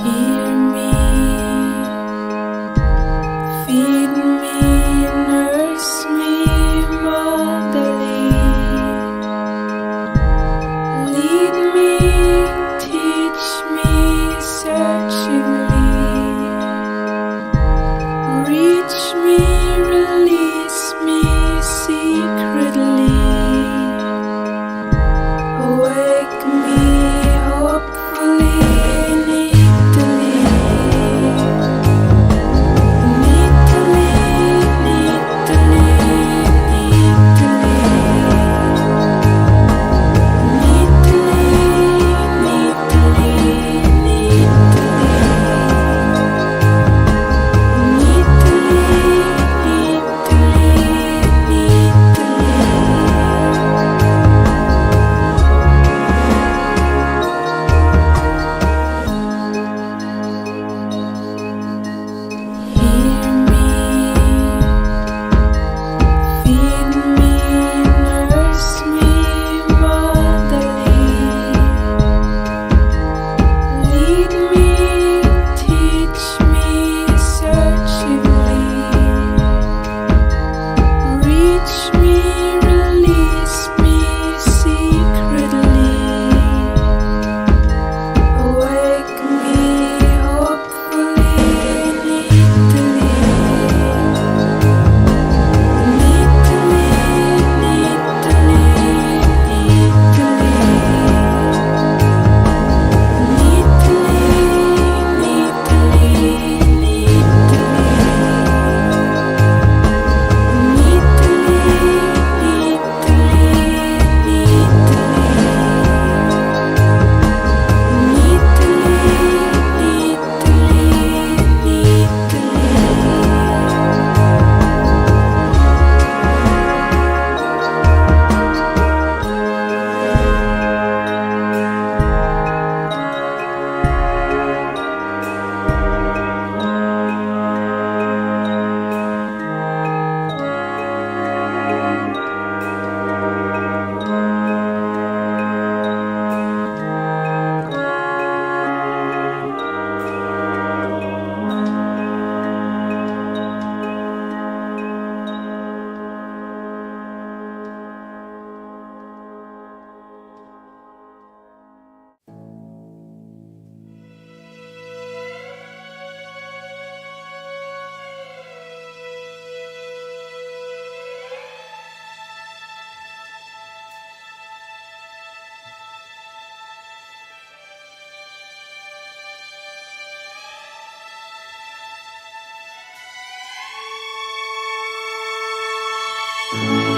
Hear me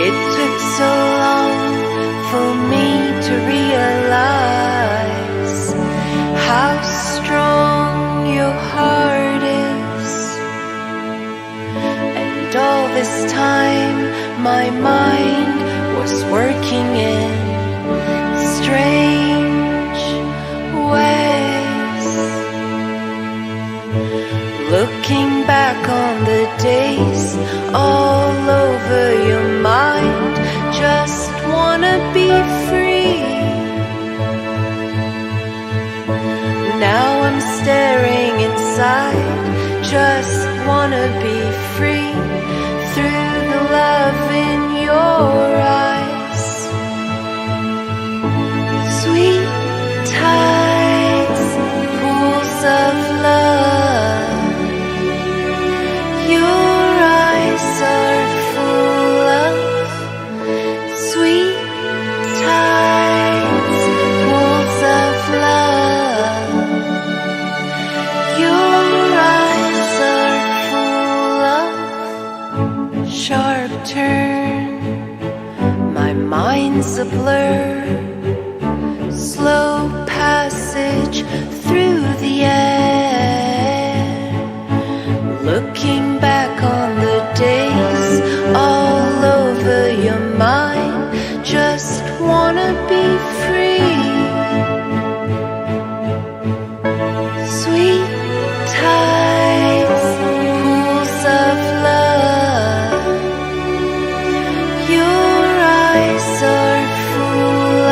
It took so long for me to realize how strong your heart is. And all this time my mind was working in strange ways. Looking back on the days all over your mind, just wanna be free. Now I'm staring inside, just wanna be free. Through the love in your eyes, sweet tides, pools of love. Your eyes are full of sweet tides, pools of love. Your eyes are full of sharp turn. My mind's a blur, slow passage through the air. Looking back on the days all over your mind, just wanna be free. Sweet tides, pools of love. Your eyes are full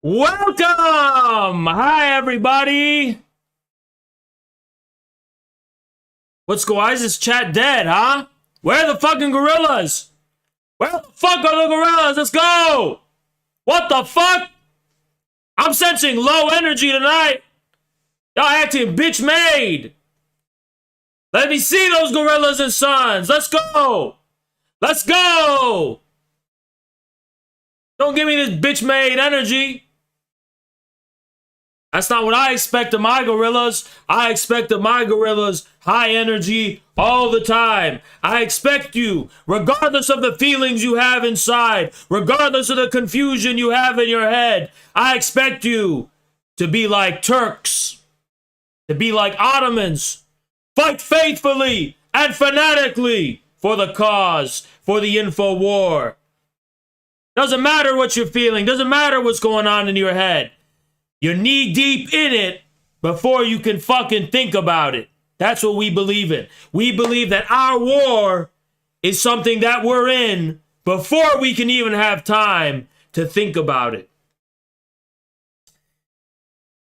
Welcome! Hi, everybody! What's going on? Why is this chat dead, huh? Where are the fucking gorillas? Where the fuck are the gorillas? Let's go! What the fuck? I'm sensing low energy tonight. Y'all acting bitch made. Let me see those gorillas and sons. Let's go! Let's go! Don't give me this bitch made energy. That's not what I expect of my gorillas. I expect of my gorillas high energy all the time. I expect you, regardless of the feelings you have inside, regardless of the confusion you have in your head, I expect you to be like Turks, to be like Ottomans, fight faithfully and fanatically for the cause, for the info war. Doesn't matter what you're feeling, doesn't matter what's going on in your head. You're knee deep in it before you can fucking think about it. That's what we believe in. We believe that our war is something that we're in before we can even have time to think about it.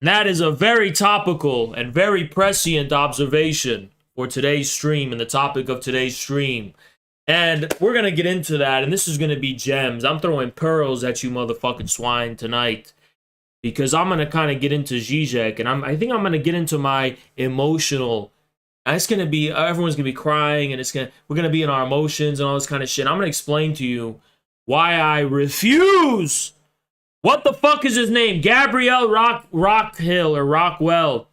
And that is a very topical and very prescient observation for today's stream and the topic of today's stream. And we're going to get into that, and this is going to be gems. I'm throwing pearls at you motherfucking swine tonight. Because I'm going to kind of get into Žižek, and I think I'm going to get into my emotional, and it's going to be, everyone's going to be crying, and we're going to be in our emotions and all this kind of shit. I'm going to explain to you why I refuse. What the fuck is his name? Gabriel Rockhill or Rockwell.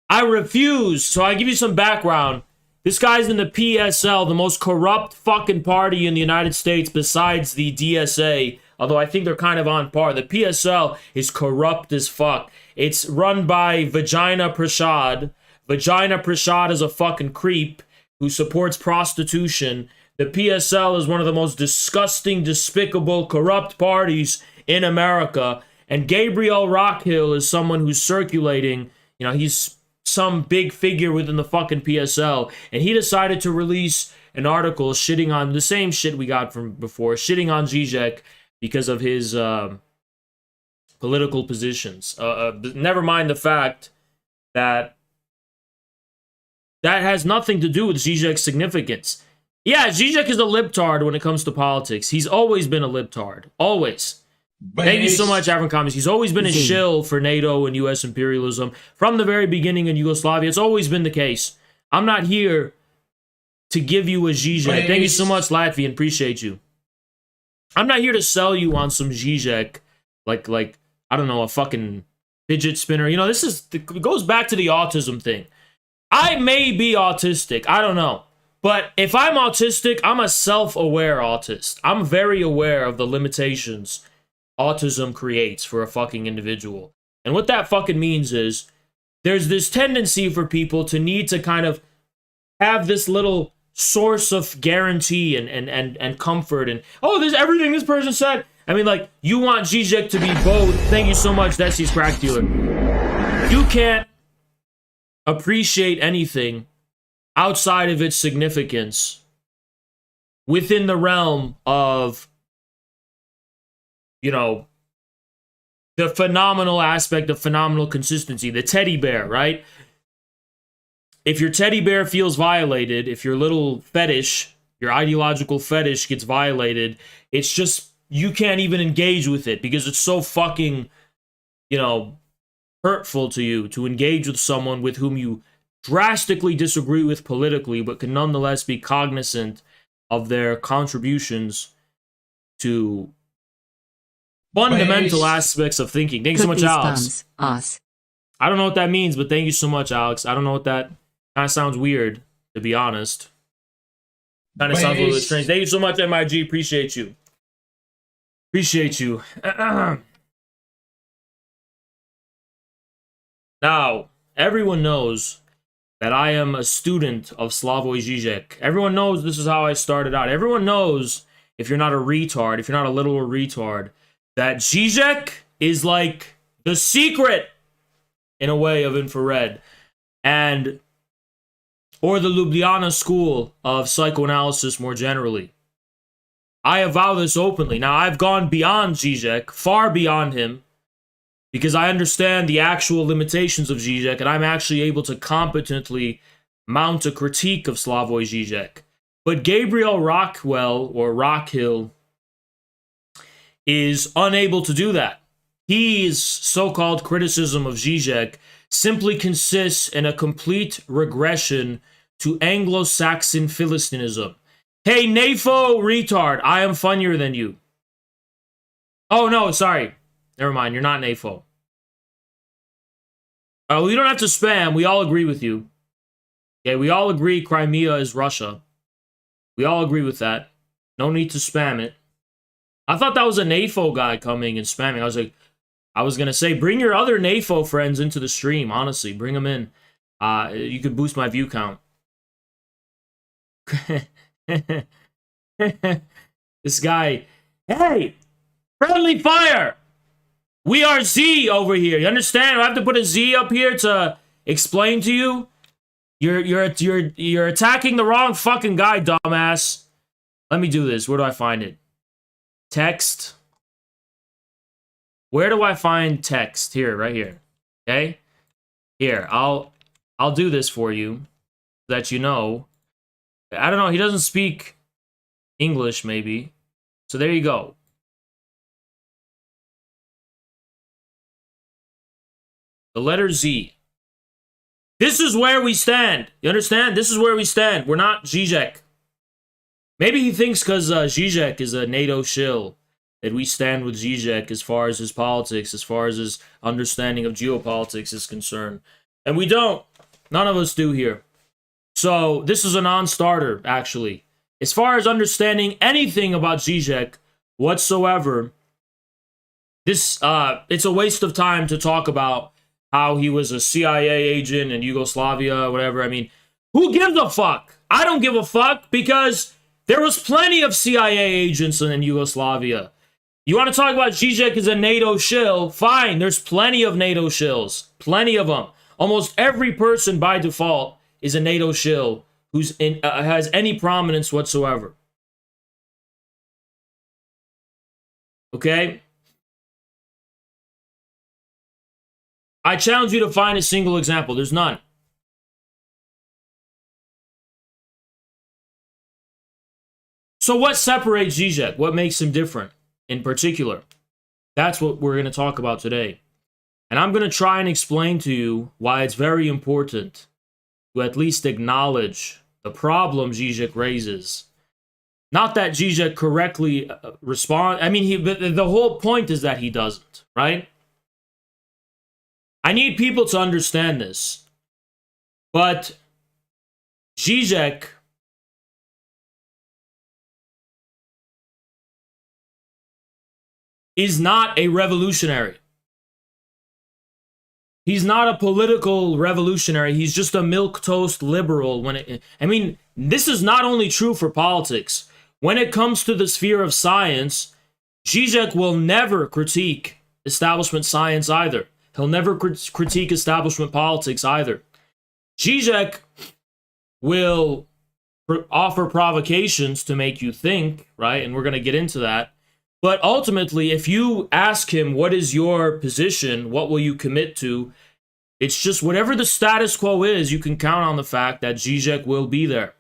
I refuse. So I give you some background. This guy's in the PSL, the most corrupt fucking party in the United States besides the DSA. Although I think they're kind of on par. The PSL is corrupt as fuck. It's run by Vagina Prashad. Vagina Prashad is a fucking creep who supports prostitution. The PSL is one of the most disgusting, despicable, corrupt parties in America. And Gabriel Rockhill is someone who's circulating. You know, he's some big figure within the fucking PSL. And he decided to release an article shitting on the same shit we got from before. Shitting on Žižek. Because of his political positions. Never mind the fact that that has nothing to do with Zizek's significance. Yeah, Žižek is a libtard when it comes to politics. He's always been a libtard. Always. Thank you so much, Avram Comments. He's always been a shill for NATO and U.S. imperialism. From the very beginning in Yugoslavia, it's always been the case. I'm not here to give you a Žižek. Thank you so much, Latvian. Appreciate you. I'm not here to sell you on some Žižek, like I don't know, a fucking fidget spinner. You know, it goes back to the autism thing. I may be autistic, I don't know. But if I'm autistic, I'm a self-aware autist. I'm very aware of the limitations autism creates for a fucking individual. And what that fucking means is, there's this tendency for people to need to kind of have this little source of guarantee and comfort and there's everything this person said. I mean, like, you want Žižek to be both. Thank you so much, Desi's Crack Dealer. You can't appreciate anything outside of its significance within the realm of, you know, the phenomenal aspect of phenomenal consistency, the teddy bear, right? If your teddy bear feels violated, if your little fetish, your ideological fetish gets violated, it's just, you can't even engage with it because it's so fucking, you know, hurtful to you to engage with someone with whom you drastically disagree with politically, but can nonetheless be cognizant of their contributions to fundamental aspects of thinking. Thank you so much, Alex. I don't know what that means, but thank you so much, Alex. I don't know what that... Kind of sounds weird, to be honest. Kind of sounds a little bit strange. Thank you so much, MIG. Appreciate you. Appreciate you. Now, everyone knows that I am a student of Slavoj Žižek. Everyone knows this is how I started out. Everyone knows, if you're not a retard, if you're not a literal retard, that Žižek is like the secret, in a way, of infrared. And... or the Ljubljana school of psychoanalysis more generally. I avow this openly. Now, I've gone beyond Žižek, far beyond him, because I understand the actual limitations of Žižek, and I'm actually able to competently mount a critique of Slavoj Žižek. But Gabriel Rockhill is unable to do that. His so-called criticism of Žižek simply consists in a complete regression to Anglo-Saxon Philistinism. Hey, Nafo retard, I am funnier than you. Oh, no, sorry. Never mind, you're not Nafo. Oh, you don't have to spam. We all agree with you. Okay, we all agree Crimea is Russia. We all agree with that. No need to spam it. I thought that was a Nafo guy coming and spamming. I was going to say, bring your other Nafo friends into the stream, honestly. Bring them in. You could boost my view count. This guy, hey, friendly fire. We are Z over here. You understand? I have to put a Z up here to explain to you. You're attacking the wrong fucking guy, dumbass. Let me do this. Where do I find it? Text. Where do I find text? Here, right here. Okay? Here, I'll do this for you so that you know. I don't know, he doesn't speak English, maybe. So there you go. The letter Z. This is where we stand. You understand? This is where we stand. We're not Žižek. Maybe he thinks because Žižek is a NATO shill that we stand with Žižek as far as his politics, as far as his understanding of geopolitics is concerned. And we don't. None of us do here. So this is a non-starter, actually. As far as understanding anything about Žižek whatsoever, this it's a waste of time to talk about how he was a CIA agent in Yugoslavia, whatever. I mean, who gives a fuck? I don't give a fuck because there was plenty of CIA agents in Yugoslavia. You want to talk about Žižek as a NATO shill? Fine, there's plenty of NATO shills. Plenty of them. Almost every person by default is a NATO shill who's has any prominence whatsoever. Okay? I challenge you to find a single example. There's none. So what separates Žižek? What makes him different in particular? That's what we're going to talk about today. And I'm going to try and explain to you why it's very important to at least acknowledge the problem Žižek raises. Not that Žižek correctly responds. I mean, the whole point is that he doesn't, right? I need people to understand this. But Žižek is not a revolutionary. He's not a political revolutionary. He's just a milquetoast liberal. I mean, this is not only true for politics. When it comes to the sphere of science, Žižek will never critique establishment science either. He'll never critique establishment politics either. Žižek will offer provocations to make you think, right? And we're going to get into that. But ultimately, if you ask him, what is your position? What will you commit to? It's just whatever the status quo is, you can count on the fact that Žižek will be there.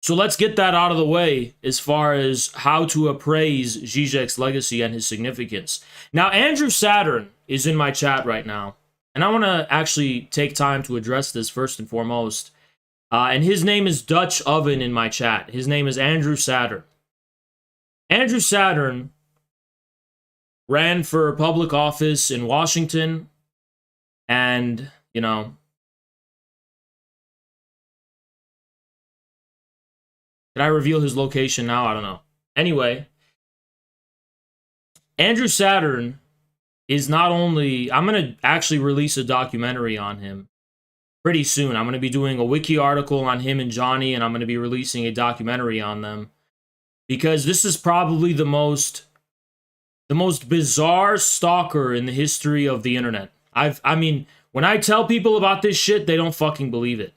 So let's get that out of the way as far as how to appraise Žižek's legacy and his significance. Now, Andrew Saturn is in my chat right now, and I want to actually take time to address this first and foremost. And his name is Dutch Oven in my chat. His name is Andrew Saturn. Andrew Saturn ran for public office in Washington, and, you know, did I reveal his location now? I don't know. Anyway, Andrew Saturn is not only... I'm going to actually release a documentary on him pretty soon. I'm going to be doing a wiki article on him and Johnny, and I'm going to be releasing a documentary on them. Because this is probably the most bizarre stalker in the history of the internet. I mean, when I tell people about this shit, they don't fucking believe it.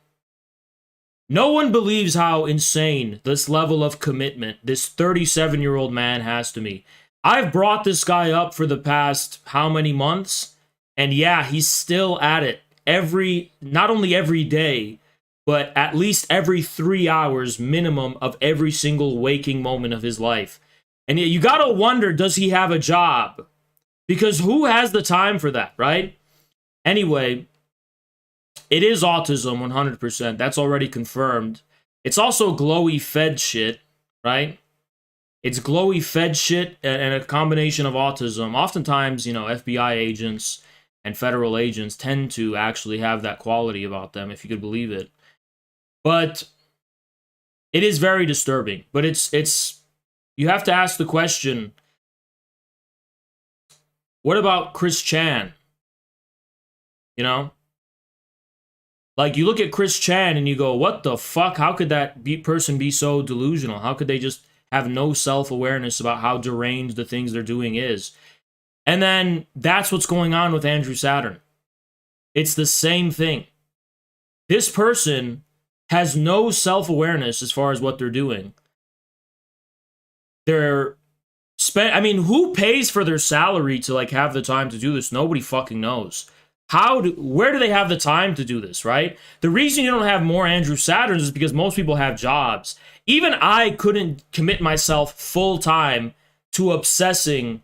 No one believes how insane this level of commitment this 37-year-old man has to me. I've brought this guy up for the past how many months? And yeah, he's still at it not only every day, but at least every 3 hours minimum of every single waking moment of his life. And you gotta wonder, does he have a job? Because who has the time for that, right? Anyway, it is autism 100%. That's already confirmed. It's also glowy fed shit, right? It's glowy fed shit and a combination of autism. Oftentimes, FBI agents and federal agents tend to actually have that quality about them, if you could believe it. But it is very disturbing. But it's you have to ask the question, what about Chris Chan? Like, you look at Chris Chan and you go, what the fuck? How could that person be so delusional? How could they just have no self-awareness about how deranged the things they're doing is? And then that's what's going on with Andrew Saturn. It's the same thing. This person has no self-awareness as far as what they're doing. Who pays for their salary to have the time to do this? Nobody fucking knows. Where do they have the time to do this, right? The reason you don't have more Andrew Saturns is because most people have jobs. Even I couldn't commit myself full time to obsessing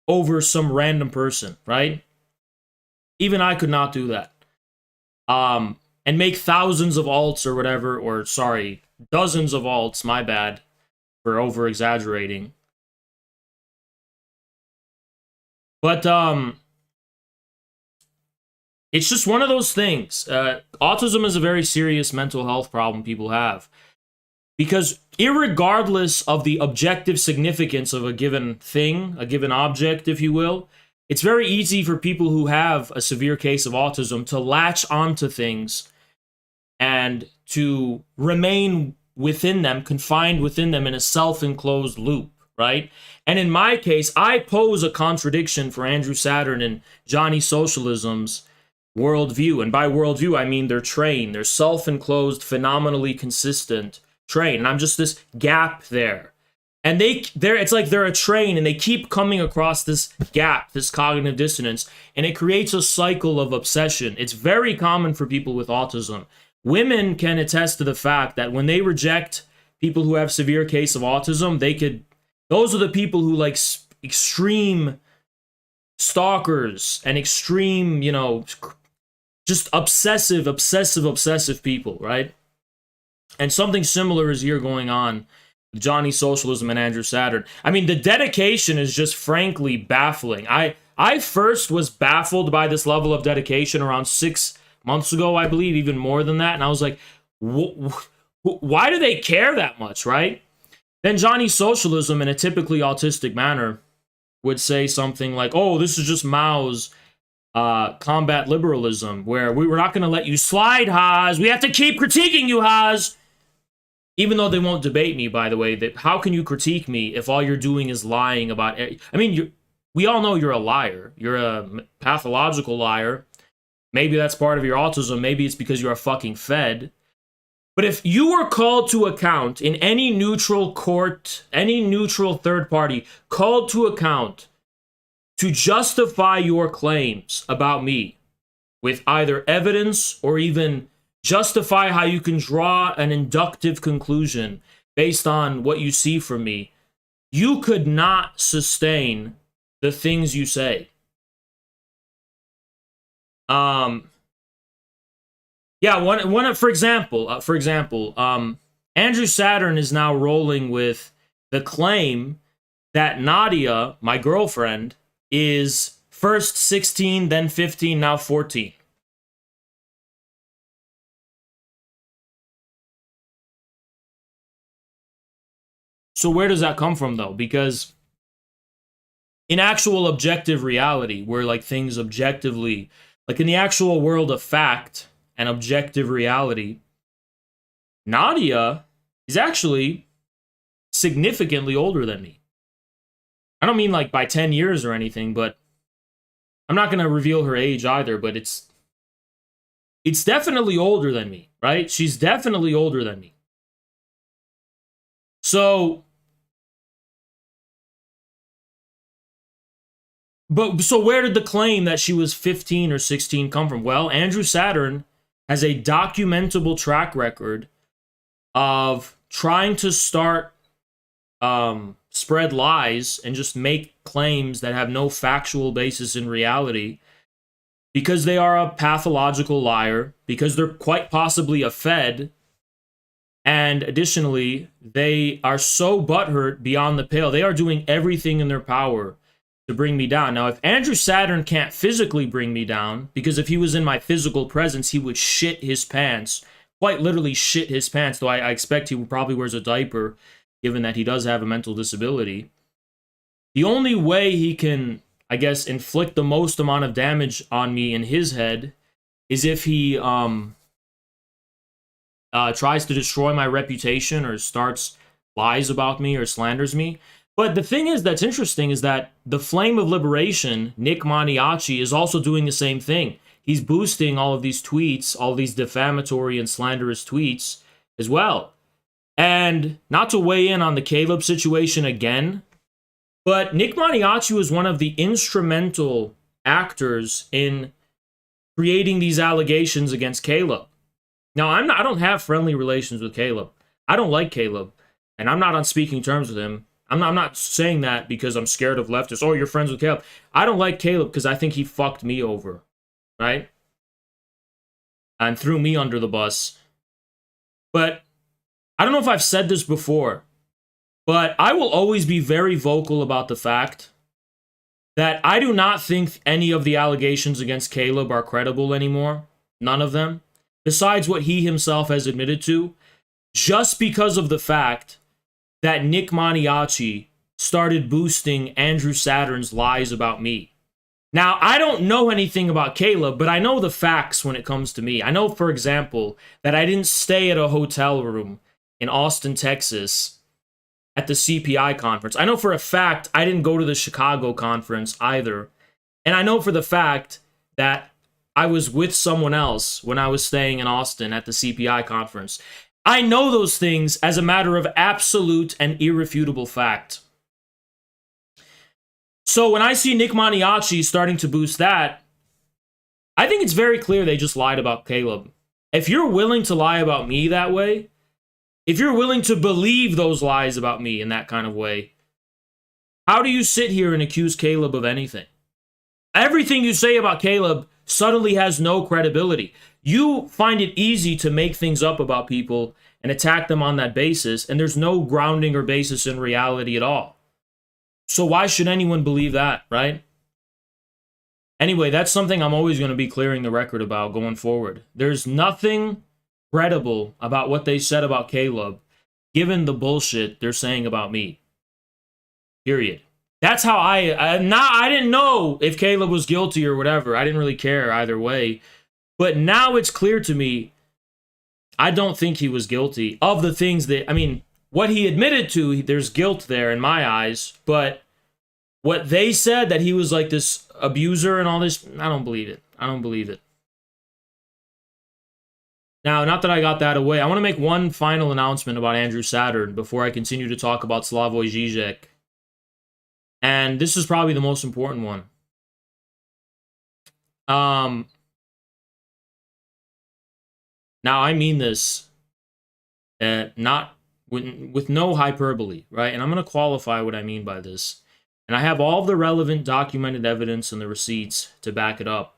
over some random person, right? Even I could not do that. And make thousands of alts or whatever, or sorry, dozens of alts, my bad, for over exaggerating. But, it's just one of those things. Autism is a very serious mental health problem people have. Because irregardless of the objective significance of a given thing, a given object, if you will, it's very easy for people who have a severe case of autism to latch onto things and to remain within them, confined within them in a self-enclosed loop, right? And in my case, I pose a contradiction for Andrew Saturn and Johnny Socialism's worldview. And by worldview, I mean their train, their self-enclosed, phenomenally consistent train. And I'm just this gap there. And it's like they're a train and they keep coming across this gap, this cognitive dissonance, and it creates a cycle of obsession. It's very common for people with autism. Women can attest to the fact that when they reject people who have severe case of autism, those are the people who extreme stalkers and extreme, just obsessive people, right? And something similar is here going on with Johnny Socialism and Andrew Saturn. I mean, the dedication is just frankly baffling. I first was baffled by this level of dedication around 6 months ago, I believe, even more than that. And I was like, why do they care that much, right? Then Johnny Socialism, in a typically autistic manner, would say something like, oh, this is just Mao's combat liberalism, where we're not going to let you slide, Haas. We have to keep critiquing you, Haas. Even though they won't debate me, by the way, how can you critique me if all you're doing is lying about... we all know you're a liar. You're a pathological liar. Maybe that's part of your autism. Maybe it's because you're a fucking fed. But if you were called to account in any neutral court, any neutral third party, called to account to justify your claims about me with either evidence or even justify how you can draw an inductive conclusion based on what you see from me, you could not sustain the things you say. For example, Andrew Saturn is now rolling with the claim that Nadia, my girlfriend, is first 16, then 15, now 14. So where does that come from, though? Because in actual objective reality, where things objectively, in the actual world of fact and objective reality, Nadia is actually significantly older than me. I don't mean by 10 years or anything, but I'm not going to reveal her age either, but it's It's definitely older than me, right? She's definitely older than me. So, so where did the claim that she was 15 or 16 come from? Well, Andrew Saturn has a documentable track record of trying to spread lies and just make claims that have no factual basis in reality, because they are a pathological liar, because they're quite possibly a Fed, and additionally, they are so butthurt beyond the pale. They are doing everything in their power to bring me down. Now, if Andrew Saturn can't physically bring me down, because if he was in my physical presence, he would shit his pants, quite literally shit his pants, though I expect he probably wears a diaper, given that he does have a mental disability. The only way he can, I guess, inflict the most amount of damage on me in his head is if he tries to destroy my reputation or starts lies about me or slanders me. But the thing is that's interesting is that the Flame of Liberation, Nick Maniaci, is also doing the same thing. He's boosting all of these tweets, all these defamatory and slanderous tweets as well. And not to weigh in on the Caleb situation again, but Nick Maniaci was one of the instrumental actors in creating these allegations against Caleb. Now, I don't have friendly relations with Caleb. I don't like Caleb, and I'm not on speaking terms with him. I'm not saying that because I'm scared of leftists. Oh, you're friends with Caleb. I don't like Caleb because I think he fucked me over, right? And threw me under the bus. But I don't know if I've said this before, but I will always be very vocal about the fact that I do not think any of the allegations against Caleb are credible anymore. None of them. Besides what he himself has admitted to, just because of the fact that Nick Maniaci started boosting Andrew Saturn's lies about me. Now, I don't know anything about Caleb, but I know the facts when it comes to me. I know, for example, that I didn't stay at a hotel room in Austin, Texas at the CPI conference. I know for a fact I didn't go to the Chicago conference either. And I know for the fact that I was with someone else when I was staying in Austin at the CPI conference. I know those things as a matter of absolute and irrefutable fact. So when I see Nick Maniaci starting to boost that, I think it's very clear they just lied about Caleb. If you're willing to lie about me that way, if you're willing to believe those lies about me in that kind of way, how do you sit here and accuse Caleb of anything? Everything you say about Caleb suddenly has no credibility. You find it easy to make things up about people and attack them on that basis, and there's no grounding or basis in reality at all. So why should anyone believe that, right? Anyway, that's something I'm always going to be clearing the record about going forward. There's nothing credible about what they said about Caleb, given the bullshit they're saying about me. Period. That's how I didn't know if Caleb was guilty or whatever. I didn't really care either way. But now it's clear to me, I don't think he was guilty of the things that, I mean, what he admitted to, there's guilt there in my eyes. But what they said, that he was like this abuser and all this, I don't believe it. I don't believe it. Now, not that I got that away, I want to make one final announcement about Andrew Saturn before I continue to talk about Slavoj Žižek. And this is probably the most important one. Now, I mean this not with no hyperbole, right? And I'm going to qualify what I mean by this. And I have all the relevant documented evidence and the receipts to back it up.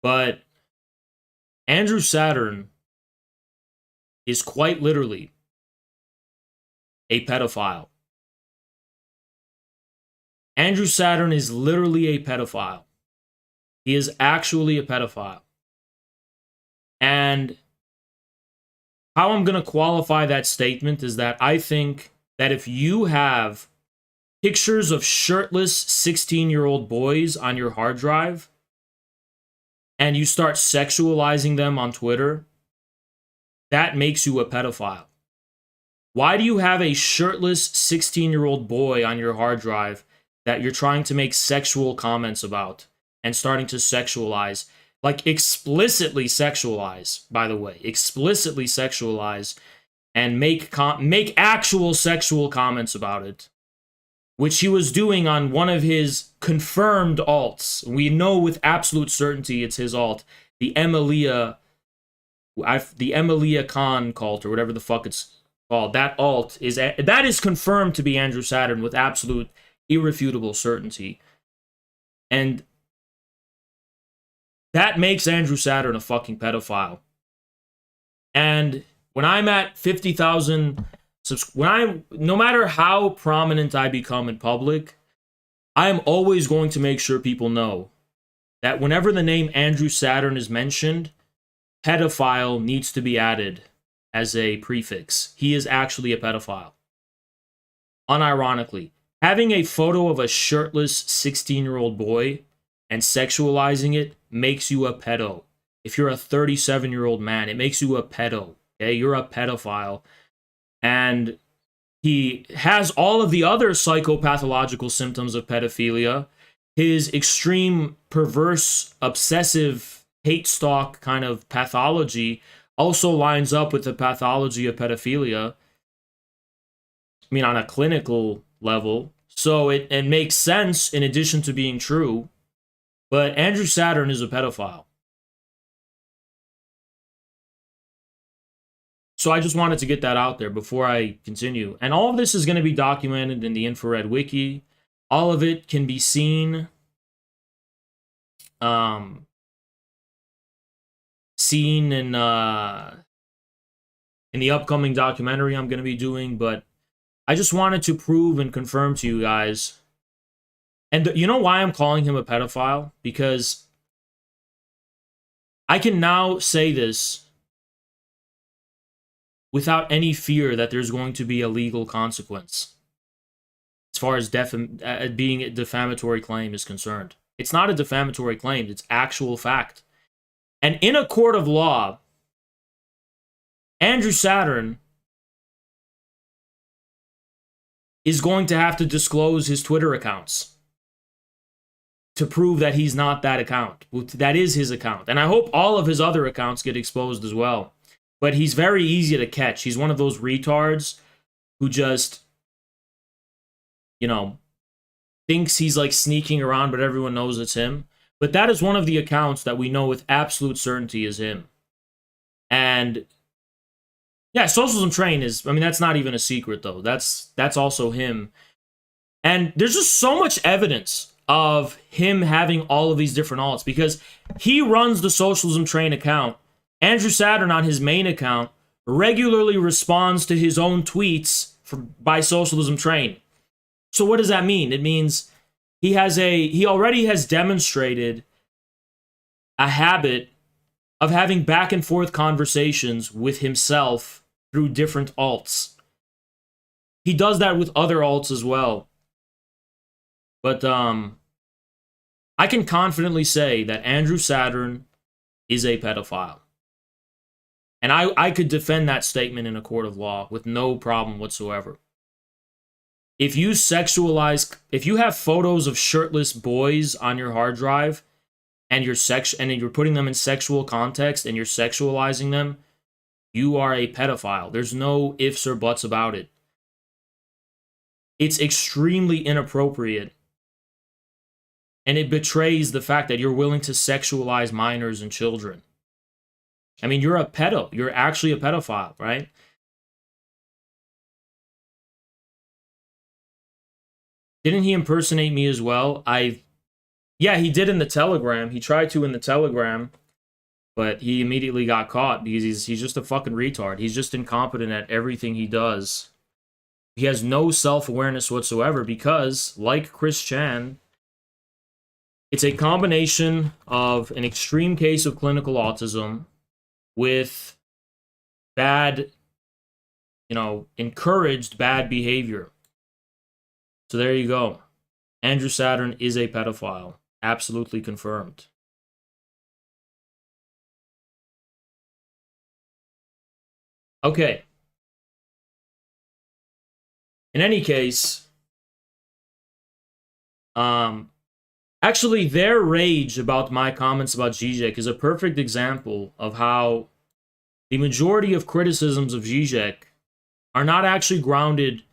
But Andrew Saturn is quite literally a pedophile. Andrew Saturn is literally a pedophile. He is actually a pedophile. And how I'm going to qualify that statement is that I think that if you have pictures of shirtless 16-year-old boys on your hard drive and you start sexualizing them on Twitter, that makes you a pedophile. Why do you have a shirtless 16-year-old boy on your hard drive that you're trying to make sexual comments about and starting to sexualize? like explicitly sexualize, by the way, explicitly sexualize and make actual sexual comments about it, which he was doing on one of his confirmed alts. We know with absolute certainty it's his alt, the Emilia Khan cult, or whatever the fuck it's called. That alt is confirmed to be Andrew Saturn with absolute irrefutable certainty. And that makes Andrew Saturn a fucking pedophile. And when I'm at 50,000, no matter how prominent I become in public, I am always going to make sure people know that whenever the name Andrew Saturn is mentioned, pedophile needs to be added as a prefix. He is actually a pedophile. Unironically, having a photo of a shirtless 16-year-old boy and sexualizing it makes you a pedo. If you're a 37-year-old man, it makes you a pedo. Okay, you're a pedophile. And he has all of the other psychopathological symptoms of pedophilia. His extreme, perverse, obsessive, hate stalk kind of pathology also lines up with the pathology of pedophilia. I mean, on a clinical level. So it makes sense in addition to being true. But Andrew Saturn is a pedophile. So I just wanted to get that out there before I continue. And all of this is going to be documented in the Infrared Wiki. All of it can be seen in the upcoming documentary I'm going to be doing. But I just wanted to prove and confirm to you guys. And you know why I'm calling him a pedophile? Because I can now say this without any fear that there's going to be a legal consequence as far as being a defamatory claim is concerned. It's not a defamatory claim, it's actual fact. And in a court of law, Andrew Saturn is going to have to disclose his Twitter accounts to prove that he's not that account. That is his account. And I hope all of his other accounts get exposed as well. But he's very easy to catch. He's one of those retards who just, thinks he's like sneaking around, but everyone knows it's him. But that is one of the accounts that we know with absolute certainty is him. And yeah, Socialism Train that's not even a secret though. That's also him. And there's just so much evidence of him having all of these different alts because he runs the Socialism Train account. Andrew Saturn on his main account regularly responds to his own tweets by Socialism Train. So what does that mean? It means he already has demonstrated a habit of having back and forth conversations with himself through different alts. He does that with other alts as well. But I can confidently say that Andrew Saturn is a pedophile. And I could defend that statement in a court of law with no problem whatsoever. If you have photos of shirtless boys on your hard drive and you're putting them in sexual context and you're sexualizing them, you are a pedophile. There's no ifs or buts about it. It's extremely inappropriate. And it betrays the fact that you're willing to sexualize minors and children. I mean, you're a pedo. You're actually a pedophile, right? Didn't he impersonate me as well? Yeah, he did in the Telegram. He tried to in the Telegram, but he immediately got caught because he's just a fucking retard. He's just incompetent at everything he does. He has no self-awareness whatsoever because, like Chris Chan, it's a combination of an extreme case of clinical autism with bad, encouraged bad behavior. So there you go. Andrew Saturn is a pedophile. Absolutely confirmed. Okay. In any case, Actually, their rage about my comments about Žižek is a perfect example of how the majority of criticisms of Žižek are not actually grounded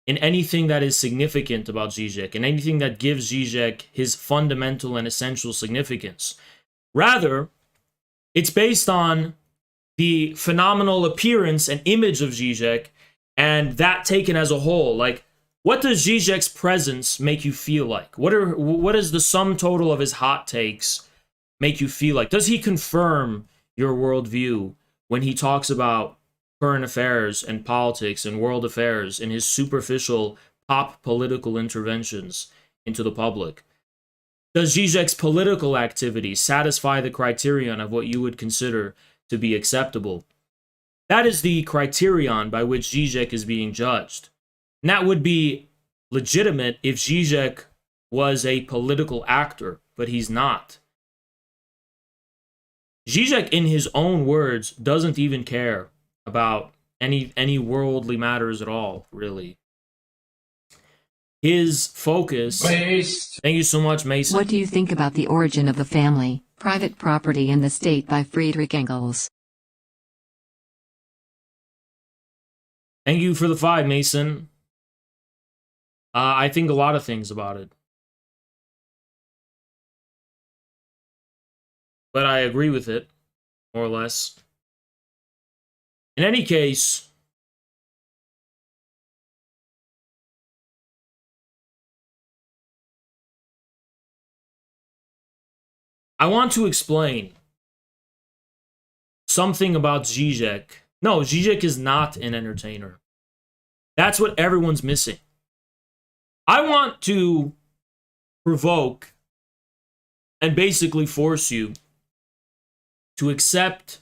in anything that is significant about Žižek, and anything that gives Žižek his fundamental and essential significance. Rather, it's based on the phenomenal appearance and image of Žižek, and that taken as a whole. Like, what does Žižek's presence make you feel like? What is the sum total of his hot takes make you feel like? Does he confirm your worldview when he talks about current affairs and politics and world affairs in his superficial pop political interventions into the public? Does Žižek's political activity satisfy the criterion of what you would consider to be acceptable? That is the criterion by which Žižek is being judged. And that would be legitimate if Žižek was a political actor, but he's not. Žižek, in his own words, doesn't even care about any worldly matters at all, really. His focus... Thank you so much, Mason. What do you think about The Origin of the Family, Private Property and the State by Friedrich Engels? Thank you for the 5, Mason. I think a lot of things about it. But I agree with it, more or less. In any case, I want to explain something about Žižek. No, Žižek is not an entertainer. That's what everyone's missing. I want to provoke and basically force you to accept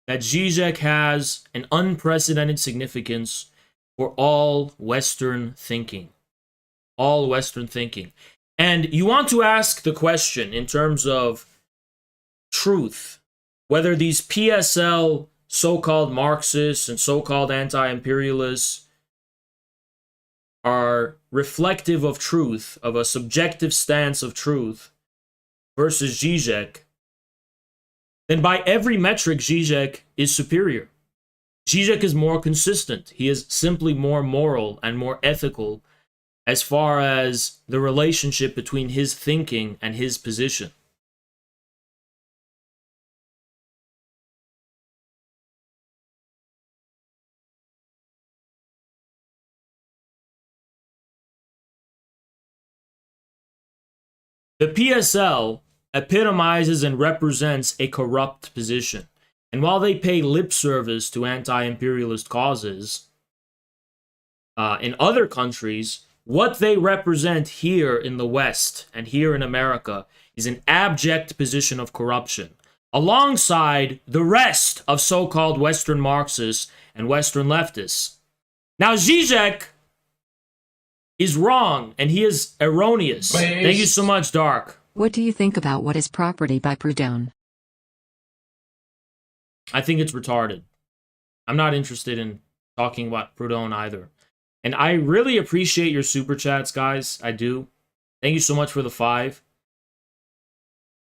that Žižek has an unprecedented significance for all Western thinking. All Western thinking. And you want to ask the question in terms of truth, whether these PSL so-called Marxists and so-called anti-imperialists are reflective of truth, of a subjective stance of truth, versus Žižek, then by every metric, Žižek is superior. Žižek is more consistent. He is simply more moral and more ethical as far as the relationship between his thinking and his position. The PSL epitomizes and represents a corrupt position. And while they pay lip service to anti-imperialist causes, in other countries, what they represent here in the West and here in America is an abject position of corruption, alongside the rest of so-called Western Marxists and Western leftists. Now, Žižek is wrong, and he is erroneous. Thank you so much, Dark. What do you think about What is Property by Proudhon? I think it's retarded. I'm not interested in talking about Proudhon either. And I really appreciate your super chats, guys. I do. Thank you so much for the 5.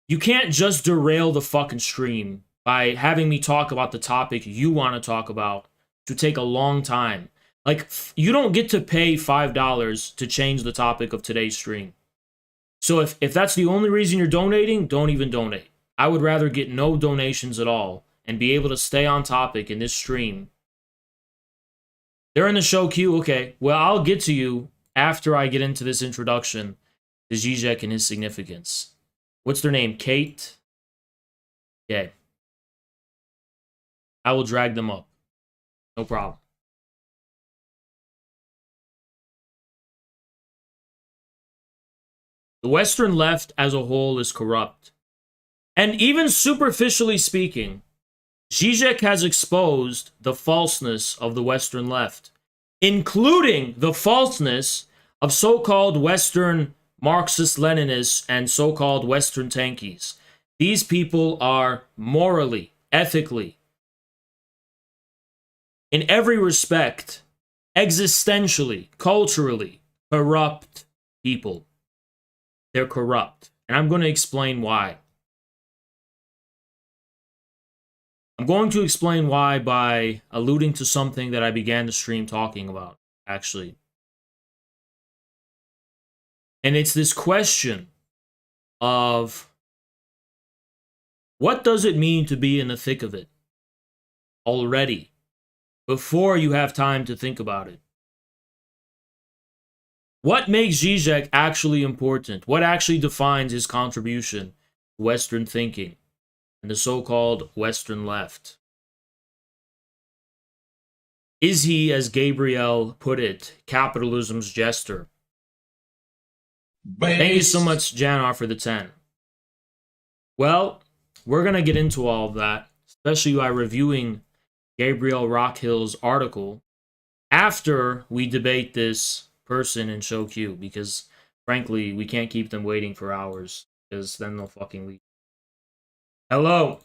You can't just derail the fucking stream by having me talk about the topic you want to talk about to take a long time. Like, you don't get to pay $5 to change the topic of today's stream. So if that's the only reason you're donating, don't even donate. I would rather get no donations at all and be able to stay on topic in this stream. They're in the show queue? Okay. Well, I'll get to you after I get into this introduction to Žižek and his significance. What's their name? Kate? Okay. I will drag them up. No problem. The Western left as a whole is corrupt. And even superficially speaking, Žižek has exposed the falseness of the Western left, including the falseness of so-called Western Marxist-Leninists and so-called Western tankies. These people are morally, ethically, in every respect, existentially, culturally, corrupt people. They're corrupt. And I'm going to explain why. I'm going to explain why by alluding to something that I began the stream talking about, actually. And it's this question of what does it mean to be in the thick of it already, before you have time to think about it? What makes Žižek actually important? What actually defines his contribution to Western thinking and the so-called Western left? Is he, as Gabriel put it, capitalism's jester? Thank you so much, Janar, for the 10. Well, we're going to get into all of that, especially by reviewing Gabriel Rockhill's article after we debate this person in show Q, because frankly, we can't keep them waiting for hours, because then they'll fucking leave. Hello.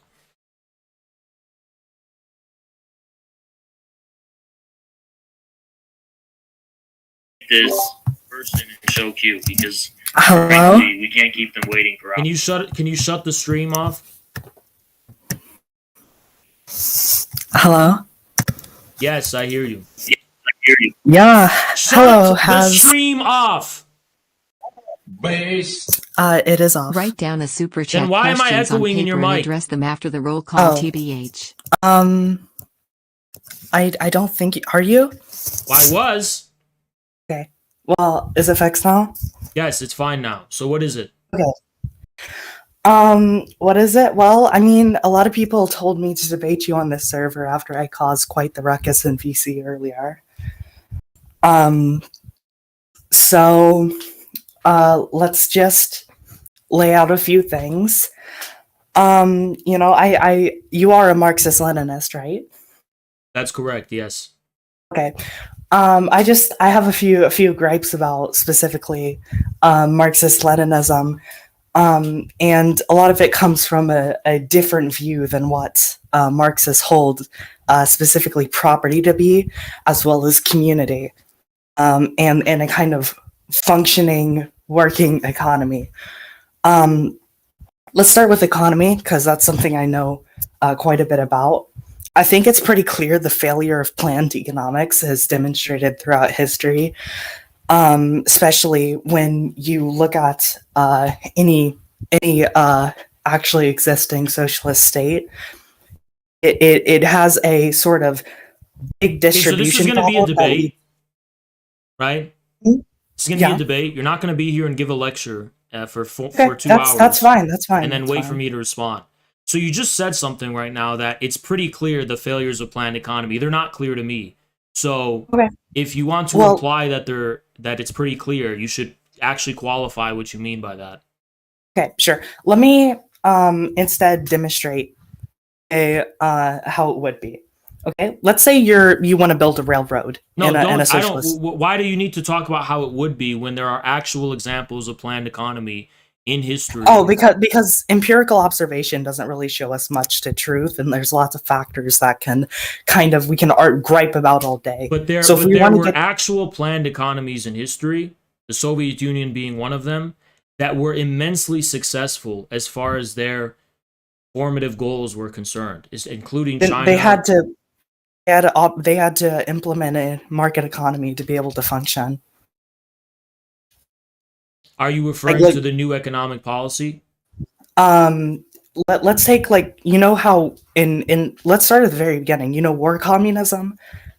This person in show Q, because frankly, we can't keep them waiting for hours. Can you shut the stream off? Hello? Yes, I hear you. Yeah. Hello. Shut the stream off. It is off. Write down a super chat. Then why am I questions on echoing in your paper and mic? address them after the roll call. Oh. TBH. I don't think are you? I was. Okay. Well, is it fixed now? Yes, it's fine now. So what is it? Okay. What is it? Well, I mean, a lot of people told me to debate you on this server after I caused quite the ruckus in VC earlier. So let's just lay out a few things. You know, you are a Marxist-Leninist, right? That's correct, yes. Okay. I have a few gripes about specifically Marxist-Leninism. And a lot of it comes from a different view than what Marxists hold specifically property to be, as well as community, and a kind of functioning, working economy. Let's start with economy, because that's something I know quite a bit about. I think it's pretty clear the failure of planned economics is demonstrated throughout history. Especially when you look at any actually existing socialist state, it has a sort of big distribution. Okay, so this is going to be a debate, right? Hmm? This is going to be a debate. You're not going to be here and give a lecture for 2 hours. That's fine. That's fine. And then wait for me to respond. So you just said something right now that it's pretty clear the failures of planned economy. They're not clear to me. So if you want to imply that it's pretty clear, you should actually qualify what you mean by that. Okay, sure. Let me instead demonstrate how it would be. Okay, let's say you want to build a railroad in a socialist. Why do you need to talk about how it would be when there are actual examples of planned economy in history? Oh, because empirical observation doesn't really show us much to truth, and there's lots of factors that we can gripe about all day. But there were actual planned economies in history, the Soviet Union being one of them, that were immensely successful as far as their formative goals were concerned, including China. They had to implement a market economy to be able to function. Are you referring to the new economic policy? Let's take how let's start at the very beginning. You know, war communism,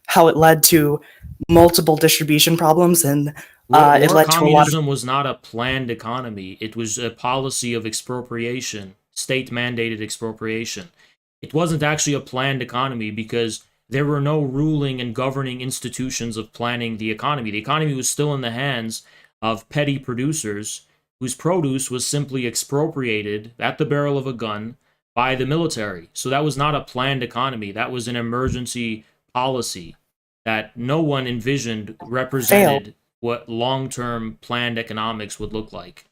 how it led to multiple distribution problems, and it led to a lot of... Communism was not a planned economy. It was a policy of expropriation, state-mandated expropriation. It wasn't actually a planned economy because there were no ruling and governing institutions of planning the economy. The economy was still in the hands of petty producers whose produce was simply expropriated at the barrel of a gun by the military. So that was not a planned economy. That was an emergency policy that no one envisioned represented what long-term planned economics would look like.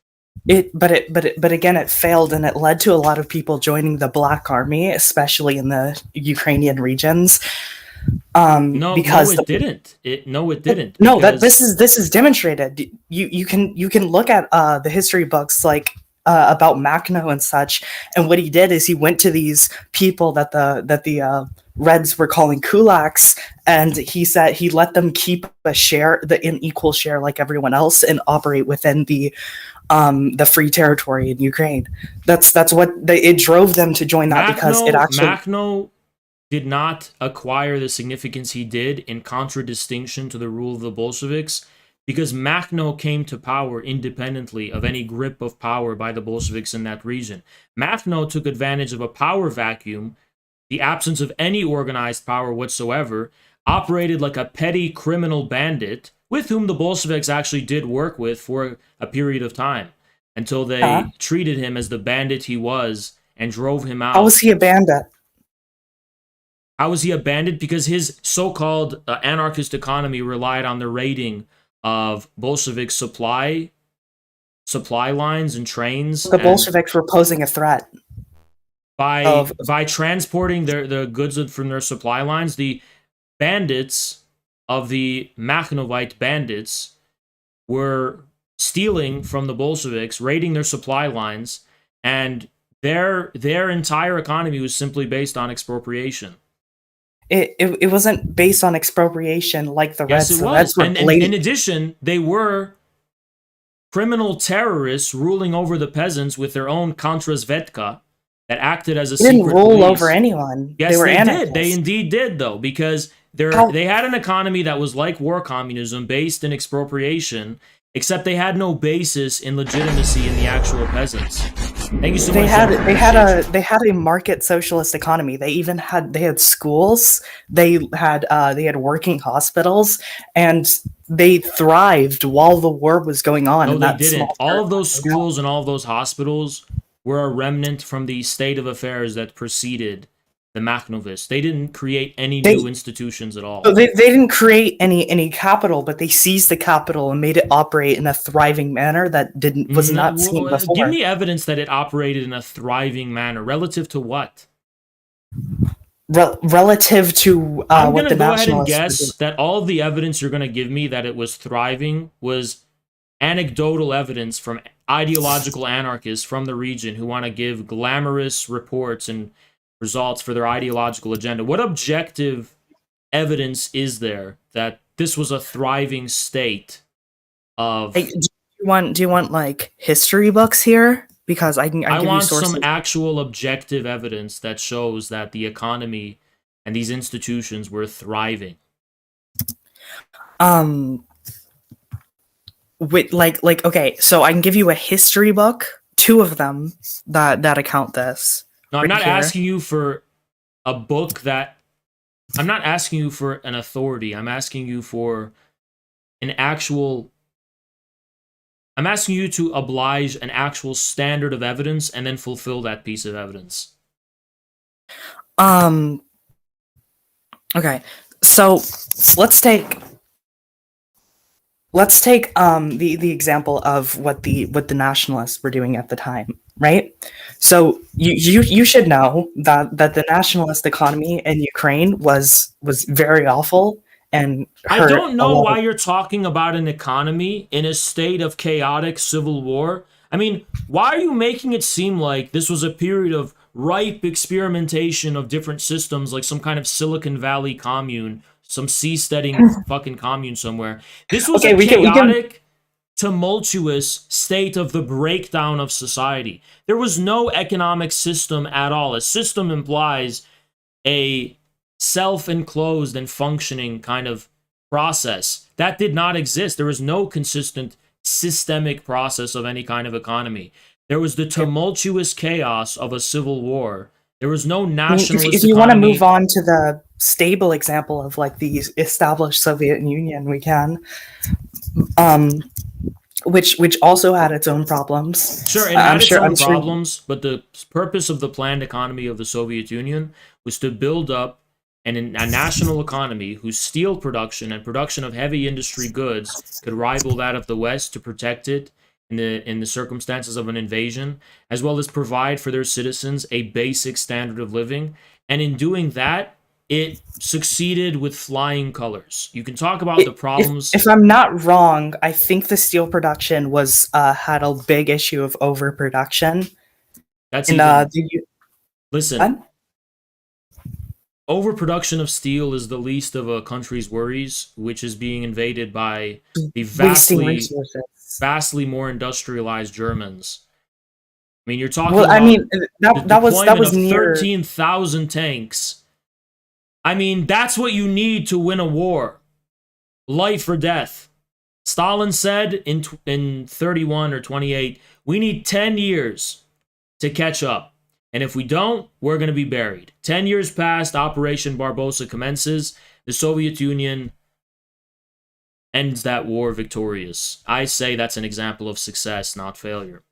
But again, it failed, and it led to a lot of people joining the Black Army, especially in the Ukrainian regions. No, it didn't. No, this is demonstrated. You can look at the history books like about Makhno and such. And what he did is he went to these people that the Reds were calling kulaks, and he said he let them keep a share, an equal share like everyone else, and operate within the free territory in Ukraine. That's what it drove them to join that, because it actually Makhno did not acquire the significance he did in contradistinction to the rule of the Bolsheviks, because Makhno came to power independently of any grip of power by the Bolsheviks in that region. Makhno took advantage of a power vacuum, the absence of any organized power whatsoever, operated like a petty criminal bandit with whom the Bolsheviks actually did work with for a period of time, until they treated him as the bandit he was and drove him out. How was he a bandit? How was he a bandit? Because his so-called anarchist economy relied on the raiding of Bolshevik supply lines and trains. The Bolsheviks were posing a threat. By transporting the goods from their supply lines, the bandits of the Makhnovite bandits were stealing from the Bolsheviks, raiding their supply lines, and their entire economy was simply based on expropriation. It wasn't based on expropriation like the Reds. Yes, it the was. Reds were And in addition, they were criminal terrorists ruling over the peasants with their own kontrrazvedka that acted as a secret didn't rule police. over anyone. Yes, they were they anarchists. did. They indeed did, though, because they had an economy that was like war communism, based in expropriation, except they had no basis in legitimacy in the actual peasants. Thank you so much. They had a market socialist economy. They had schools. They had working hospitals, and they thrived while the war was going on. No, they didn't. All of those schools and all of those hospitals were a remnant from the state of affairs that preceded the Makhnovists. They didn't create any new institutions at all. They didn't create any capital, but they seized the capital and made it operate in a thriving manner that was not seen before. Give me evidence that it operated in a thriving manner. Relative to what? Relative to I'm what going the to go ahead and nationalists guess that all of the evidence you're going to give me that it was thriving was anecdotal evidence from ideological anarchists from the region who want to give glamorous reports and results for their ideological agenda. What objective evidence is there that this was a thriving state of... do you want like history books here? Because I want you sources. Some actual objective evidence that shows that the economy and these institutions were thriving. Okay, so I can give you a history book, 2 of them that account this. No, I'm not asking you for a book that... I'm not asking you for an authority. I'm asking you for an actual... I'm asking you to oblige an actual standard of evidence and then fulfill that piece of evidence. Okay, so let's take the example of what the nationalists were doing at the time, right? So you should know that the nationalist economy in Ukraine was very awful and I don't know why you're talking about an economy in a state of chaotic civil war. I mean, why are you making it seem like this was a period of ripe experimentation of different systems, like some kind of Silicon Valley commune, some seasteading fucking commune somewhere? This was a chaotic, tumultuous state of the breakdown of society. There was no economic system at all. A system implies a self-enclosed and functioning kind of process. That did not exist. There was no consistent systemic process of any kind of economy. There was the tumultuous chaos of a civil war. There was no nationalist if you want to move on to the stable example of like the established Soviet Union, we can. Which also had its own problems. Sure, it had its own problems, but the purpose of the planned economy of the Soviet Union was to build up a national economy whose steel production and production of heavy industry goods could rival that of the West, to protect it in the circumstances of an invasion, as well as provide for their citizens a basic standard of living. And in doing that, it succeeded with flying colors. You can talk about the problems. If I'm not wrong, I think the steel production was had a big issue of overproduction. That's And even, listen, overproduction of steel is the least of a country's worries, which is being invaded by the vastly more industrialized Germans. I mean, you're talking well, I about mean, that was near 13,000 tanks. I mean, that's what you need to win a war. Life or death. Stalin said in 31 or 28, we need 10 years to catch up. And if we don't, we're going to be buried. 10 years past, Operation Barbarossa commences. The Soviet Union ends that war victorious. I say that's an example of success, not failure.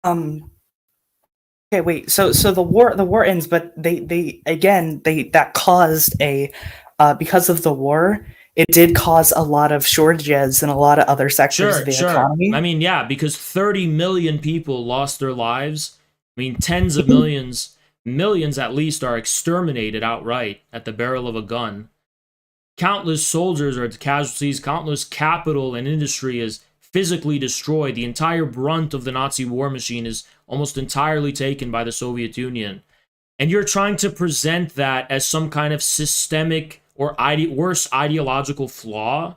Okay, wait. So the war ends, but they that caused a because of the war, it did cause a lot of shortages in a lot of other sectors of the economy. I mean, yeah, because 30 million people lost their lives. I mean, tens of millions at least are exterminated outright at the barrel of a gun. Countless soldiers are casualties, countless capital and industry is physically destroyed. The entire brunt of the Nazi war machine is almost entirely taken by the Soviet Union. And you're trying to present that as some kind of systemic or worse ideological flaw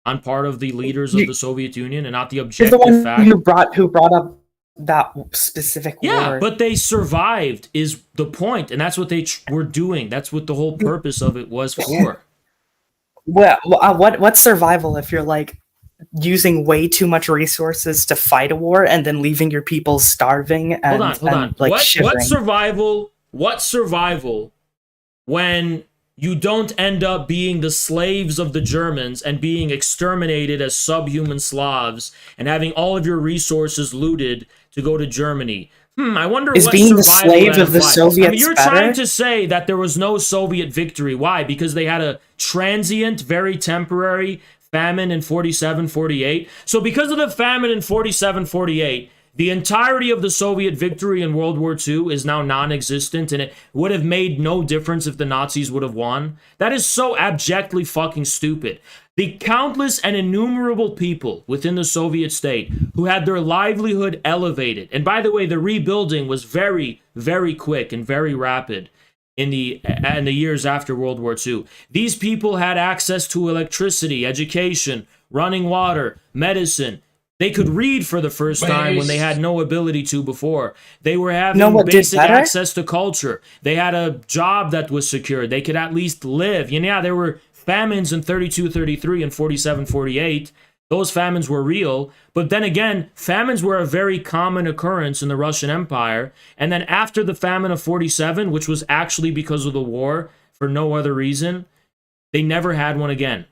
on part of the leaders of the Soviet Union and not the objective fact. Who brought up that specific war. Yeah, but they survived is the point, and that's what they were doing. That's what the whole purpose of it was for. Well, what's survival if you're like using way too much resources to fight a war and then leaving your people starving and hold on. Like What survival when you don't end up being the slaves of the Germans and being exterminated as subhuman Slavs and having all of your resources looted to go to Germany? I wonder is what being the slave of the Soviets I mean, you're better? trying to say that there was no Soviet victory. Why? Because they had a transient, very temporary famine in 47-48. So because of the famine in 47-48, the entirety of the Soviet victory in World War II is now non-existent, and it would have made no difference if the Nazis would have won. That is so abjectly fucking stupid. The countless and innumerable people within the Soviet state who had their livelihood elevated, and by the way, the rebuilding was very, very quick and very rapid in the years after World War II. These people had access to electricity, education, running water, medicine. They could read for the first time when they had no ability to before. They were having basic access to culture. They had a job that was secure. They could at least live. Yeah, there were famines in 32-33 and 47-48. Those famines were real. But then again, famines were a very common occurrence in the Russian Empire. And then after the famine of 47, which was actually because of the war for no other reason, they never had one again.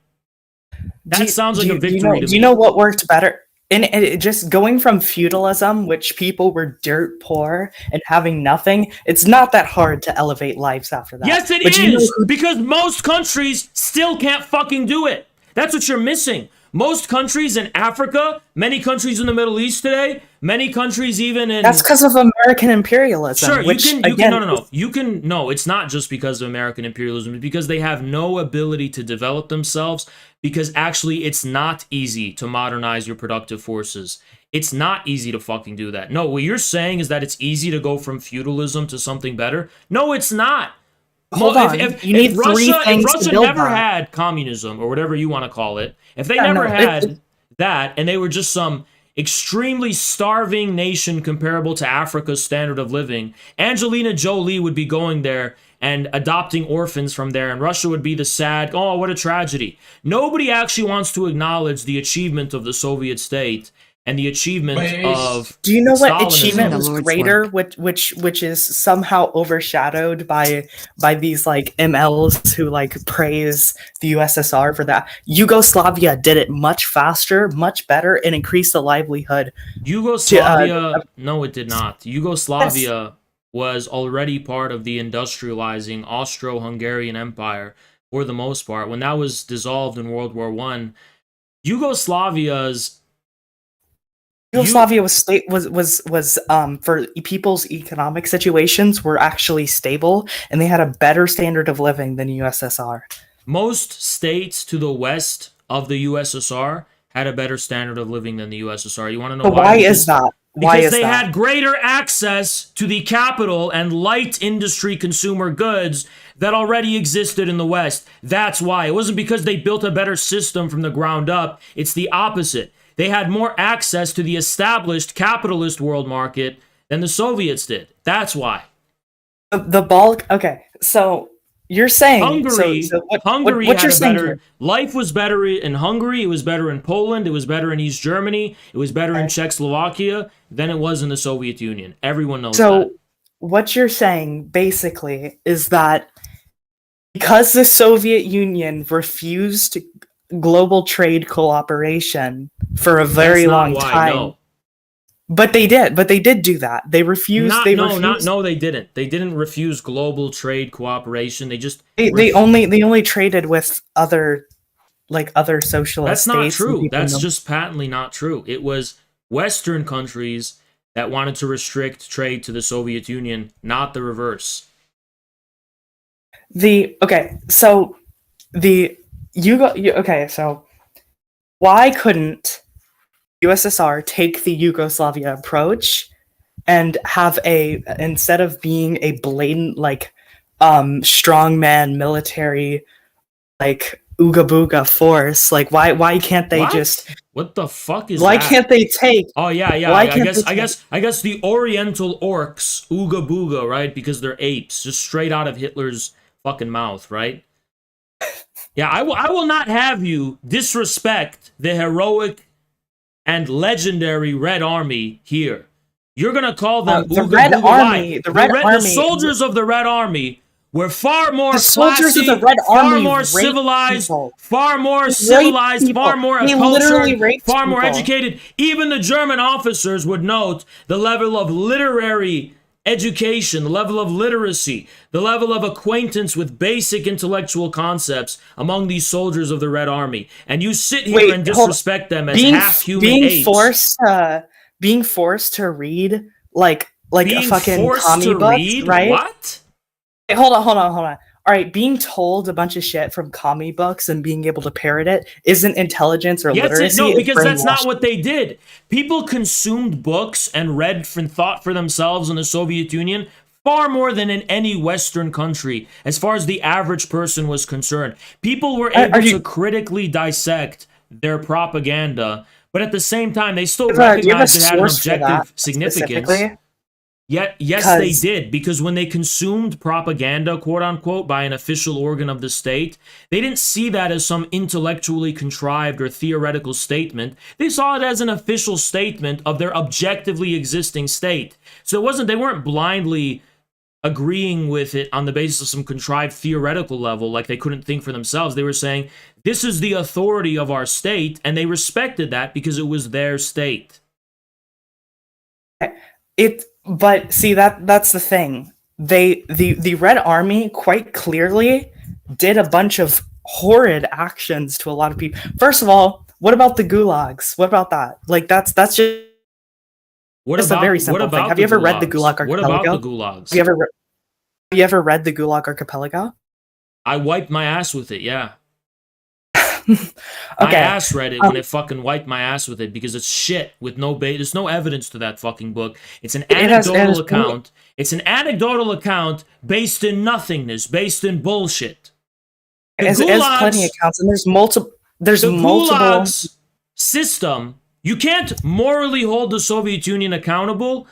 That sounds like a victory to me. Do you know what worked better? And it just going from feudalism, which people were dirt poor and having nothing, it's not that hard to elevate lives after that. Yes, it is, because most countries still can't fucking do it. That's what you're missing. Most countries in Africa, many countries in the Middle East today, many countries even in... That's because of American imperialism. Sure, no, it's not just because of American imperialism. It's because they have no ability to develop themselves, because actually it's not easy to modernize your productive forces. It's not easy to fucking do that. No, what you're saying is that it's easy to go from feudalism to something better. No, it's not. Hold on. If Russia never had communism, or whatever you want to call it, if they never had that, and they were just some extremely starving nation comparable to Africa's standard of living, Angelina Jolie would be going there and adopting orphans from there, and Russia would be the sad, oh, what a tragedy. Nobody actually wants to acknowledge the achievement of the Soviet state and the achievement of... Do you know what achievement was greater, which is somehow overshadowed by these like MLs who like praise the USSR for that? Yugoslavia did it much faster, much better, and increased the livelihood. Yugoslavia, no, it did not. Yugoslavia was already part of the industrializing Austro-Hungarian Empire for the most part. When that was dissolved in World War I, Yugoslavia's Yugoslavia was for people's economic situations were actually stable, and they had a better standard of living than USSR. Most states to the west of the USSR had a better standard of living than the USSR. You want to know why? Why is that? Because they had greater access to the capital and light industry consumer goods that already existed in the West. That's why. It wasn't because they built a better system from the ground up. It's the opposite. They had more access to the established capitalist world market than the Soviets did. That's why. The bulk. Okay, so you're saying Hungary. Hungary what had you're a saying better here? life. Was better in Hungary. It was better in Poland. It was better in East Germany. It was better in Czechoslovakia than it was in the Soviet Union. Everyone knows that. So what you're saying basically is that because the Soviet Union refused global trade cooperation for a very long time. No. But they did do that. They refused. No, they didn't. They didn't refuse global trade cooperation. They only traded with other socialist states. That's not true. That's just patently not true. It was Western countries that wanted to restrict trade to the Soviet Union, not the reverse. So why couldn't USSR take the Yugoslavia approach and have instead of being a blatant strongman military ooga booga force, why can't they just what the fuck is why that? can't they take I guess the Oriental orcs ooga booga, right? Because they're apes, just straight out of Hitler's fucking mouth, right? Yeah, I will not have you disrespect the heroic and legendary Red Army here. You're gonna call them the Red Army. The soldiers of the Red Army were far more classy, far more civilized, far more acculturated, far more educated. Even the German officers would note the level of literary education, the level of literacy, the level of acquaintance with basic intellectual concepts among these soldiers of the Red Army. And you sit here and disrespect them as half-human apes. Being forced to read like a fucking commie book, right? What? Hey, hold on. All right, being told a bunch of shit from commie books and being able to parrot it isn't intelligence or literacy. No, because that's not what they did. People consumed books and read and thought for themselves in the Soviet Union far more than in any Western country, as far as the average person was concerned. People were able to critically dissect their propaganda, but at the same time, they still recognized it had an objective significance. Yes, they did, because when they consumed propaganda, quote unquote, by an official organ of the state, they didn't see that as some intellectually contrived or theoretical statement. They saw it as an official statement of their objectively existing state. So they weren't blindly agreeing with it on the basis of some contrived theoretical level, like they couldn't think for themselves. They were saying, this is the authority of our state, and they respected that because it was their state. But see, that's the thing. The Red Army quite clearly did a bunch of horrid actions to a lot of people. First of all, what about the gulags? What about that? That's just a very simple thing. Have you ever read the Gulag Archipelago? What about the gulags? Have you ever read the Gulag Archipelago? I wiped my ass with it, yeah. Okay. My ass read it when it fucking wiped my ass with it because it's shit with no bait. There's no evidence to that fucking book. It's an anecdotal account. It's an anecdotal account based in nothingness, based in bullshit. It has plenty of accounts, and there's multiple. Gulag's system. You can't morally hold the Soviet Union accountable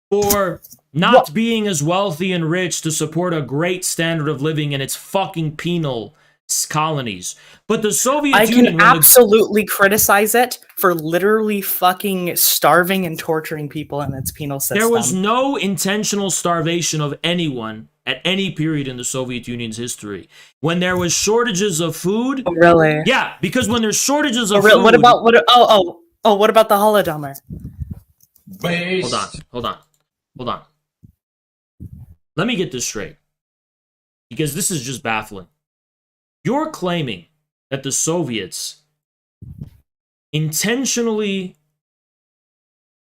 for not being as wealthy and rich to support a great standard of living in its fucking penal colonies. But the Soviet Union... I can absolutely criticize it for literally fucking starving and torturing people in its penal system. There was no intentional starvation of anyone at any period in the Soviet Union's history. When there was shortages of food... Oh, really? Yeah, because when there's shortages of food... What about the Holodomor? Hold on. Let me get this straight. Because this is just baffling. You're claiming that the Soviets intentionally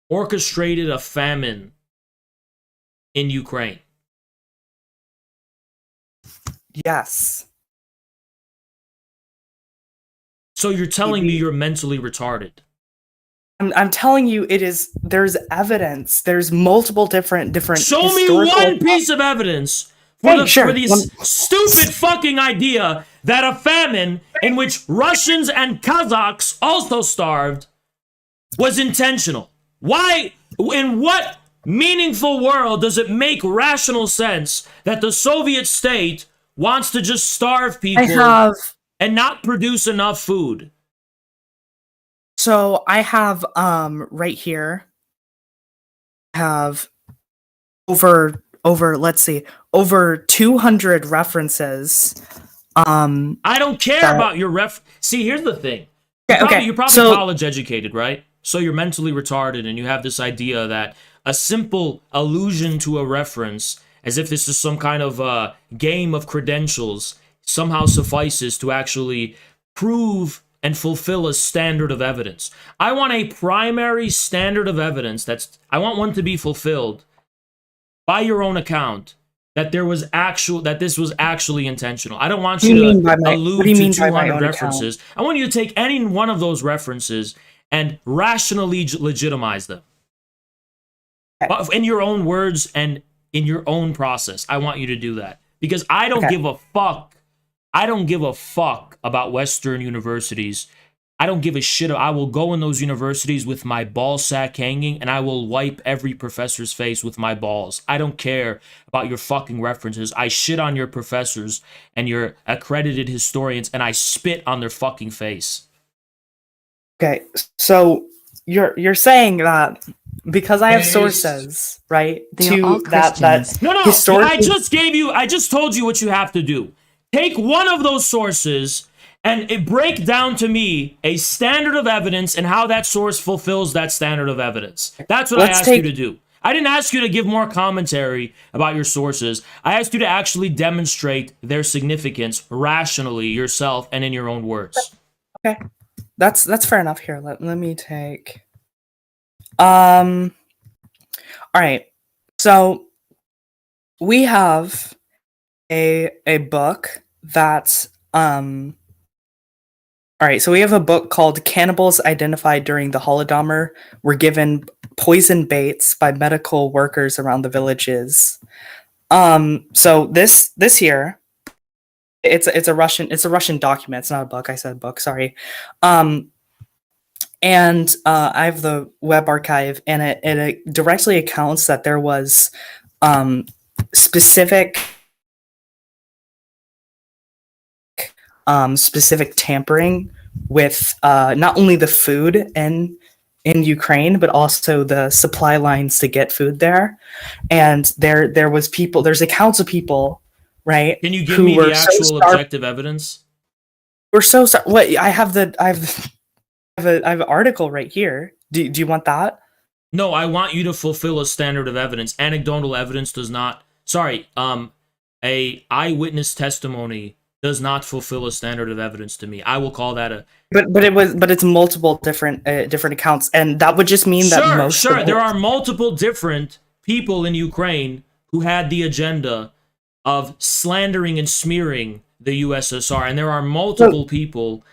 orchestrated a famine in Ukraine? Yes. So you're telling me you're mentally retarded? I'm telling you, there's evidence. There's multiple different. Show me one piece of evidence for this stupid fucking idea that a famine in which Russians and Kazakhs also starved was intentional. Why? In what meaningful world does it make rational sense that the Soviet state wants to just starve people and not produce enough food? So I have right here have over 200 references. I don't care about your See, here's the thing. You're probably college educated, right? So you're mentally retarded and you have this idea that a simple allusion to a reference, as if this is some kind of game of credentials, somehow suffices to actually prove and fulfill a standard of evidence. I want a primary standard of evidence I want one to be fulfilled by your own account that this was actually intentional. I don't want you to allude to 200 references. I want you to take any one of those references and rationally legitimize them. But in your own words and in your own process. I want you to do that. Because I don't give a fuck. I don't give a fuck about Western universities. I don't give a shit. I will go in those universities with my ball sack hanging and I will wipe every professor's face with my balls. I don't care about your fucking references. I shit on your professors and your accredited historians and I spit on their fucking face. Okay, so you're saying that because I have sources, right? No. I just told you what you have to do. Take one of those sources and break down to me a standard of evidence and how that source fulfills that standard of evidence. That's what I asked you to do. I didn't ask you to give more commentary about your sources. I asked you to actually demonstrate their significance rationally yourself and in your own words. Okay. That's fair enough. Here, let me take all right. So we have a book that's all right, so we have a book called Cannibals Identified During the Holodomor Were Given Poison Baits by Medical Workers Around the Villages. So this here, it's a Russian document. It's not a book. I said book, sorry. And I have the web archive, and it directly accounts that there was specific tampering with not only the food in Ukraine, but also the supply lines to get food there. And there's accounts of people, right? Can you give me the actual objective evidence? We're so sorry. What I have an article right here. Do you want that? No, I want you to fulfill a standard of evidence. Anecdotal evidence does not. Sorry, a eyewitness testimony does not fulfill a standard of evidence to me. I will call that a. But it's multiple different accounts, and that would just mean that there are multiple different people in Ukraine who had the agenda of slandering and smearing the USSR, and there are multiple people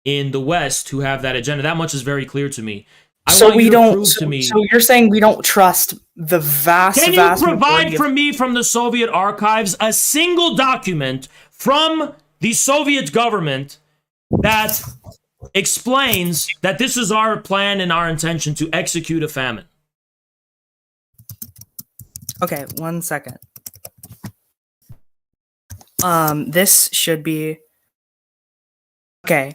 in the West who have that agenda. That much is very clear to me. So you're saying we don't trust the vast. Can you provide for me from the Soviet archives a single document from the Soviet government that explains that this is our plan and our intention to execute a famine? Okay, 1 second. This should be okay.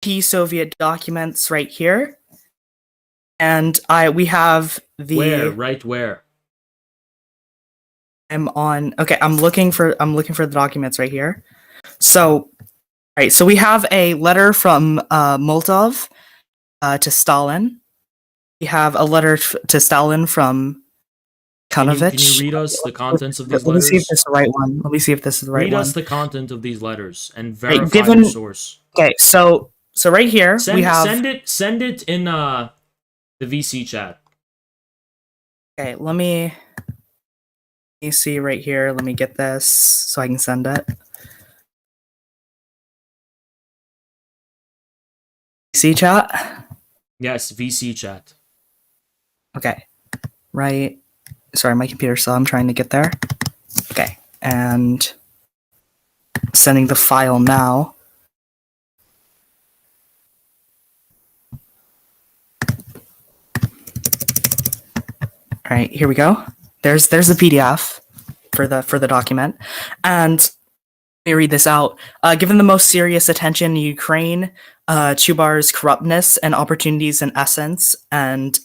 Key Soviet documents right here, and we have the where? I'm looking for the documents right here. So, all right, so we have a letter from Molotov to Stalin. We have a letter to Stalin from Kanovich. Can you read us the contents of these letters? Let me see if this is the right one. Read us the content of these letters and verify the source. Okay, so So right here we have. Send it in the VC chat. Okay, let me see right here. Let me get this so I can send it. VC chat. Yes, VC chat. Okay, right. Sorry, my computer's slow. I'm trying to get there. Okay, and sending the file now. All right, here we go. There's the PDF for the document, and let me read this out. Given the most serious attention in Ukraine, Chubar's corruptness and opportunities in essence, and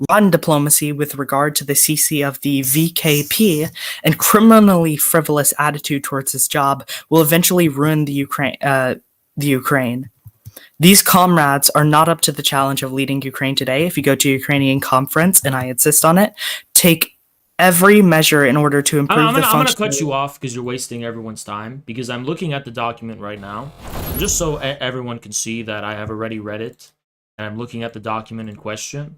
rotten diplomacy with regard to the CC of the VKP, and criminally frivolous attitude towards his job will eventually ruin the Ukraine. These comrades are not up to the challenge of leading Ukraine today. If you go to a Ukrainian conference, and I insist on it, take every measure in order to improve the function. I'm going to cut you off because you're wasting everyone's time, because I'm looking at the document right now, just so everyone can see that I have already read it, and I'm looking at the document in question.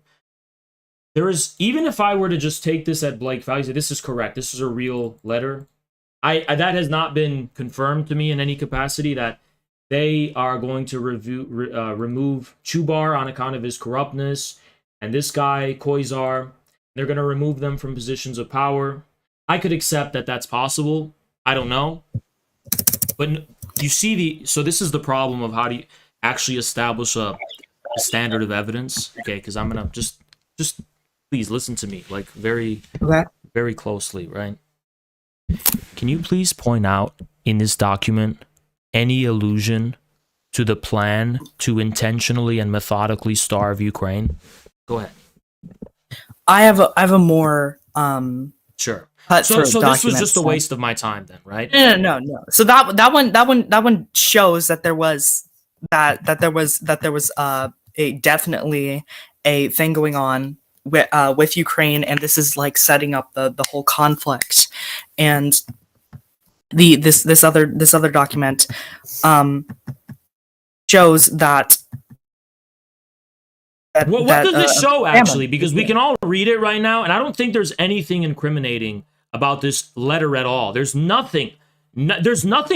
There is, even if I were to just take this at Blake value, say this is correct, this is a real letter, that has not been confirmed to me in any capacity that they are going to remove Chubar on account of his corruptness, and this guy, Koizar, they're going to remove them from positions of power. I could accept that that's possible. I don't know. But you see so this is the problem of how do you actually establish a standard of evidence. Okay, because I'm going to just please listen to me, like very, very closely, right? Can you please point out in this document any allusion to the plan to intentionally and methodically starve Ukraine? Go ahead. I have a more sure. So this was just a waste of my time then, right? No. So that one shows that there was a definitely a thing going on with Ukraine, and this is like setting up the whole conflict. And this other document shows that. What does this show actually? Because we can all read it right now, and I don't think there's anything incriminating about this letter at all. There's nothing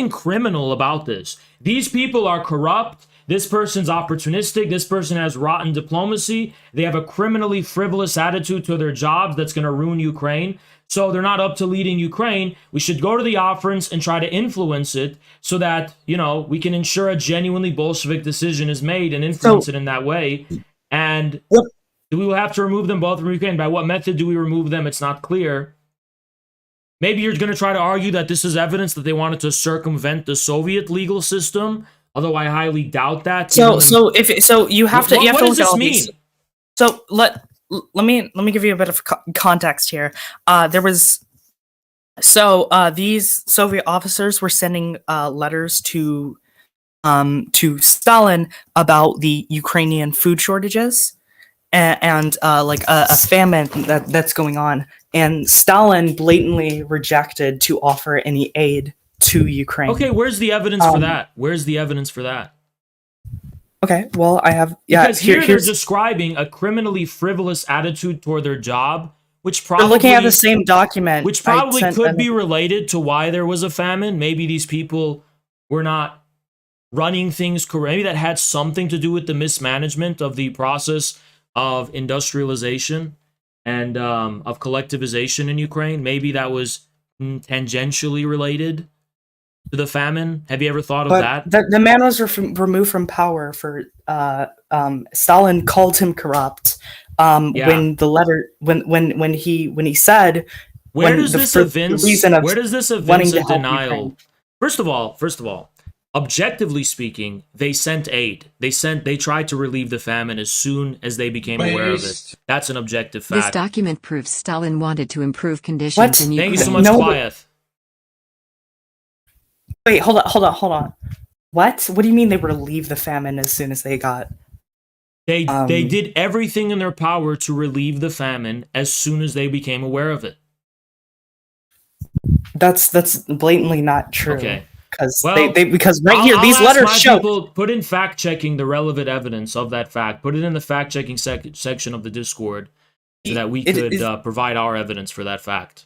criminal about this. These people are corrupt. This person's opportunistic. This person has rotten diplomacy. They have a criminally frivolous attitude to their jobs that's going to ruin Ukraine. So they're not up to leading Ukraine. We should go to the offerings and try to influence it so that, we can ensure a genuinely Bolshevik decision is made and influence it in that way. And do we have to remove them both from Ukraine? By what method do we remove them? It's not clear. Maybe you're going to try to argue that this is evidence that they wanted to circumvent the Soviet legal system, although I highly doubt that. So you have to. What does this mean? So let me give you a bit of context here. These Soviet officers were sending letters to Stalin about the Ukrainian food shortages and a famine that's going on, and Stalin blatantly rejected to offer any aid to Ukraine. Okay, where's the evidence for that? Where's the evidence for that? Okay, well, I have because here they're describing a criminally frivolous attitude toward their job, which probably looking at the same document, which probably could be related to why there was a famine. Maybe these people were not running things correctly. Maybe that had something to do with the mismanagement of the process of industrialization and of collectivization in Ukraine. Maybe that was tangentially related to the famine. Have you ever thought of that? The man was removed from power for Stalin called him corrupt. When the letter when he said where does this evince a denial? First of all, objectively speaking, they sent aid. They tried to relieve the famine as soon as they became aware of it. That's an objective fact. This document proves Stalin wanted to improve conditions in Ukraine. Thank you so much, Goliath. Wait, hold on. What do you mean they relieved the famine as soon as they got? They did everything in their power to relieve the famine as soon as they became aware of it. That's blatantly not true. Okay. because Well, because right I'll, here I'll these ask letters my show. people, put in fact checking the relevant evidence of that fact. Put it in the fact checking section of the Discord so that we could provide our evidence for that fact.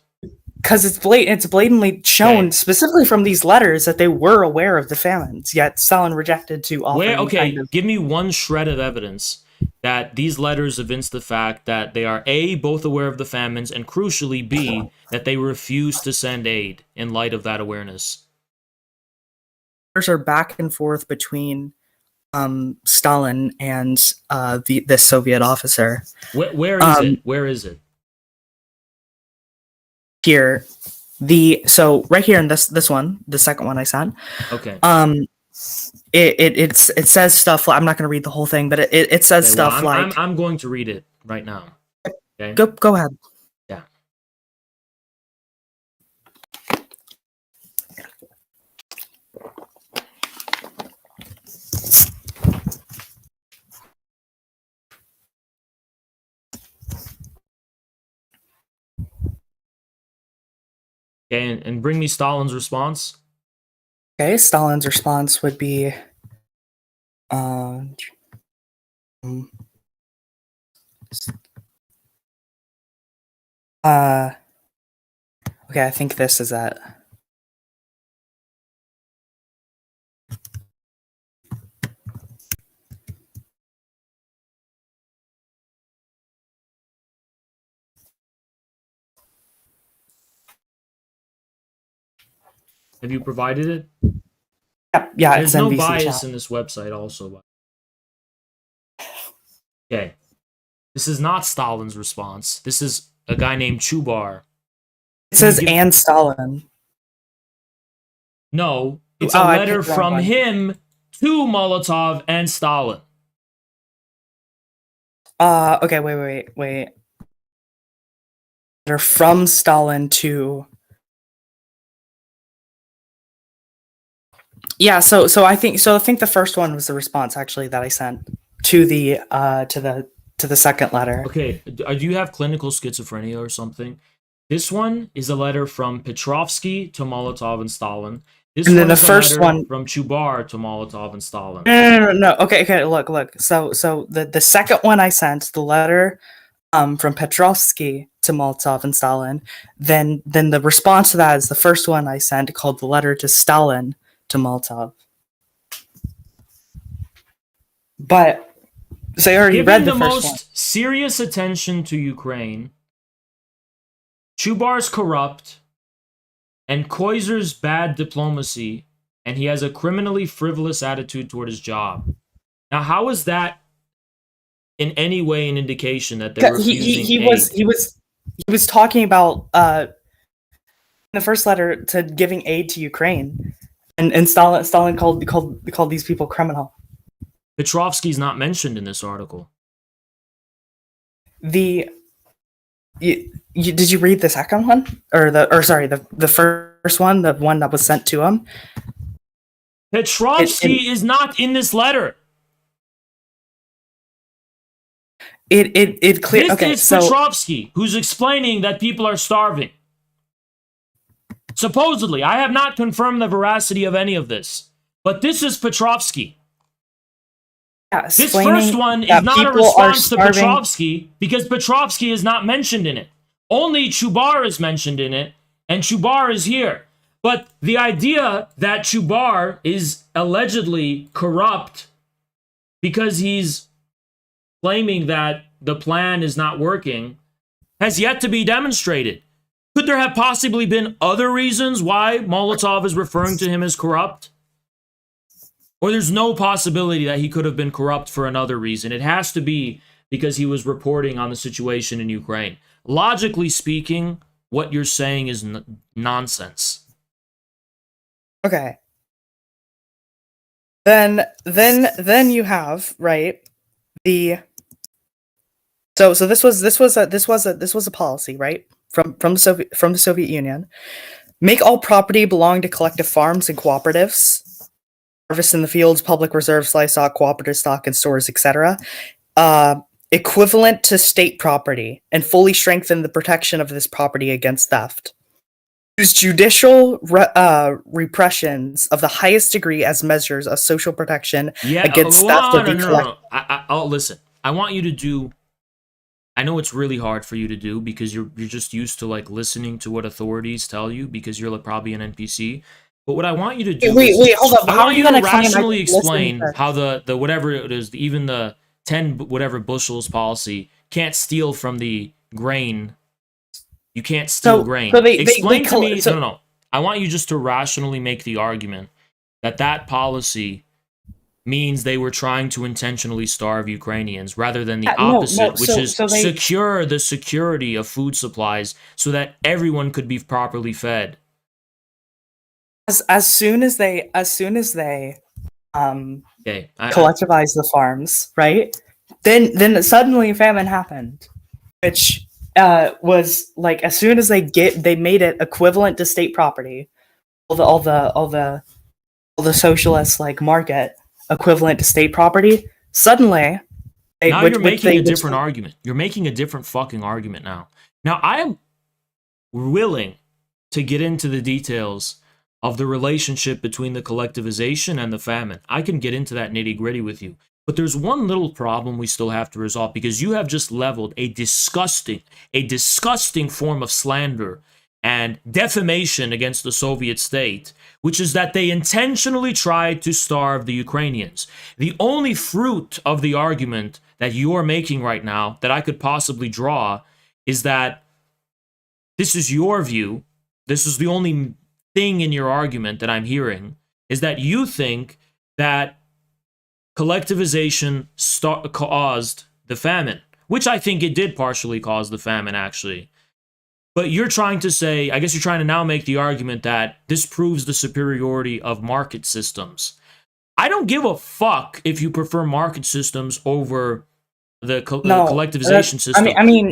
Because it's blatantly shown Okay. specifically from these letters that they were aware of the famines, yet Stalin rejected to offer any kind of. Give me one shred of evidence that these letters evince the fact that they are A, both aware of the famines, and crucially B, that they refuse to send aid in light of that awareness. Letters are back and forth between Stalin and the Soviet officer. Where is it? Where is it? Here, so right here in this one, the second one I sent. Okay. It says stuff. I'm not going to read the whole thing, but it says Okay, stuff like. I'm going to read it right now. Okay. Go ahead. Yeah. Okay, and bring me Stalin's response. Okay, Stalin's response would be, okay, I think this is it. Have you provided it? Yeah, There's it's no NVC bias chat. in this website also. Okay. This is not Stalin's response. This is a guy named Chubar. It says and Stalin. No, it's a letter from him to Molotov and Stalin. Okay, wait. They're from Stalin to. Yeah, so I think the first one was the response actually that I sent to the second letter. Okay, do you have clinical schizophrenia or something? This one is a letter from Petrovsky to Molotov and Stalin. This and one then is the first one from Chubar to Molotov and Stalin. No. Okay. Look. So the second one I sent, the letter from Petrovsky to Molotov and Stalin. Then the response to that is the first one I sent, called the letter to Stalin to Molotov. But so I already read the first most one. Serious attention to Ukraine, Chubar's corrupt, and Koizer's bad diplomacy, and he has a criminally frivolous attitude toward his job. Now, how is that in any way an indication that they're refusing aid? He was talking about in the first letter to giving aid to Ukraine, and Stalin called these people criminal. Petrovsky's not mentioned in this article. Did you read the second one the first one, the one that was sent to him? Petrovsky is not in this letter. It clear. Okay, this is Petrovsky who's explaining that people are starving. Supposedly, I have not confirmed the veracity of any of this, but this is Petrovsky. Yeah, this first one is not a response to Petrovsky because Petrovsky is not mentioned in it. Only Chubar is mentioned in it, and Chubar is here. But the idea that Chubar is allegedly corrupt because he's claiming that the plan is not working has yet to be demonstrated. Could there have possibly been other reasons why Molotov is referring to him as corrupt? Or there's no possibility that he could have been corrupt for another reason. It has to be because he was reporting on the situation in Ukraine. Logically speaking, what you're saying is nonsense. Okay. Then you have, right, the so this was a policy, right, from the Soviet Union. Make all property belong to collective farms and cooperatives. Harvest in the fields, public reserves, livestock, cooperative stock, and stores, etc. Equivalent to state property, and fully strengthen the protection of this property against theft. use judicial repressions of the highest degree as measures of social protection against theft of the collective. I'll listen. I want you to do. I know it's really hard for you to do because you're just used to like listening to what authorities tell you because you're like, probably an NPC. But what I want you to do wait, hold up. I want you to rationally explain how the whatever it is, even the 10 whatever bushels policy can't steal from the grain. You can't steal grain. So explain to me. No. I want you just to rationally make the argument that policy means they were trying to intentionally starve Ukrainians rather than the opposite, which is secure the security of food supplies so that everyone could be properly fed. As soon as they collectivized the farms, right? Then suddenly a famine happened, which was like as soon as they made it equivalent to state property, all the socialist like market equivalent to state property. Suddenly, you're making a different argument. You're making a different fucking argument now. Now I am willing to get into the details of the relationship between the collectivization and the famine. I can get into that nitty-gritty with you. But there's one little problem we still have to resolve because you have just leveled a disgusting form of slander and defamation against the Soviet state, which is that they intentionally tried to starve the Ukrainians. The only fruit of the argument that you're making right now that I could possibly draw is that this is your view. This is the only thing in your argument that I'm hearing, is that you think that collectivization caused the famine, which I think it did partially cause the famine, actually. But you're trying to say, I guess you're trying to now make the argument that this proves the superiority of market systems. I don't give a fuck if you prefer market systems over the collectivization system.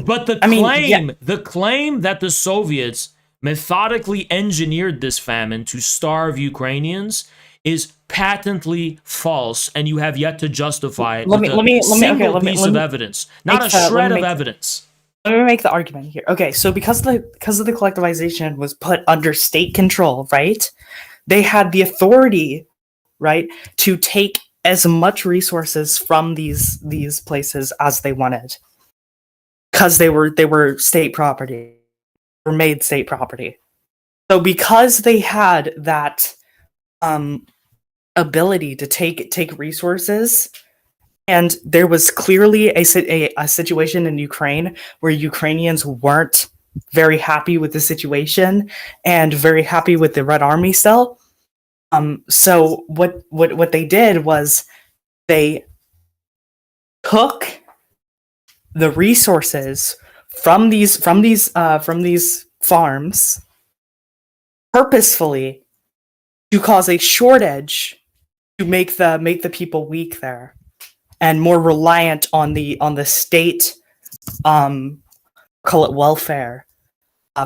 But the claim that the Soviets methodically engineered this famine to starve Ukrainians is patently false, and you have yet to justify it with a single piece of evidence, not a shred of evidence. Let me make the argument here. Okay, so because of the collectivization was put under state control, right? They had the authority, right, to take as much resources from these places as they wanted, because they were state property, were made state property. So because they had that ability to take resources, and there was clearly a situation in Ukraine where Ukrainians weren't very happy with the situation and very happy with the Red Army still. So what they did was they took the resources from these farms purposefully to cause a shortage to make the people weak there and more reliant on the state call it welfare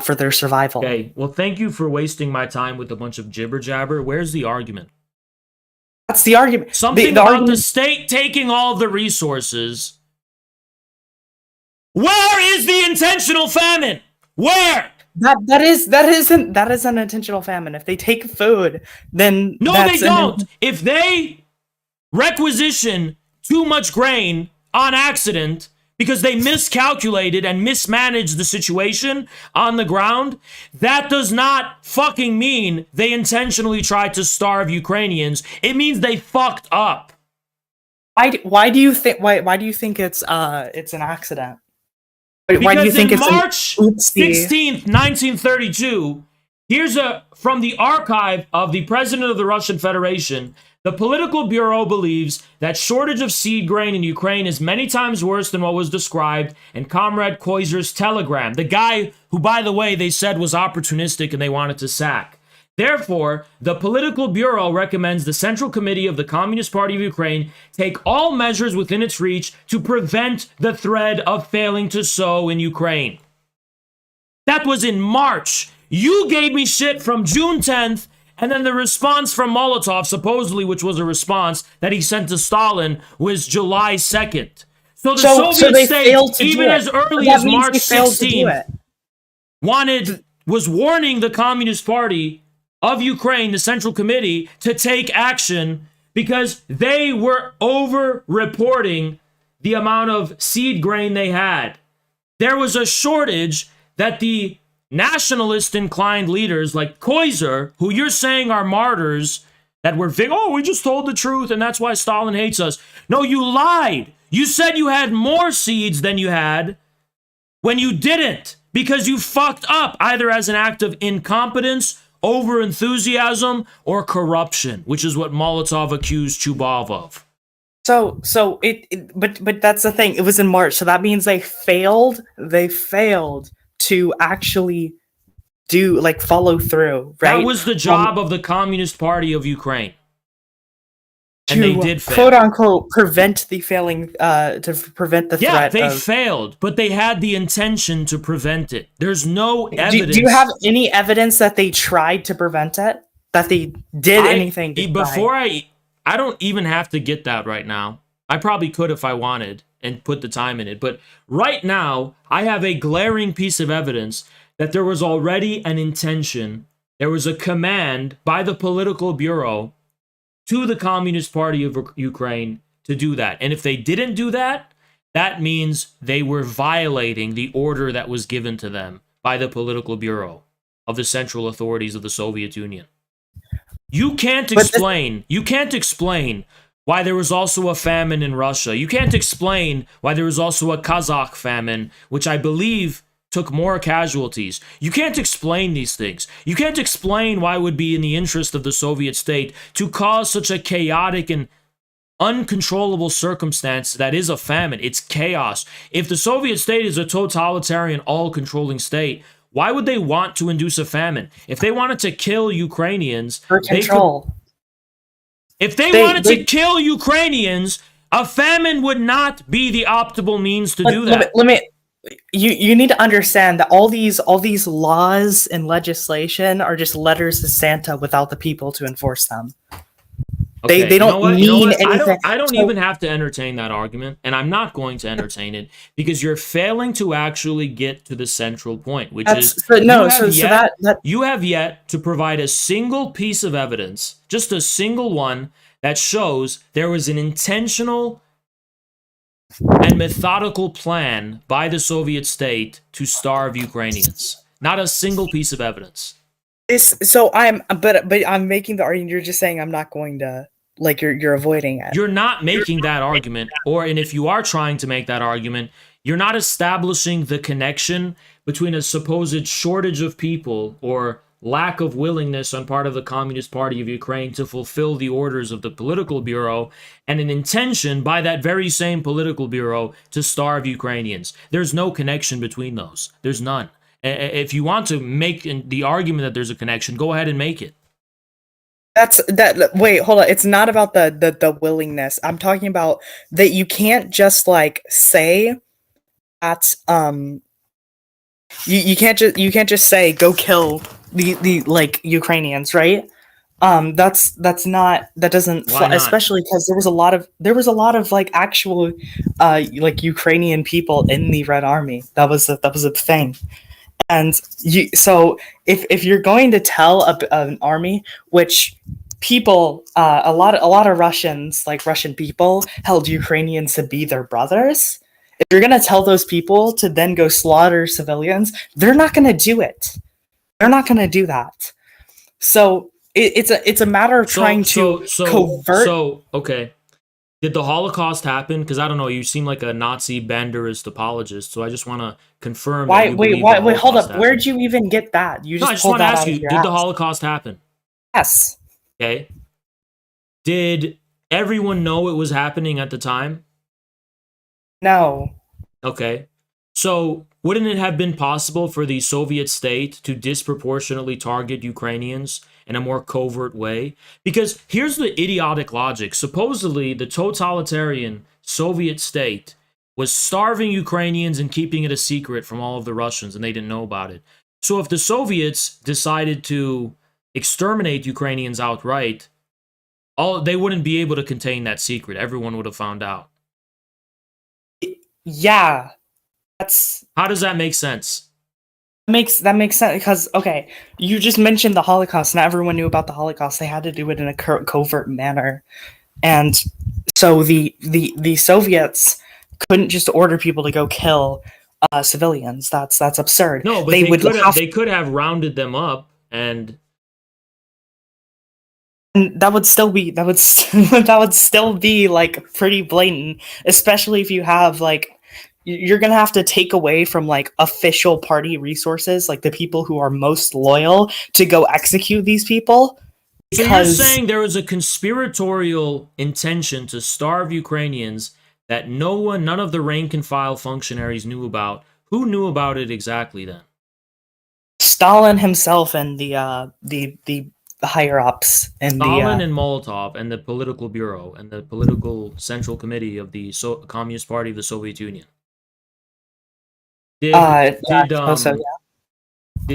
for their survival. Okay, well, thank you for wasting my time with a bunch of jibber jabber. Where's the argument? That's the argument. Something about the state taking all the resources. Where is the intentional famine? Where? That is an intentional famine. If they take food, then no, they don't. If they requisition too much grain on accident because they miscalculated and mismanaged the situation on the ground, that does not fucking mean they intentionally tried to starve Ukrainians. It means they fucked up. Why do you think it's an accident? Why do you think it's March 16th, 1932, here's from the archive of the President of the Russian Federation. The Political Bureau believes that shortage of seed grain in Ukraine is many times worse than what was described in Comrade Koizer's telegram, the guy who, by the way, they said was opportunistic and they wanted to sack. Therefore, the Political Bureau recommends the Central Committee of the Communist Party of Ukraine take all measures within its reach to prevent the threat of failing to sow in Ukraine. That was in March. You gave me shit from June 10th, and then the response from Molotov, supposedly, which was a response that he sent to Stalin, was July 2nd. So the Soviet state, even as early as March 16th, wanted was warning the Communist Party of Ukraine, the Central Committee, to take action because they were over-reporting the amount of seed grain they had. There was a shortage that the nationalist-inclined leaders like Koizer, who you're saying are martyrs, that were we just told the truth and that's why Stalin hates us. No, you lied. You said you had more seeds than you had when you didn't, because you fucked up either as an act of incompetence, over-enthusiasm, or corruption, which is what Molotov accused Chubov of. But that's the thing. It was in March, so that means they failed. They failed to actually follow through. Right? That was the job of the Communist Party of Ukraine, and they did fail. "Quote unquote" prevent the failing. To prevent the threat. Yeah, they failed, but they had the intention to prevent it. There's no evidence. Do you have any evidence that they tried to prevent it? That they did anything? I don't even have to get that right now. I probably could if I wanted and put the time in it. But right now, I have a glaring piece of evidence that there was already an intention. There was a command by the political bureau to the Communist Party of Ukraine to do that. And if they didn't do that, that means they were violating the order that was given to them by the political bureau of the central authorities of the Soviet Union. You can't explain why there was also a famine in Russia. You can't explain why there was also a Kazakh famine, which I believe took more casualties. You can't explain these things. You can't explain why it would be in the interest of the Soviet state to cause such a chaotic and uncontrollable circumstance that is a famine. It's chaos. If the Soviet state is a totalitarian, all-controlling state, why would they want to induce a famine? If they wanted to kill Ukrainians, for control. If they wanted to kill Ukrainians, a famine would not be the optimal means to do that. You need to understand that all these laws and legislation are just letters to Santa without the people to enforce them. Okay, they don't mean anything. I don't even have to entertain that argument, and I'm not going to entertain it because you're failing to actually get to the central point, which you have yet to provide a single piece of evidence, just a single one, that shows there was an intentional and methodical plan by the Soviet state to starve Ukrainians. Not a single piece of evidence. I'm making the argument. You're just saying I'm not going to, you're avoiding it. You're not making that argument, and if you are trying to make that argument, you're not establishing the connection between a supposed shortage of people or lack of willingness on part of the Communist Party of Ukraine to fulfill the orders of the political bureau and an intention by that very same political bureau to starve Ukrainians. There's no connection between those. There's none. If you want to make the argument that there's a connection, go ahead and make it. Wait, hold on. It's not about the willingness. I'm talking about that you can't just say that you can't just say go kill the Ukrainians, right? That doesn't fly, especially because there was a lot of actual Ukrainian people in the Red Army. That was a thing. And so if you're going to tell an army, which people, a lot of Russians, Russian people, held Ukrainians to be their brothers. If you're going to tell those people to then go slaughter civilians, they're not going to do it. They're not going to do that. So it's a matter of trying to covert. Okay. Did the Holocaust happen? Because I don't know, you seem like a Nazi Banderist apologist, so I just want to confirm. Wait, hold up. Happened. Where'd you even get that? I just want to ask you, did the Holocaust happen? Yes. Okay. Did everyone know it was happening at the time? No. Okay. So wouldn't it have been possible for the Soviet state to disproportionately target Ukrainians in a more covert way? Because here's the idiotic logic. Supposedly, the totalitarian Soviet state was starving Ukrainians and keeping it a secret from all of the Russians, and they didn't know about it. So if the Soviets decided to exterminate Ukrainians outright, they wouldn't be able to contain that secret. Everyone would have found out. Yeah. How does that make sense? That makes sense because okay, you just mentioned the Holocaust. Not everyone knew about the Holocaust. They had to do it in a covert manner, and so the Soviets couldn't just order people to go kill civilians. That's absurd. No, but they could have rounded them up, and that would still be that would still be like pretty blatant, especially if you have like you're gonna have to take away from like official party resources, like the people who are most loyal, to go execute these people. So you're saying there was a conspiratorial intention to starve Ukrainians that none of the rank and file functionaries knew about. Who knew about it exactly then? Stalin himself and the higher ups and Stalin and Molotov and the political bureau and the political central committee of the Communist Party of the Soviet Union. Did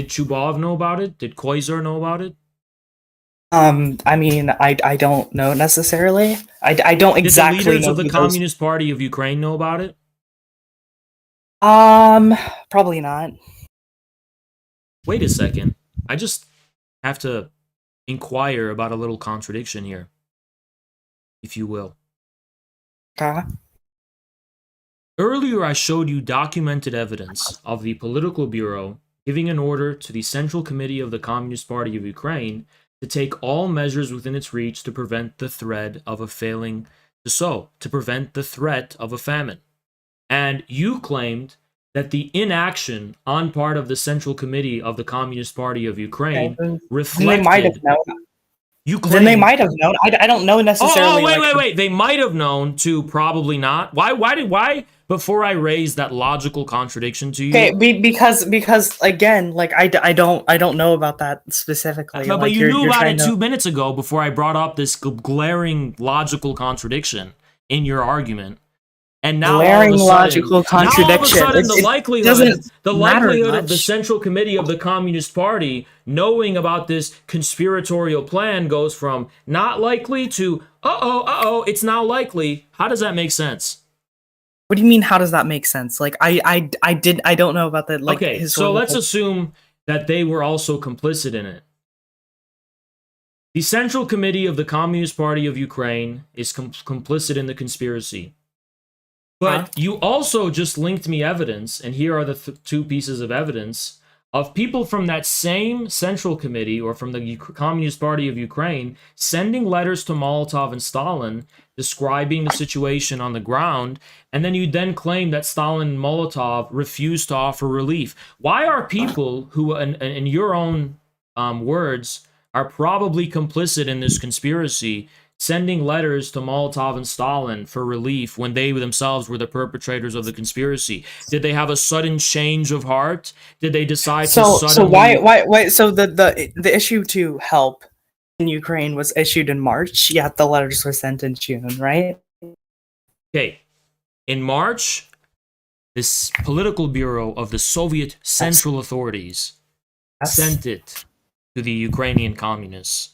Chubov know about it? Did Koizer know about it? I mean, I don't know necessarily. I don't exactly know. Did the leaders of the Communist Party of Ukraine know about it? Probably not. Wait a second. I just have to inquire about a little contradiction here, if you will. Okay. Earlier, I showed you documented evidence of the political bureau giving an order to the Central Committee of the Communist Party of Ukraine to take all measures within its reach to prevent the threat of a failing to prevent the threat of a famine. And you claimed that the inaction on part of the Central Committee of the Communist Party of Ukraine reflected... They might have known. Then they might have known. I don't know necessarily. Wait. They might have known to probably not. Why? Before I raise that logical contradiction to you. Okay, because again, like I don't know about that specifically. No, but you knew about it 2 minutes ago before I brought up this glaring logical contradiction in your argument. And now glaring logical contradiction. Now all of a sudden, the likelihood of the Central Committee of the Communist Party knowing about this conspiratorial plan goes from not likely to it's now likely. How does that make sense? What do you mean? How does that make sense? Like I don't know about that. Like, okay, so let's assume that they were also complicit in it. The Central Committee of the Communist Party of Ukraine is complicit in the conspiracy. But you also just linked me evidence, and here are the two pieces of evidence of people from that same Central Committee or from the Communist Party of Ukraine sending letters to Molotov and Stalin describing the situation on the ground, and then you then claim that Stalin and Molotov refused to offer relief. Why are people who, in your own words, are probably complicit in this conspiracy sending letters to Molotov and Stalin for relief when they themselves were the perpetrators of the conspiracy? Did they have a sudden change of heart? Did they decide to suddenly... So why? So the issue to help in Ukraine was issued in March, yet the letters were sent in June, right? Okay. In March, this political bureau of the Soviet Central Authorities sent it to the Ukrainian communists.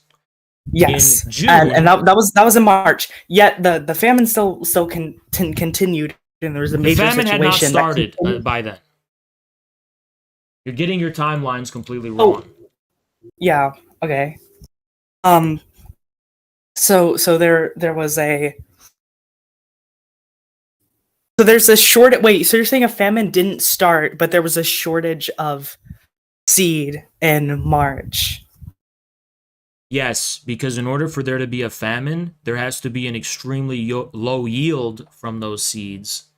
Yes, in June, and that was in March. Yet the famine still continued, and there was a major situation. The famine had not started by then. You're getting your timelines completely wrong. Yeah. Okay. So there was a. So there's a short. Wait. So you're saying a famine didn't start, but there was a shortage of seed in March. Yes, because in order for there to be a famine, there has to be an extremely low yield from those seeds,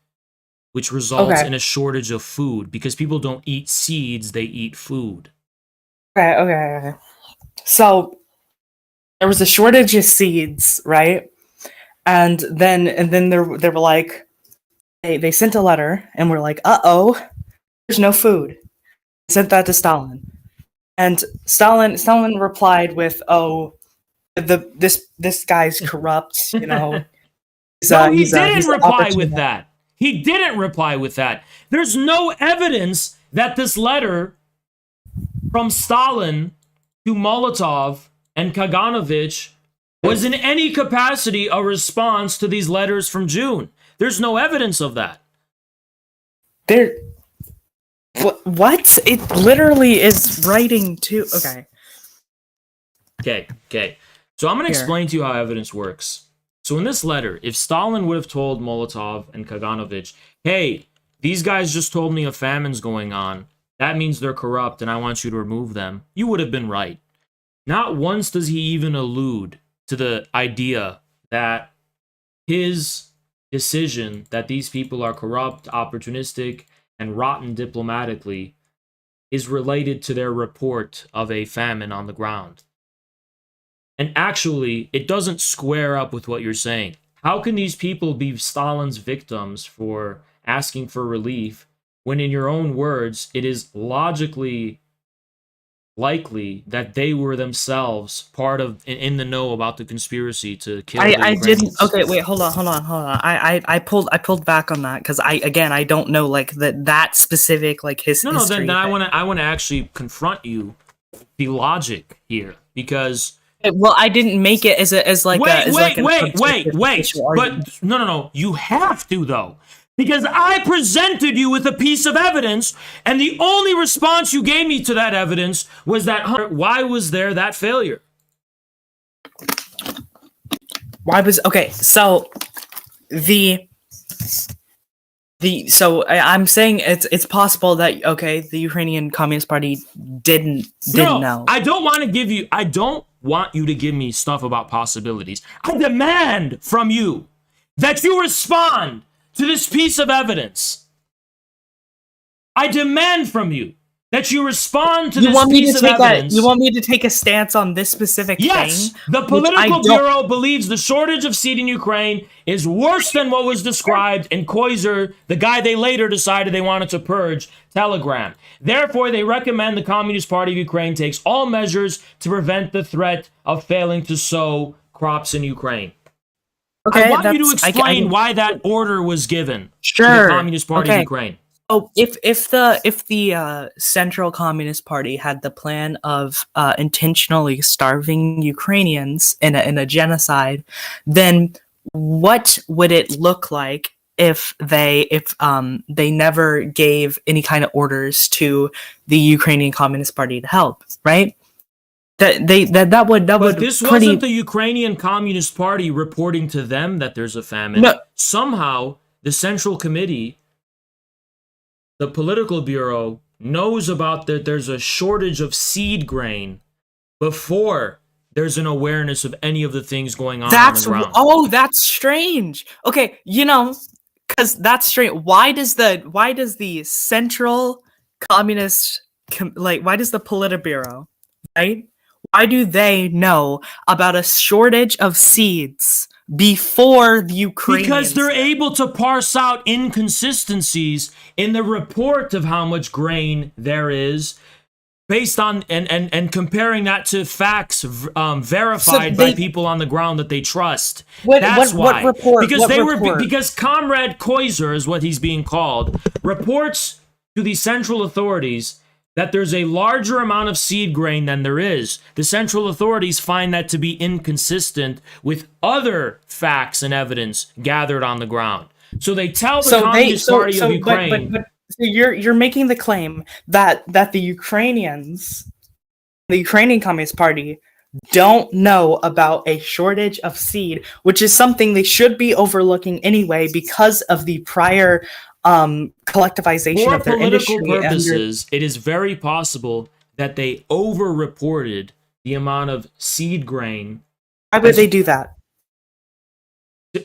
which results in a shortage of food, because people don't eat seeds, they eat food. Okay. So there was a shortage of seeds, right? And then they were like, they sent a letter, and we're like, there's no food. Sent that to Stalin. And Stalin replied with, this guy's corrupt, you know. He didn't reply with that. He didn't reply with that. There's no evidence that this letter from Stalin to Molotov and Kaganovich was in any capacity a response to these letters from June. There's no evidence of that. What? It literally is writing to. Okay. So I'm going to Here. explain to you how evidence works. So in this letter, if Stalin would have told Molotov and Kaganovich, hey, these guys just told me a famine's going on, that means they're corrupt and I want you to remove them, you would have been right. Not once does he even allude to the idea that his decision that these people are corrupt, opportunistic, and rotten diplomatically is related to their report of a famine on the ground. And actually, it doesn't square up with what you're saying. How can these people be Stalin's victims for asking for relief when, in your own words, it is logically likely that they were themselves part of in the know about the conspiracy to kill the I didn't. Ukrainians? Okay, wait, hold on. I pulled back on that because I don't know like that specific like his No, history. then I want to actually confront you with the logic here, because Well, I didn't make it as like wait. But no. You have to, though. Because I presented you with a piece of evidence, and the only response you gave me to that evidence was that, why was there that failure? So I'm saying it's possible that the Ukrainian Communist Party didn't know. I don't want you to give me stuff about possibilities. I demand from you that you respond to this piece of evidence. I demand from you that you respond to this piece of evidence. You want me to take a stance on this specific thing? Yes, the political bureau believes the shortage of seed in Ukraine is worse than what was described in Koizer, the guy they later decided they wanted to purge, telegram. Therefore, they recommend the Communist Party of Ukraine takes all measures to prevent the threat of failing to sow crops in Ukraine. I want you to explain why that order was given to the Communist Party of Ukraine. Oh, if the Central Communist Party had the plan of intentionally starving Ukrainians in a genocide, then what would it look like if they never gave any kind of orders to the Ukrainian Communist Party to help, right? But this wasn't the Ukrainian Communist Party reporting to them that there's a famine. No. Somehow, the Central Committee, the political bureau, knows about that there's a shortage of seed grain before there's an awareness of any of the things going on the ground. Oh, that's strange. Okay, because that's strange. Why does the Central Communist why does the Politburo, right? Why do they know about a shortage of seeds before the Ukrainians? Because they're able to parse out inconsistencies in the report of how much grain there is, based on and comparing that to facts verified by people on the ground that they trust. That's why. What report? Because Comrade Koizer is what he's being called, reports to the central authorities that there's a larger amount of seed grain than there is. The central authorities find that to be inconsistent with other facts and evidence gathered on the ground. So they tell the Communist Party of Ukraine. But you're making the claim that the Ukrainian Communist Party don't know about a shortage of seed, which is something they should be overlooking anyway because of the prior collectivization of their industry. For political purposes, it is very possible that they over-reported the amount of seed grain. Why would they do that?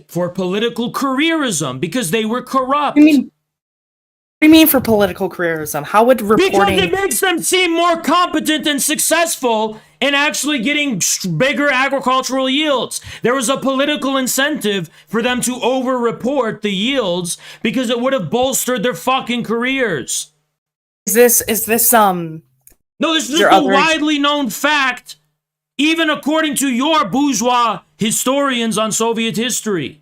For political careerism, because they were corrupt. What do you mean for political careerism? How would reporting... Because it makes them seem more competent and successful in actually getting bigger agricultural yields. There was a political incentive for them to over-report the yields because it would have bolstered their fucking careers. Is this No, this is a widely known fact, even according to your bourgeois historians on Soviet history.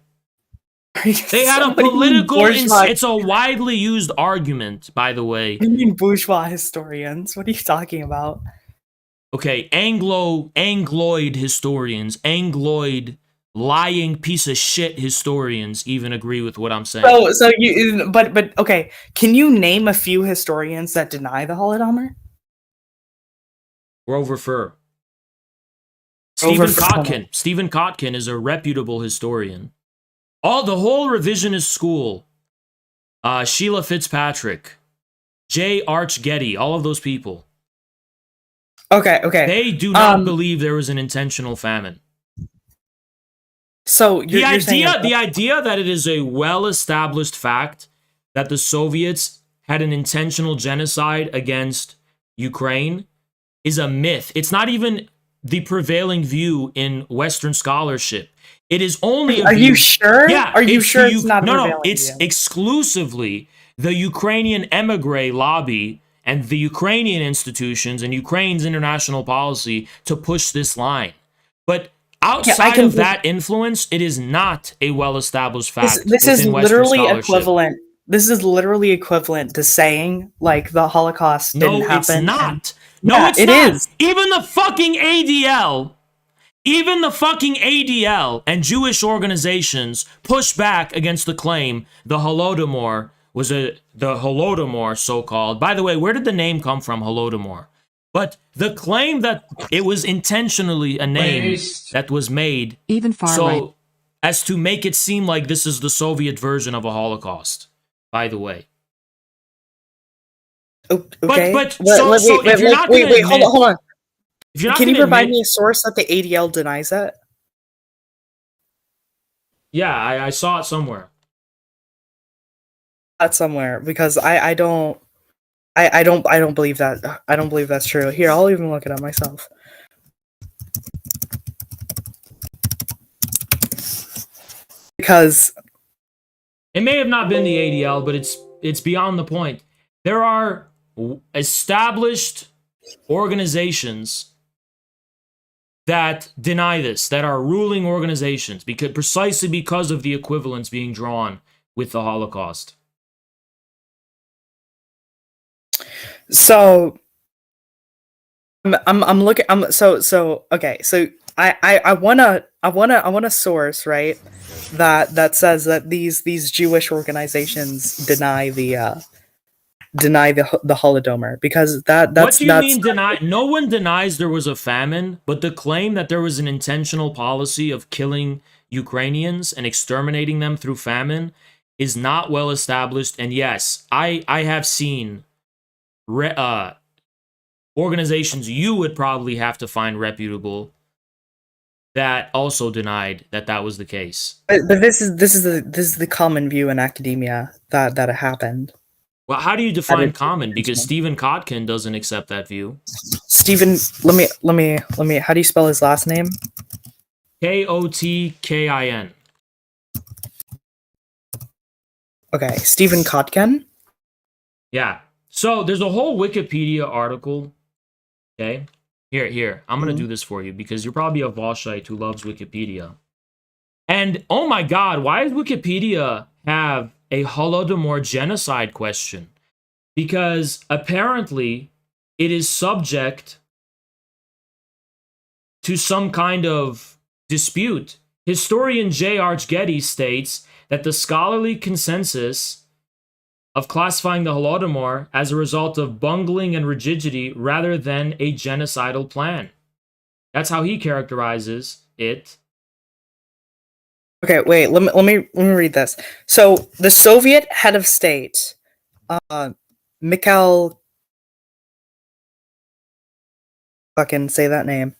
They had a political... It's a widely used argument, by the way. You mean bourgeois historians? What are you talking about? Okay, Angloid historians, Angloid lying piece of shit historians even agree with what I'm saying. But okay, can you name a few historians that deny the Holodomor? Grover Furr. Grover Stephen Kotkin is a reputable historian. The whole revisionist school, Sheila Fitzpatrick, J. Arch Getty, all of those people. Okay. They do not believe there was an intentional famine. So the idea that it is a well-established fact that the Soviets had an intentional genocide against Ukraine is a myth. It's not even the prevailing view in Western scholarship. It is only Are you sure? Yeah. Are you sure it's not prevailing? No, it's exclusively the Ukrainian emigre lobby and the Ukrainian institutions and Ukraine's international policy to push this line. But outside of that influence, it is not a well-established fact. This is literally equivalent. This is literally equivalent to saying like the Holocaust didn't happen. It's not. No, it's not. Even the fucking ADL and Jewish organizations push back against the claim the Holodomor was the Holodomor, so-called. By the way, where did the name come from, Holodomor? But the claim that it was intentionally a name that was made even far right, as to make it seem like this is the Soviet version of a Holocaust, by the way. Okay. But if you're not wait, hold on. Can you provide me a source that the ADL denies that? Yeah, I saw it somewhere. Somewhere, because I don't believe that. I don't believe that's true. Here, I'll even look it up myself. Because it may have not been the ADL, but it's beyond the point. There are established organizations that deny this, that are ruling organizations, precisely because of the equivalence being drawn with the Holocaust. So I'm looking. Okay. So I want a source, right? That says that these Jewish organizations deny the Holodomor, because that's what do you mean deny? No one denies there was a famine, but the claim that there was an intentional policy of killing Ukrainians and exterminating them through famine is not well established. And yes, I have seen organizations you would probably have to find reputable that also denied that was the case. But this is the common view in academia that it happened. Well, how do you define common? Because Stephen Kotkin doesn't accept that view. Stephen, let me. How do you spell his last name? Kotkin. Okay, Stephen Kotkin. Yeah. So there's a whole Wikipedia article. Okay. Here. I'm gonna do this for you because you're probably a Volshite who loves Wikipedia. And oh my God, why does Wikipedia have a Holodomor genocide question? Because apparently it is subject to some kind of dispute. Historian J. Arch Getty states that the scholarly consensus of classifying the Holodomor as a result of bungling and rigidity rather than a genocidal plan. That's how he characterizes it. Okay, wait. Let me read this. So the Soviet head of state, Mikhail, fucking say that name,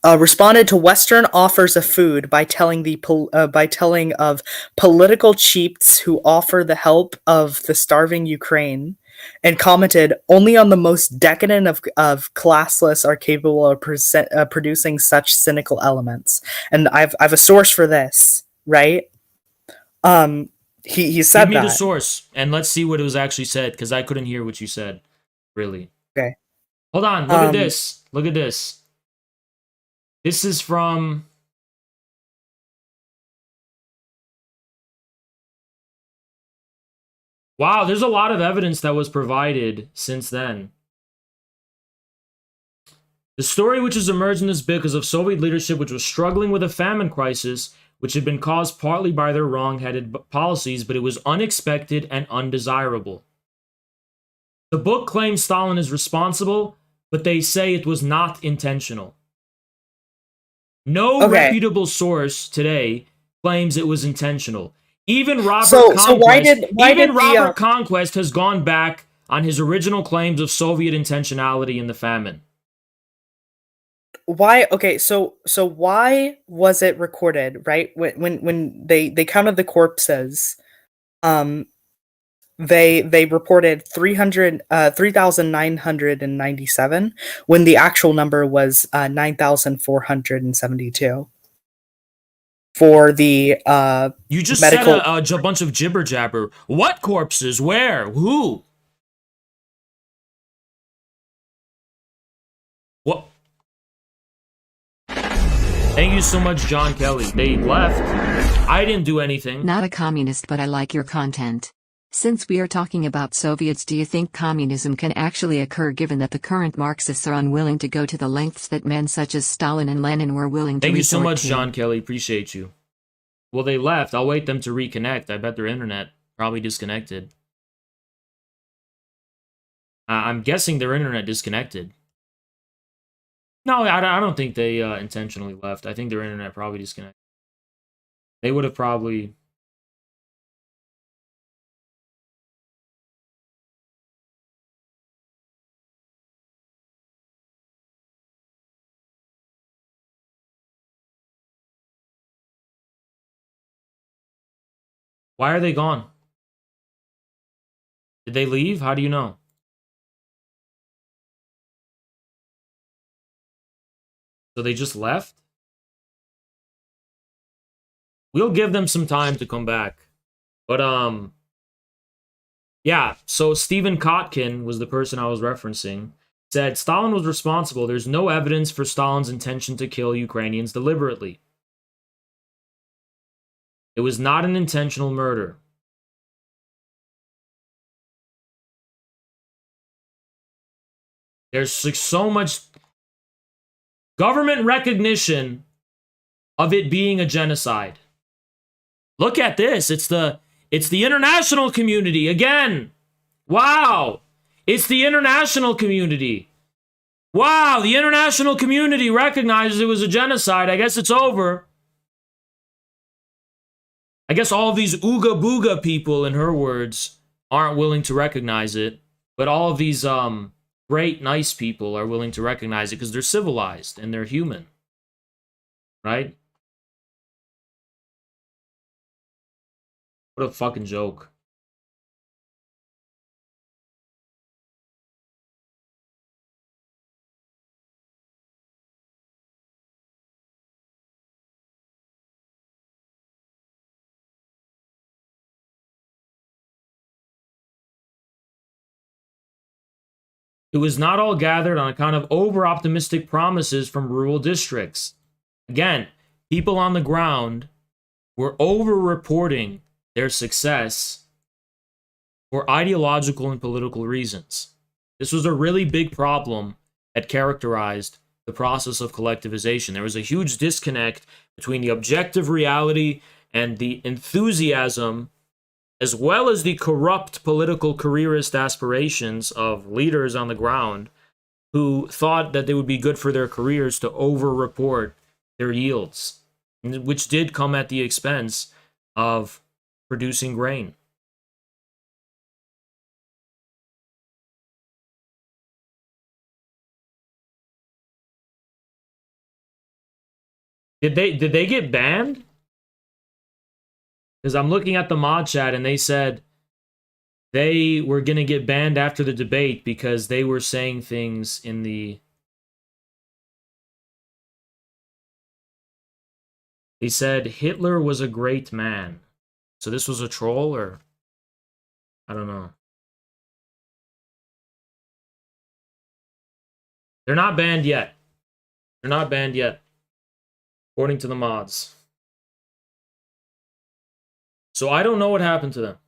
responded to Western offers of food by telling of political chiefs who offer the help of the starving Ukraine, and commented, "Only on the most decadent of classless are capable of producing such cynical elements." And I've a source for this. Right? He said that. Give me the source, and let's see what it was actually said, because I couldn't hear what you said, really. Okay. Hold on, look at this. Look at this. This is from... Wow, there's a lot of evidence that was provided since then. The story which has emerged in this because of Soviet leadership, which was struggling with a famine crisis, which had been caused partly by their wrong-headed policies, but it was unexpected and undesirable. The book claims Stalin is responsible, but they say it was not intentional. No reputable source today claims it was intentional. Even Robert Conquest has gone back on his original claims of Soviet intentionality in the famine. Why? Okay, so why was it recorded? Right when they counted the corpses, they reported 3,997 when the actual number was 9,472. For the you just medical... said a bunch of jibber jabber. What corpses? Where? Who? What? Thank you so much, John Kelly. They left. I didn't do anything. Not a communist, but I like your content. Since we are talking about Soviets, do you think communism can actually occur given that the current Marxists are unwilling to go to the lengths that men such as Stalin and Lenin were willing to resort to? Thank you so much, John Kelly. Appreciate you. Well, they left. I'll wait them to reconnect. I bet their internet probably disconnected. I'm guessing their internet disconnected. No, I don't think they intentionally left. I think their internet probably disconnected. They would have probably... Why are they gone? Did they leave? How do you know? So they just left? We'll give them some time to come back. But, yeah, so Stephen Kotkin was the person I was referencing. Said, Stalin was responsible. There's no evidence for Stalin's intention to kill Ukrainians deliberately. It was not an intentional murder. There's so much government recognition of it being a genocide. Look at this. It's the international community again. Wow. It's the international community. Wow, the international community recognizes it was a genocide. I guess it's over. I guess all of these ooga booga people, in her words, aren't willing to recognize it. But all of these great, nice people are willing to recognize it because they're civilized and they're human. Right? What a fucking joke. It was not all gathered on account of over-optimistic promises from rural districts. Again, people on the ground were over-reporting their success for ideological and political reasons. This was a really big problem that characterized the process of collectivization. There was a huge disconnect between the objective reality and the enthusiasm, as well as the corrupt political careerist aspirations of leaders on the ground who thought that they would be good for their careers to over-report their yields, which did come at the expense of producing grain. Did they get banned? Because I'm looking at the mod chat and they said they were going to get banned after the debate because they were saying things in the... They said Hitler was a great man. So this was a troll, or... I don't know. They're not banned yet. They're not banned yet, according to the mods. So I don't know what happened to them.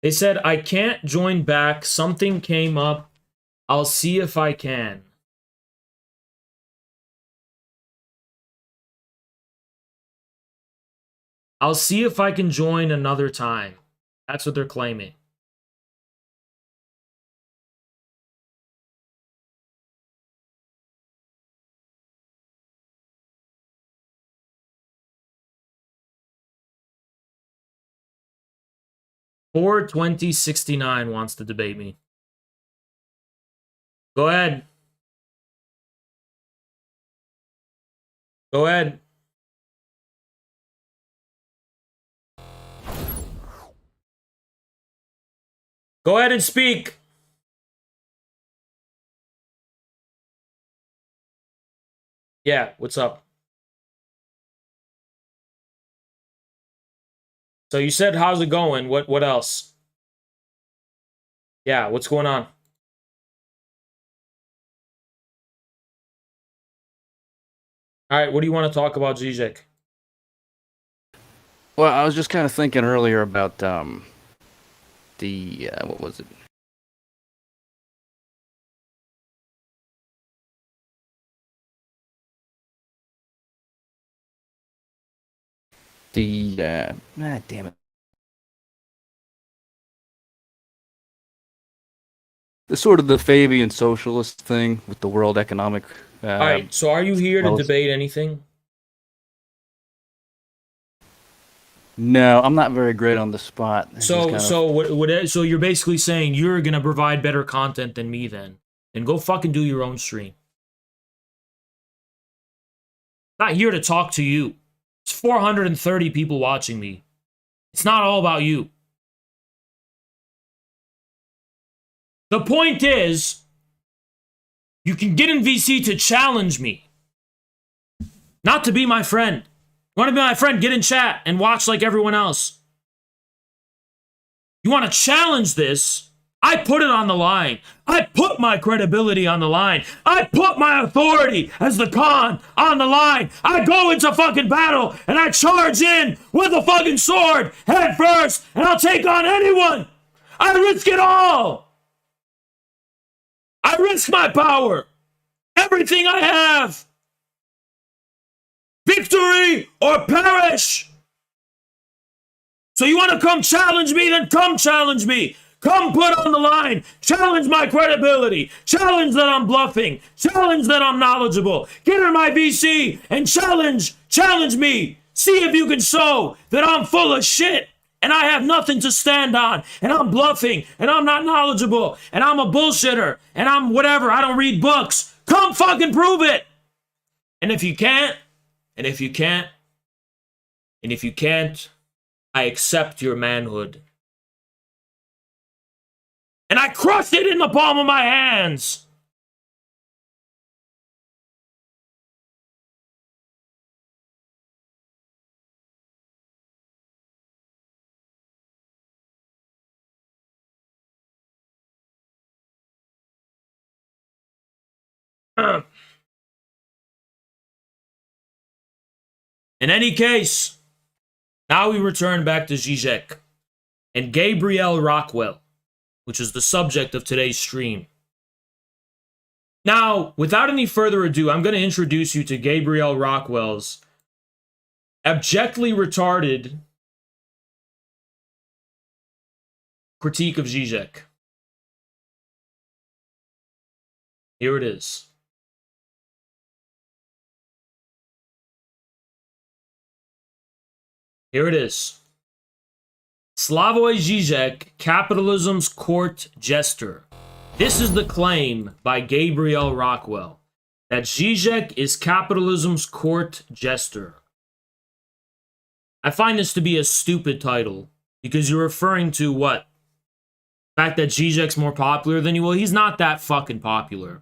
They said, I can't join back. Something came up. I'll see if I can. I'll see if I can join another time. That's what they're claiming. Or 2069 wants to debate me. Go ahead. Go ahead. Go ahead and speak. Yeah, what's up? So you said, how's it going? What else? Yeah, what's going on? All right, what do you want to talk about, Zizek? Well, I was just kind of thinking earlier about what was it? Damn it. The sort of the Fabian socialist thing with the World Economic. All right, so are you here to well, debate anything? No, I'm not very great on the spot. So you're basically saying you're gonna provide better content than me then, and go fucking do your own stream. Not here to talk to you. It's 430 people watching me. It's not all about you. The point is, you can get in VC to challenge me, not to be my friend. You want to be my friend? Get in chat and watch like everyone else. You want to challenge this? I put it on the line. I put my credibility on the line. I put my authority as the Khan on the line. I go into fucking battle and I charge in with a fucking sword head first, and I'll take on anyone. I risk it all. I risk my power. Everything I have. Victory or perish. So you want to come challenge me? Then come challenge me. Come put on the line. Challenge my credibility. Challenge that I'm bluffing. Challenge that I'm knowledgeable. Get in my VC and challenge me. See if you can show that I'm full of shit and I have nothing to stand on, and I'm bluffing, and I'm not knowledgeable, and I'm a bullshitter, and I'm whatever, I don't read books. Come fucking prove it. And if you can't, I accept your manhood. And I crush it in the palm of my hands. In any case, now we return back to Žižek and Gabriel Rockhill, which is the subject of today's stream. Now, without any further ado, I'm going to introduce you to Gabriel Rockhill's abjectly retarded critique of Žižek. Here it is. Here it is. Slavoj Žižek, capitalism's court jester. This is the claim by Gabriel Rockhill, that Žižek is capitalism's court jester. I find this to be a stupid title, because you're referring to what? The fact that Žižek's more popular than you? Well, he's not that fucking popular.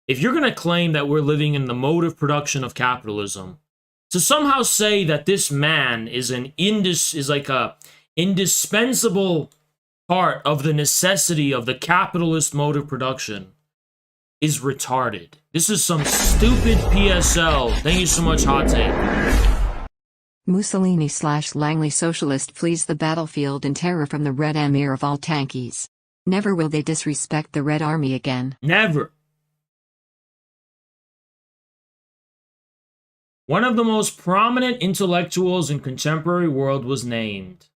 If you're going to claim that we're living in the mode of production of capitalism, to somehow say that this man is like a indispensable part of the necessity of the capitalist mode of production is retarded. This is some stupid PSL. Thank you so much, Hot Take. Mussolini/Langley socialist flees the battlefield in terror from the Red Emir of all tankies. Never will they disrespect the Red Army again. Never. One of the most prominent intellectuals in contemporary world was named.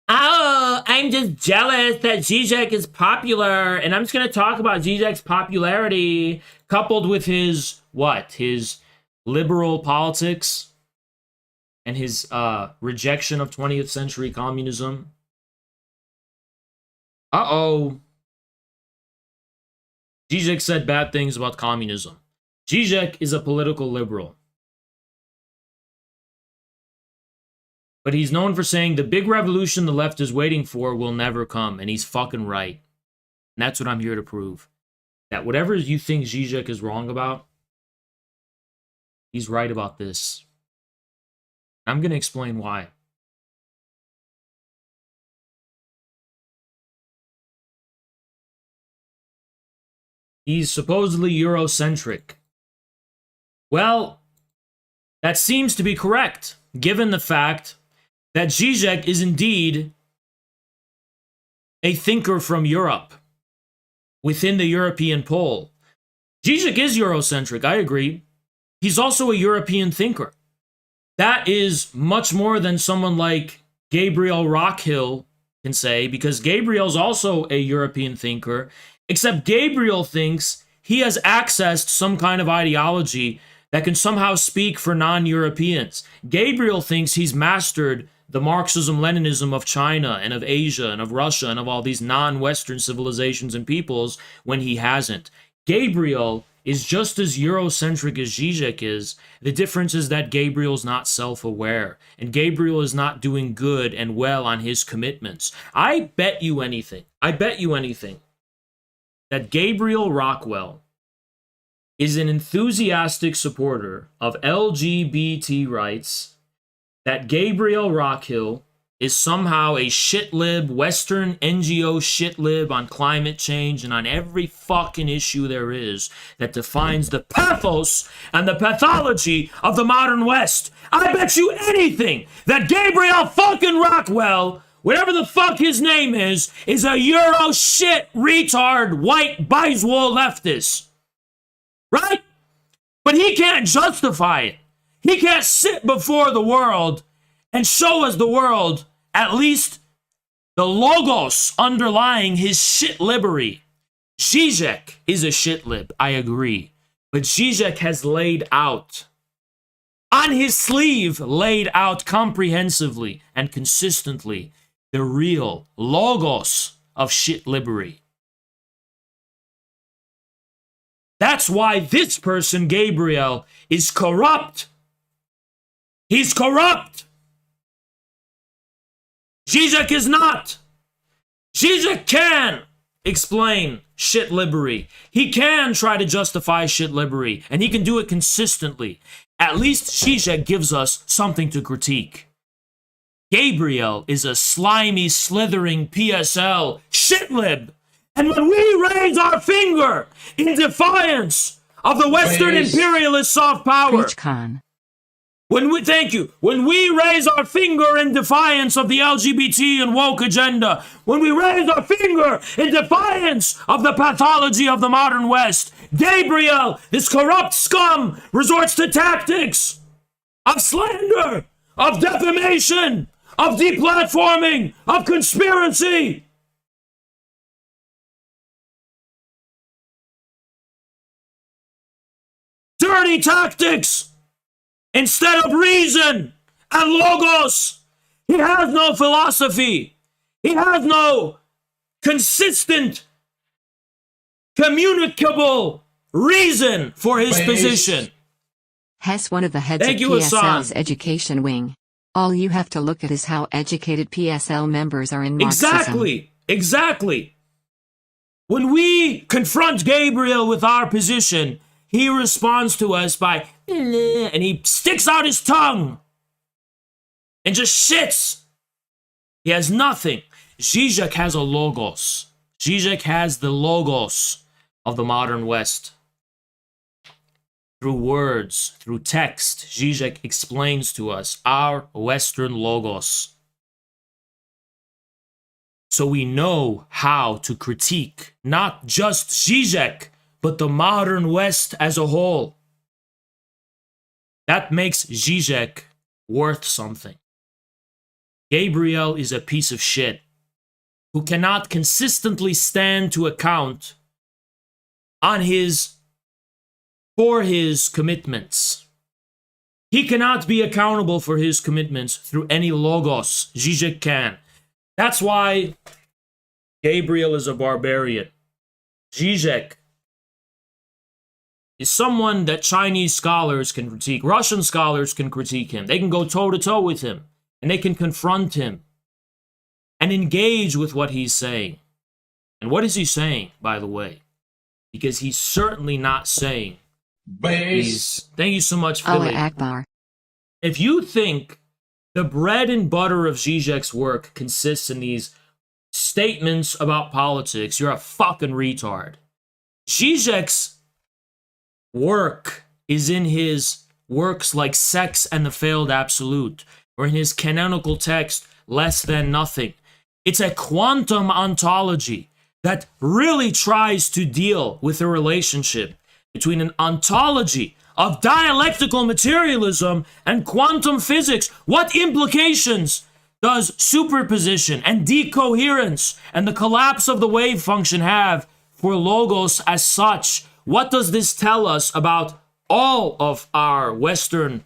Oh, I'm just jealous that Zizek is popular, and I'm just going to talk about Zizek's popularity coupled with his, what? His liberal politics and his rejection of 20th century communism. Uh-oh. Zizek said bad things about communism. Zizek is a political liberal. But he's known for saying the big revolution the left is waiting for will never come, and he's fucking right. And that's what I'm here to prove. That whatever you think Zizek is wrong about, he's right about this. I'm going to explain why. He's supposedly Eurocentric. Well, that seems to be correct, given the fact that Zizek is indeed a thinker from Europe, within the European pole. Zizek is Eurocentric, I agree. He's also a European thinker. That is much more than someone like Gabriel Rockhill can say, because Gabriel's also a European thinker, except Gabriel thinks he has accessed some kind of ideology that can somehow speak for non-Europeans. Gabriel thinks he's mastered the Marxism-Leninism of China and of Asia and of Russia and of all these non-Western civilizations and peoples when he hasn't. Gabriel is just as Eurocentric as Zizek is. The difference is that Gabriel's not self-aware, and Gabriel is not doing good and well on his commitments. I bet you anything that Gabriel Rockwell is an enthusiastic supporter of LGBT rights, that Gabriel Rockhill is somehow a shitlib, Western NGO shitlib on climate change and on every fucking issue there is that defines the pathos and the pathology of the modern West. I bet you anything that Gabriel fucking Rockwell, whatever the fuck his name is a Euro shit retard white bisexual leftist. Right? But he can't justify it. He can't sit before the world and show us the world at least the logos underlying his shit libbery. Zizek is a shit lib, I agree. But Zizek has laid out, on his sleeve, laid out comprehensively and consistently the real logos of shit libbery. That's why this person, Gabriel, is corrupt. He's corrupt. Zizek is not. Zizek can explain shit libbery. He can try to justify shit libbery, and he can do it consistently. At least Zizek gives us something to critique. Gabriel is a slimy, slithering PSL shitlib. And when we raise our finger in defiance of the Western imperialist soft power, when we raise our finger in defiance of the LGBT and woke agenda, when we raise our finger in defiance of the pathology of the modern West, Gabriel, this corrupt scum, resorts to tactics of slander, of defamation, of deplatforming, of conspiracy. Dirty tactics instead of reason and logos. He has no philosophy. He has no consistent, communicable reason for his position. Hess, one of the heads of PSL's education wing. All you have to look at is how educated PSL members are in Marxism. Exactly. When we confront Gabriel with our position, he responds to us by, and he sticks out his tongue and just shits. He has nothing. Zizek has a logos. Zizek has the logos of the modern West. through words, through text, Žižek explains to us our Western logos. So we know how to critique not just Žižek, but the modern West as a whole. That makes Žižek worth something. Gabriel is a piece of shit who cannot consistently stand to account for his commitments. He cannot be accountable for his commitments through any logos. Žižek can. That's why Gabriel is a barbarian. Žižek is someone that Chinese scholars can critique. Russian scholars can critique him. They can go toe-to-toe with him. And they can confront him. And engage with what he's saying. And what is he saying, by the way? Because he's certainly not saying base. Thank you so much, Allah Philly. Akbar. If you think the bread and butter of Žižek's work consists in these statements about politics, you're a fucking retard. Žižek's work is in his works like Sex and the Failed Absolute, or in his canonical text, Less Than Nothing. It's a quantum ontology that really tries to deal with the relationship between an ontology of dialectical materialism and quantum physics. What implications does superposition and decoherence and the collapse of the wave function have for logos as such? What does this tell us about all of our Western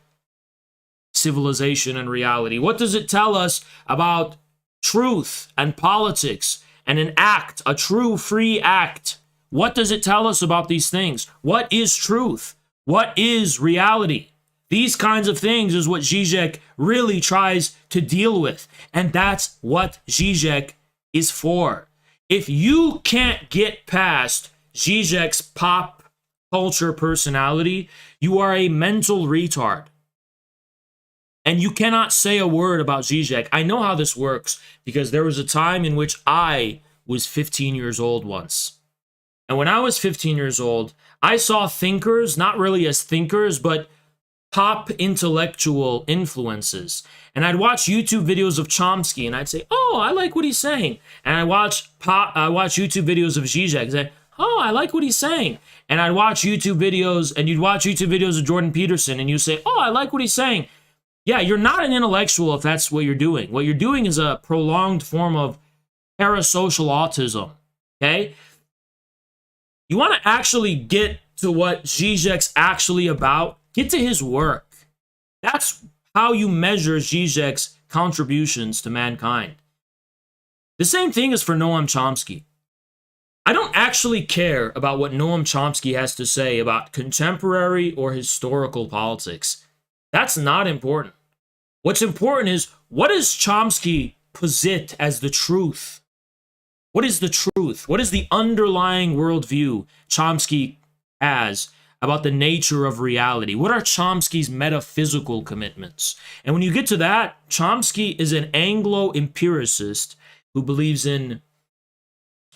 civilization and reality? What does it tell us about truth and politics and an act, a true free act? What does it tell us about these things? What is truth? What is reality? These kinds of things is what Žižek really tries to deal with. And that's what Žižek is for. If you can't get past Žižek's pop culture personality, you are a mental retard. And you cannot say a word about Žižek. I know how this works because there was a time in which I was 15 years old once. And when I was 15 years old, I saw thinkers, not really as thinkers, but pop intellectual influences. And I'd watch YouTube videos of Chomsky and I'd say, oh, I like what he's saying. And I watch YouTube videos of Žižek and say, oh, I like what he's saying. And I'd watch YouTube videos, and you'd watch YouTube videos of Jordan Peterson and you say, oh, I like what he's saying. Yeah, you're not an intellectual if that's what you're doing. What you're doing is a prolonged form of parasocial autism, okay? You want to actually get to what Žižek's actually about, get to his work. That's how you measure Žižek's contributions to mankind. The same thing is for Noam Chomsky. I don't actually care about what Noam Chomsky has to say about contemporary or historical politics. That's not important. What's important is, what does Chomsky posit as the truth? What is the truth? What is the underlying worldview Chomsky has about the nature of reality? What are Chomsky's metaphysical commitments? And when you get to that, Chomsky is an Anglo-empiricist who believes in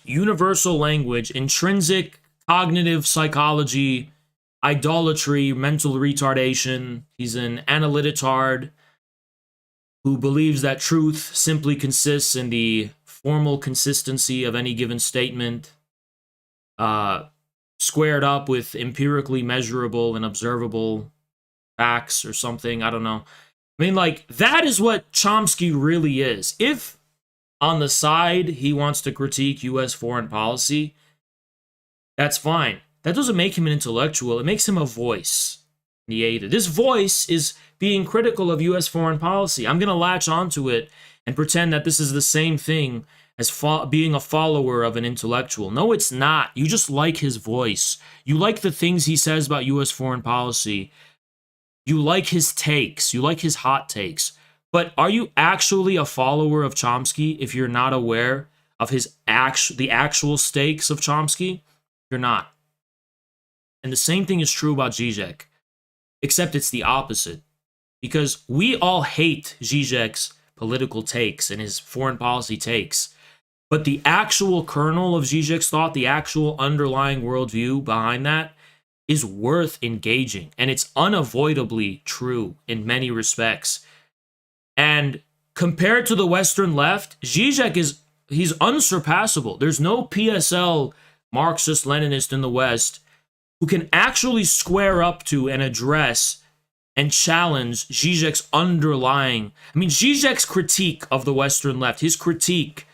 universal language, intrinsic cognitive psychology, idolatry, mental retardation. He's an analytard who believes that truth simply consists in the formal consistency of any given statement, squared up with empirically measurable and observable facts or something. I don't know. I mean, like, that is what Chomsky really is. If on the side he wants to critique U.S. foreign policy, that's fine. That doesn't make him an intellectual. It makes him a voice. This voice is being critical of U.S. foreign policy. I'm going to latch onto it and pretend that this is the same thing as being a follower of an intellectual. No, it's not. You just like his voice. You like the things he says about U.S. foreign policy. You like his takes. You like his hot takes. But are you actually a follower of Chomsky if you're not aware of the actual stakes of Chomsky? You're not. And the same thing is true about Žižek, except it's the opposite. Because we all hate Žižek's political takes and his foreign policy takes. But the actual kernel of Žižek's thought, the actual underlying worldview behind that, is worth engaging, and it's unavoidably true in many respects. And compared to the Western left, Zizek he's unsurpassable. There's no PSL Marxist-Leninist in the West who can actually square up to and address and challenge Zizek's underlying... I mean, Zizek's critique of the Western left, his critique,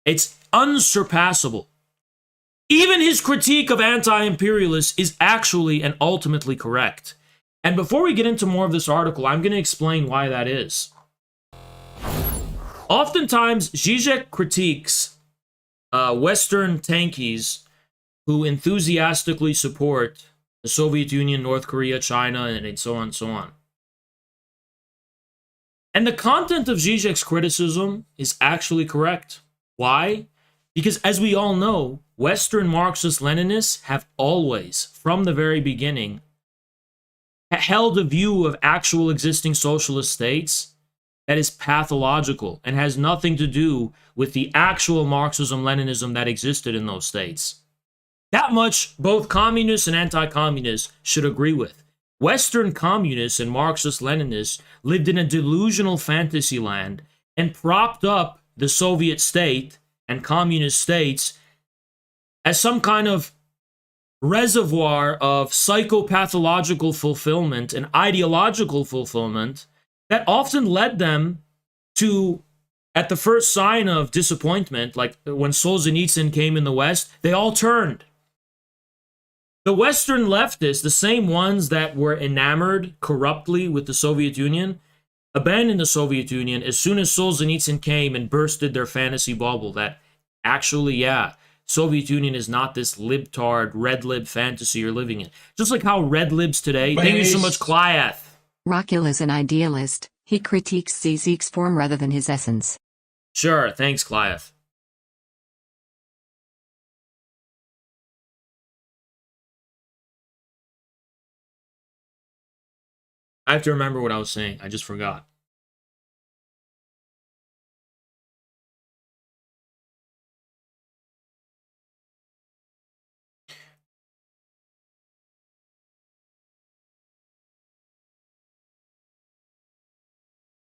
it's unsurpassable. Even his critique of anti-imperialists is actually and ultimately correct. And before we get into more of this article, I'm going to explain why that is. Oftentimes, Zizek critiques Western tankies who enthusiastically support the Soviet Union, North Korea, China, and so on and so on. And the content of Zizek's criticism is actually correct. Why? Because as we all know, Western Marxist-Leninists have always, from the very beginning, held a view of actual existing socialist states that is pathological and has nothing to do with the actual Marxism-Leninism that existed in those states. That much both communists and anti-communists should agree with. Western communists and Marxist-Leninists lived in a delusional fantasy land and propped up the Soviet state and communist states as some kind of reservoir of psychopathological fulfillment and ideological fulfillment that often led them to, at the first sign of disappointment, like when Solzhenitsyn came in the West, they all turned. The Western leftists, the same ones that were enamored corruptly with the Soviet Union, abandoned the Soviet Union as soon as Solzhenitsyn came and bursted their fantasy bubble that actually, yeah, Soviet Union is not this libtard, red lib fantasy you're living in. Just like how red libs today, thank you so much, Cliath. Rockhill is an idealist. He critiques Zizek's form rather than his essence. Sure, thanks, Cliath. I have to remember what I was saying. I just forgot.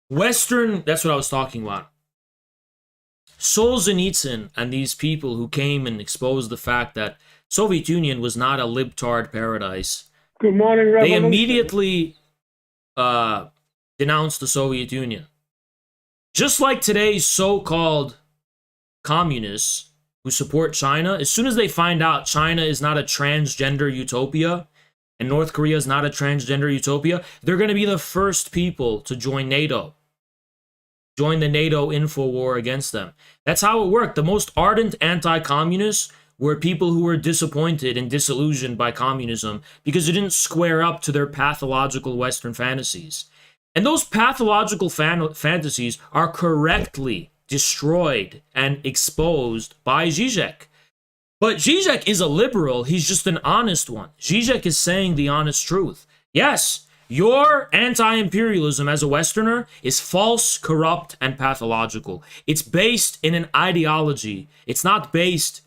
Western, that's what I was talking about. Solzhenitsyn and these people who came and exposed the fact that Soviet Union was not a libtard paradise. Good morning, Revolution. They immediately denounced the Soviet Union. Just like today's so-called communists who support China, as soon as they find out China is not a transgender utopia and North Korea is not a transgender utopia, they're going to be the first people to join NATO. Join the NATO info war against them. That's how it worked. The most ardent anti-communists were people who were disappointed and disillusioned by communism because it didn't square up to their pathological Western fantasies. And those pathological fantasies are correctly destroyed and exposed by Zizek. But Zizek is a liberal. He's just an honest one. Zizek is saying the honest truth. Yes, your anti-imperialism as a Westerner is false, corrupt, and pathological. It's based in an ideology. It's not based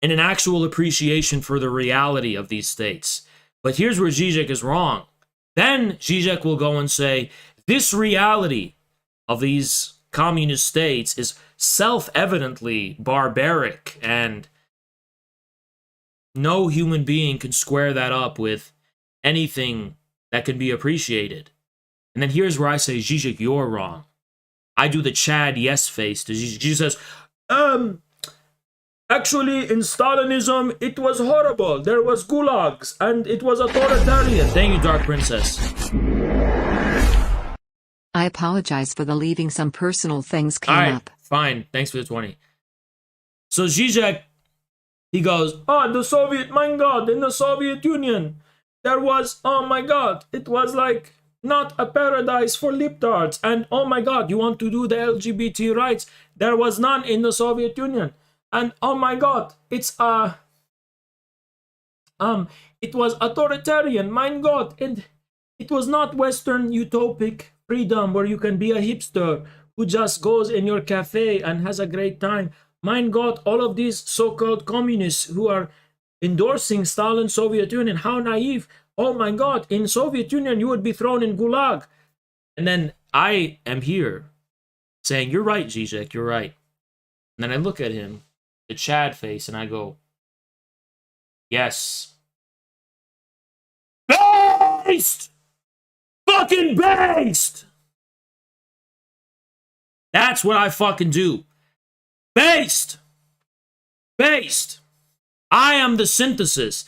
in an actual appreciation for the reality of these states. But here's where Zizek is wrong. Then Zizek will go and say, this reality of these communist states is self-evidently barbaric, and no human being can square that up with anything that can be appreciated. And then here's where I say, Zizek, you're wrong. I do the Chad yes face to Zizek. Zizek says, actually, in Stalinism, it was horrible. There was gulags, and it was authoritarian. Thank you, Dark Princess. I apologize for the leaving. Some personal things came Alright, up. fine. Thanks for the 20. So Zizek, he goes, oh, the Soviet, my God, in the Soviet Union, there was, oh my God, it was like not a paradise for libtards. And oh my God, you want to do the LGBT rights? There was none in the Soviet Union. And oh my God, it was authoritarian, my God, and it was not Western utopic freedom where you can be a hipster who just goes in your cafe and has a great time. My God, all of these so-called communists who are endorsing Stalin's Soviet Union. How naive. Oh my God, in Soviet Union, you would be thrown in gulag. And then I am here saying, you're right, Zizek, you're right. And then I look at him, the Chad face, and I go, yes. Based! Fucking based! That's what I fucking do. Based! Based! I am the synthesis.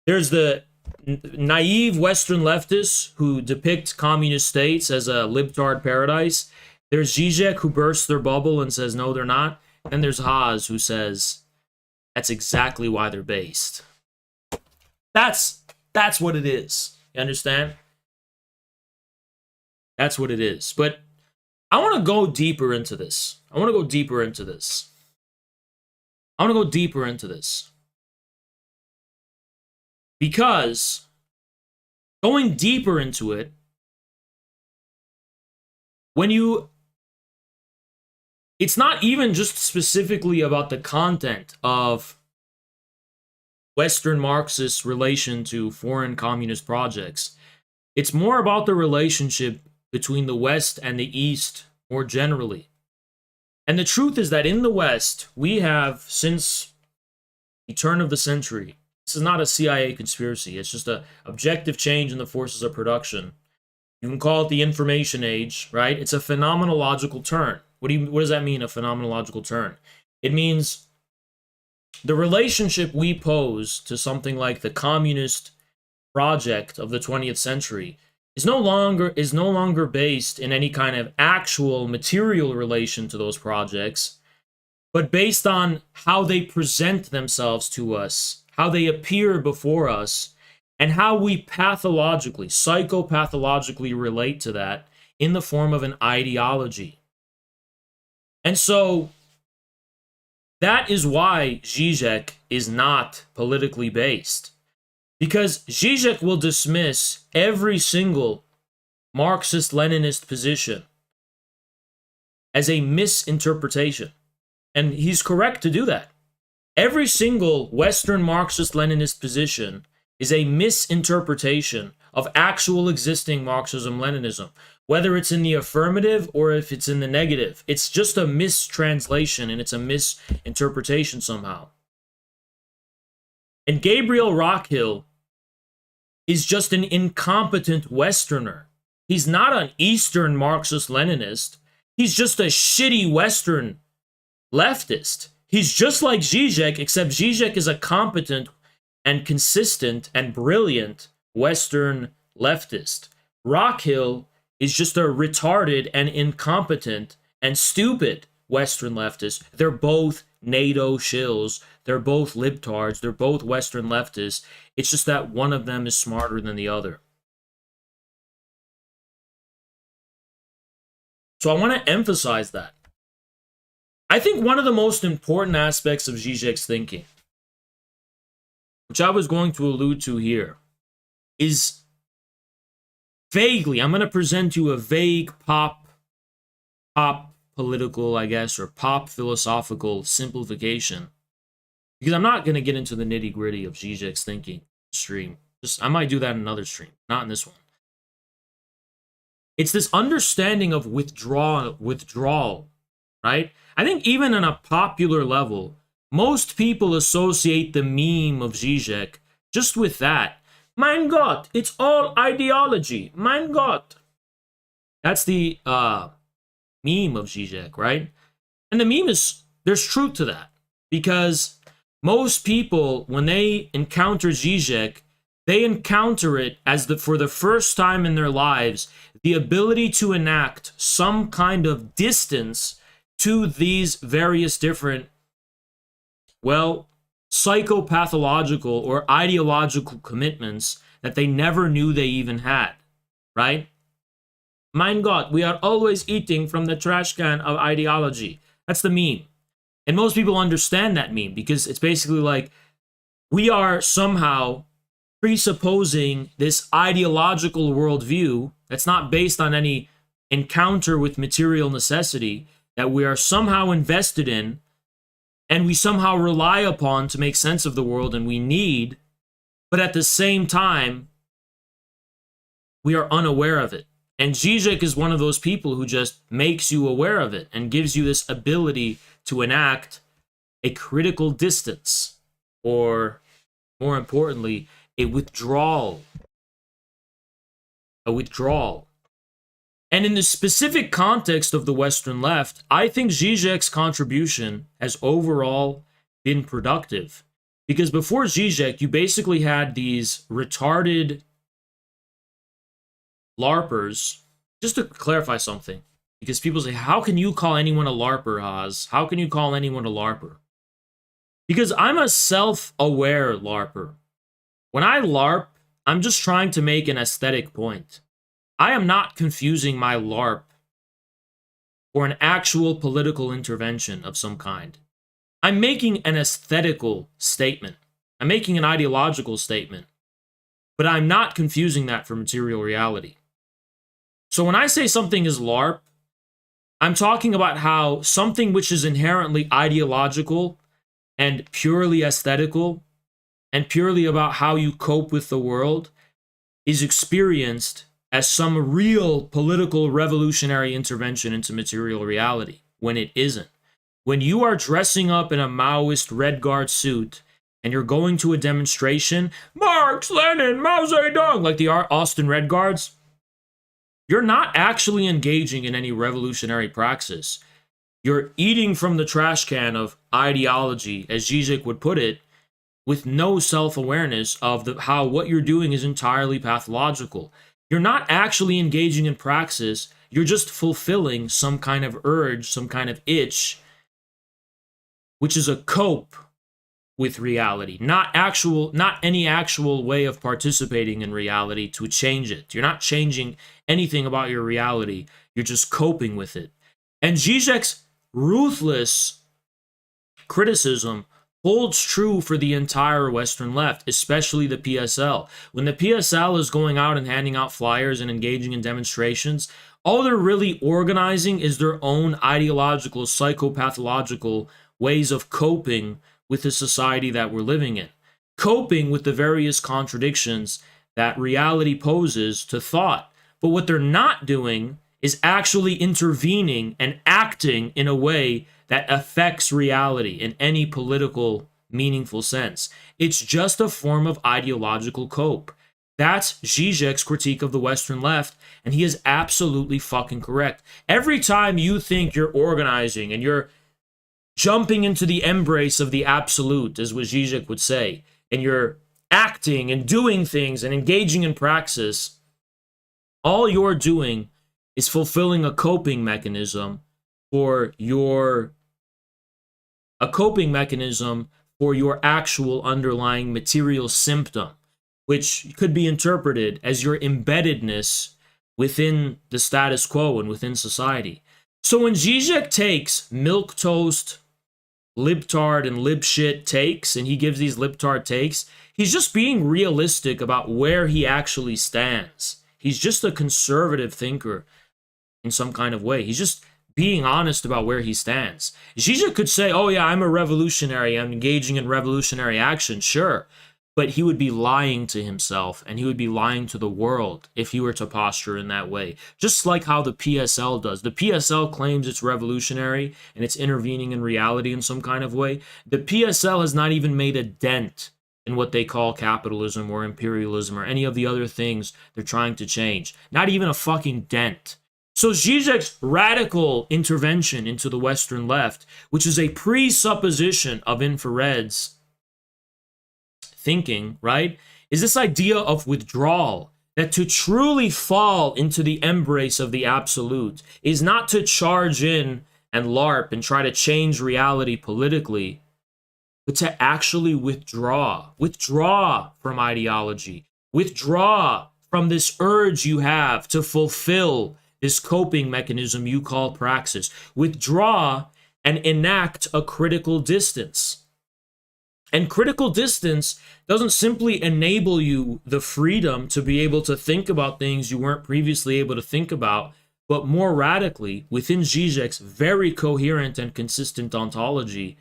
There's the naive Western leftists who depict communist states as a libtard paradise. There's Žižek who bursts their bubble and says, no, they're not. And there's Haas who says, that's exactly why they're based. That's what it is. You understand? That's what it is. But I want to go deeper into this. Because going deeper into it, it's not even just specifically about the content of Western Marxist relation to foreign communist projects. It's more about the relationship between the West and the East more generally. And the truth is that in the West, we have, since the turn of the century, this is not a CIA conspiracy, it's just an objective change in the forces of production. You can call it the information age, right? It's a phenomenological turn. What does that mean, a phenomenological turn? It means the relationship we pose to something like the communist project of the 20th century is no longer based in any kind of actual material relation to those projects, but based on how they present themselves to us, how they appear before us, and how we psychopathologically relate to that in the form of an ideology. And so that is why Žižek is not politically based. Because Žižek will dismiss every single Marxist-Leninist position as a misinterpretation. And he's correct to do that. Every single Western Marxist-Leninist position is a misinterpretation of actual existing Marxism-Leninism. Whether it's in the affirmative or if it's in the negative, it's just a mistranslation and it's a misinterpretation somehow. And Gabriel Rockhill is just an incompetent Westerner. He's not an Eastern Marxist-Leninist. He's just a shitty Western leftist. He's just like Žižek, except Žižek is a competent and consistent and brilliant Western leftist. Rockhill is just a retarded and incompetent and stupid Western leftist. They're both NATO shills. They're both libtards. They're both Western leftists. It's just that one of them is smarter than the other. So I want to emphasize that. I think one of the most important aspects of Žižek's thinking, which I was going to allude to here, is vaguely, I'm going to present you a vague pop political, I guess, or pop philosophical simplification. Because I'm not going to get into the nitty-gritty of Žižek's thinking stream. I might do that in another stream, not in this one. It's this understanding of withdrawal, right? I think even on a popular level, most people associate the meme of Žižek just with that. Mein Gott, it's all ideology. Mein Gott. That's the meme of Žižek, right? And the meme there's truth to that. Because most people, when they encounter Žižek, they encounter it as for the first time in their lives, the ability to enact some kind of distance to these various different, psychopathological or ideological commitments that they never knew they even had, right? Mein Gott, we are always eating from the trash can of ideology. That's the meme. And most people understand that meme because it's basically like we are somehow presupposing this ideological worldview that's not based on any encounter with material necessity that we are somehow invested in and we somehow rely upon to make sense of the world and we need, but at the same time, we are unaware of it. And Žižek is one of those people who just makes you aware of it and gives you this ability to enact a critical distance, or more importantly, a withdrawal. A withdrawal. And in the specific context of the Western left, I think Žižek's contribution has overall been productive. Because before Žižek, you basically had these retarded LARPers. Just to clarify something, because people say, how can you call anyone a LARPer, Haas? How can you call anyone a LARPer? Because I'm a self-aware LARPer. When I LARP, I'm just trying to make an aesthetic point. I am not confusing my LARP for an actual political intervention of some kind. I'm making an aesthetical statement. I'm making an ideological statement. But I'm not confusing that for material reality. So when I say something is LARP, I'm talking about how something which is inherently ideological and purely aesthetical and purely about how you cope with the world is experienced as some real political revolutionary intervention into material reality, when it isn't. When you are dressing up in a Maoist Red Guard suit and you're going to a demonstration, Marx, Lenin, Mao Zedong, like the Austin Red Guards, you're not actually engaging in any revolutionary praxis. You're eating from the trash can of ideology, as Zizek would put it, with no self-awareness of how what you're doing is entirely pathological. You're not actually engaging in praxis. You're just fulfilling some kind of urge, some kind of itch, which is a cope with reality, not any actual way of participating in reality to change it. You're not changing anything about your reality. You're just coping with it. And Zizek's ruthless criticism holds true for the entire Western left, especially the PSL. When the PSL is going out and handing out flyers and engaging in demonstrations, all they're really organizing is their own ideological, psychopathological ways of coping with the society that we're living in, coping with the various contradictions that reality poses to thought. But what they're not doing is actually intervening and acting in a way that affects reality in any political, meaningful sense. It's just a form of ideological cope. That's Zizek's critique of the Western left, and he is absolutely fucking correct. Every time you think you're organizing and you're jumping into the embrace of the absolute, as what Zizek would say, and you're acting and doing things and engaging in praxis, all you're doing is fulfilling a coping mechanism for your actual underlying material symptom, which could be interpreted as your embeddedness within the status quo and within society. So when Zizek takes milquetoast, libtard, and libshit takes, and he gives these libtard takes, he's just being realistic about where he actually stands. He's just a conservative thinker in some kind of way. He's just being honest about where he stands. Zizek could say, oh yeah, I'm a revolutionary, I'm engaging in revolutionary action, sure. But he would be lying to himself, and he would be lying to the world if he were to posture in that way. Just like how the PSL does. The PSL claims it's revolutionary, and it's intervening in reality in some kind of way. The PSL has not even made a dent in what they call capitalism or imperialism or any of the other things they're trying to change. Not even a fucking dent. So Zizek's radical intervention into the Western left, which is a presupposition of infrared's thinking, right, is this idea of withdrawal, that to truly fall into the embrace of the absolute is not to charge in and LARP and try to change reality politically, but to actually withdraw from ideology, withdraw from this urge you have to fulfill this coping mechanism you call praxis, withdraw and enact a critical distance. And critical distance doesn't simply enable you the freedom to be able to think about things you weren't previously able to think about, but more radically, within Zizek's very coherent and consistent ontology,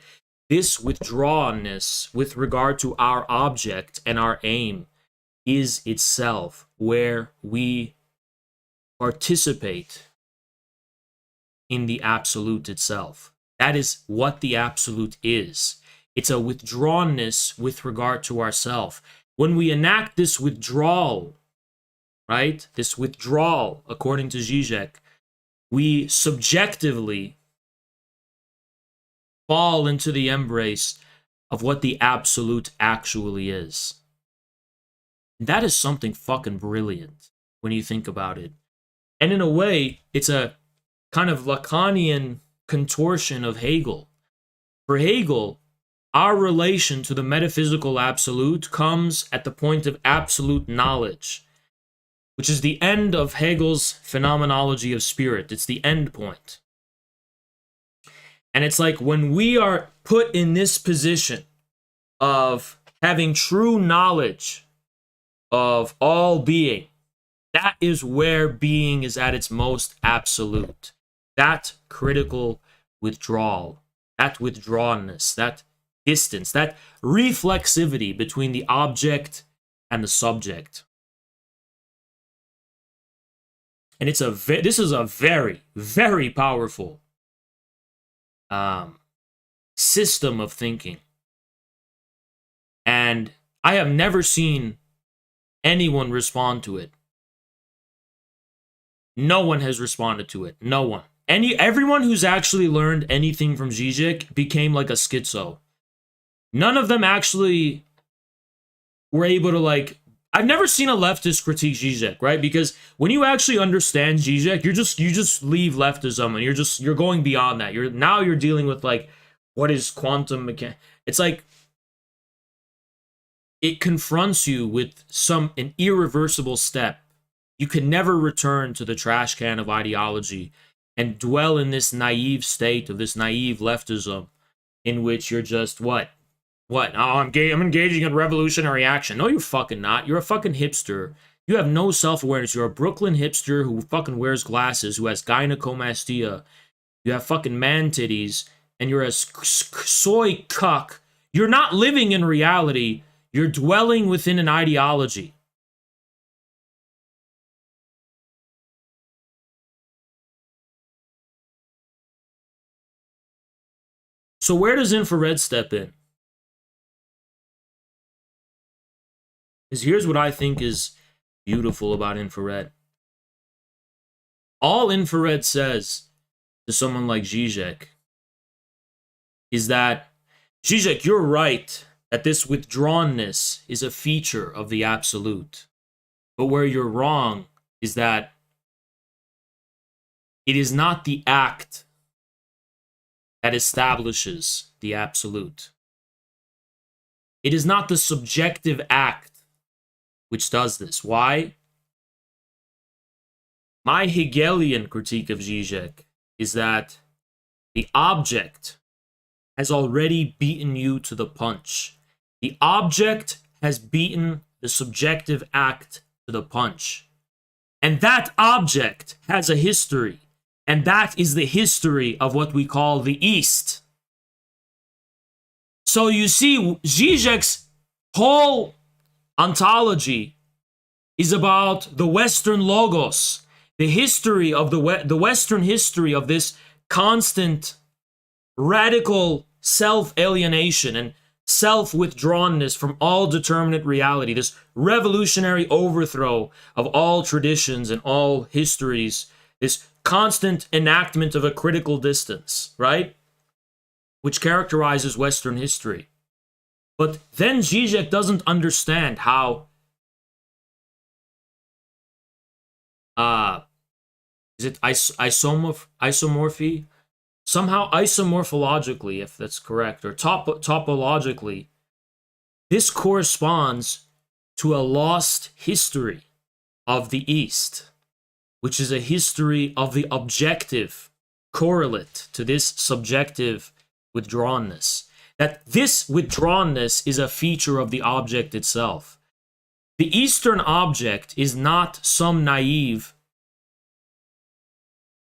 this withdrawnness with regard to our object and our aim is itself where we participate in the absolute itself. That is what the absolute is. It's a withdrawnness with regard to ourself. When we enact this withdrawal, right? This withdrawal, according to Žižek, we subjectively fall into the embrace of what the absolute actually is. That is something fucking brilliant when you think about it. And in a way, it's a kind of Lacanian contortion of Hegel. For Hegel, our relation to the metaphysical absolute comes at the point of absolute knowledge, which is the end of Hegel's phenomenology of spirit. It's the end point. And it's like when we are put in this position of having true knowledge of all being, that is where being is at its most absolute. That critical withdrawal, that withdrawnness, that distance, that reflexivity between the object and the subject. And this is a very, very powerful system of thinking. And I have never seen anyone respond to it. No one has responded to it. No one. Everyone who's actually learned anything from Žižek became like a schizo. None of them actually were able to like. I've never seen a leftist critique Žižek, right? Because when you actually understand Žižek, you just leave leftism and you're going beyond that. You're dealing with like what is quantum mechanics. It's like it confronts you with an irreversible step. You can never return to the trash can of ideology and dwell in this naive state of this naive leftism in which you're just what? Oh, I'm engaging in revolutionary action. No, you're fucking not. You're a fucking hipster. You have no self-awareness. You're a Brooklyn hipster who fucking wears glasses, who has gynecomastia. You have fucking man titties, and you're a soy cuck. You're not living in reality. You're dwelling within an ideology. So where does infrared step in? Because here's what I think is beautiful about infrared. All infrared says to someone like Žižek is that, Žižek, you're right that this withdrawnness is a feature of the absolute. But where you're wrong is that it is not the act that establishes the absolute. It is not the subjective act which does this. Why? My Hegelian critique of Žižek is that the object has already beaten you to the punch. The object has beaten the subjective act to the punch. And that object has a history. And that is the history of what we call the East. So you see, Žižek's whole ontology is about the Western logos, the history of the Western history of this constant radical self-alienation and self-withdrawnness from all determinate reality, this revolutionary overthrow of all traditions and all histories, this constant enactment of a critical distance, right? Which characterizes Western history. But then Žižek doesn't understand how is it isomorphy? Somehow isomorphologically, if that's correct, or topologically, this corresponds to a lost history of the East, which is a history of the objective correlate to this subjective withdrawnness. That this withdrawnness is a feature of the object itself. The Eastern object is not some naive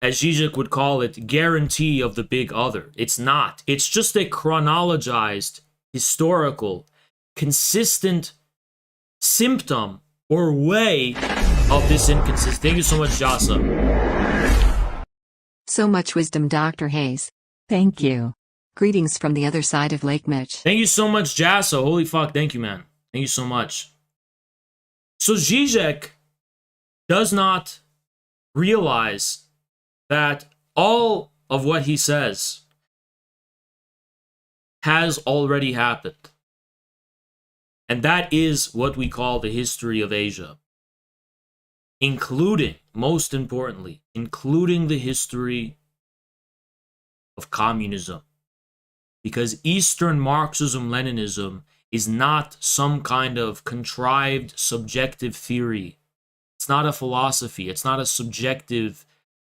as Žižek would call it, guarantee of the big other. It's not. It's just a chronologized, historical, consistent symptom or way of this inconsistency. Thank you so much, Jasa. So much wisdom, Dr. Hayes. Thank you. Greetings from the other side of Lake Mitch. Thank you so much, Jasa. Holy fuck, thank you, man. Thank you so much. So Žižek does not realize that all of what he says has already happened. And that is what we call the history of Asia. Including, most importantly, including the history of communism. Because Eastern Marxism-Leninism is not some kind of contrived subjective theory. It's not a philosophy. It's not a subjective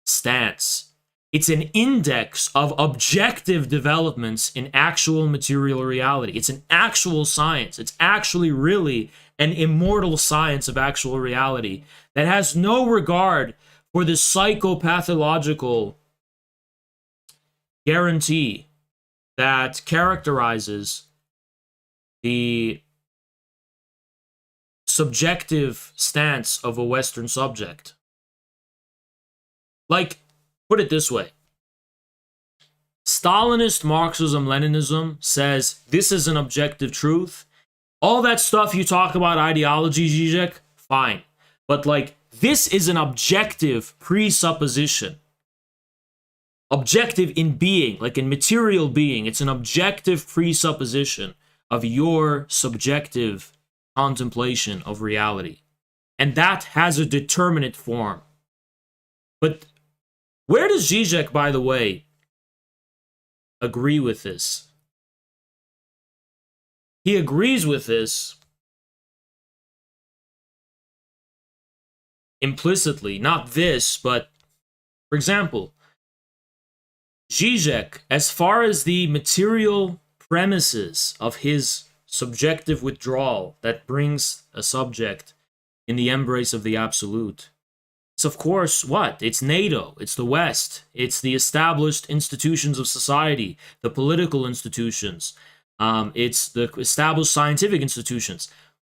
stance. It's an index of objective developments in actual material reality. It's an actual science. It's actually really an immortal science of actual reality that has no regard for the psychopathological guarantee that characterizes the subjective stance of a Western subject. Like, put it this way. Stalinist Marxism-Leninism says this is an objective truth. All that stuff you talk about, ideology, Žižek, fine. But like, this is an objective presupposition. Objective in being, like in material being. It's an objective presupposition of your subjective contemplation of reality. And that has a determinate form. But where does Žižek, by the way, agree with this? He agrees with this implicitly. Not this, but, for example, Žižek, as far as the material premises of his subjective withdrawal that brings a subject in the embrace of the absolute, it's of course what? It's NATO, it's the West, it's the established institutions of society, the political institutions, it's the established scientific institutions.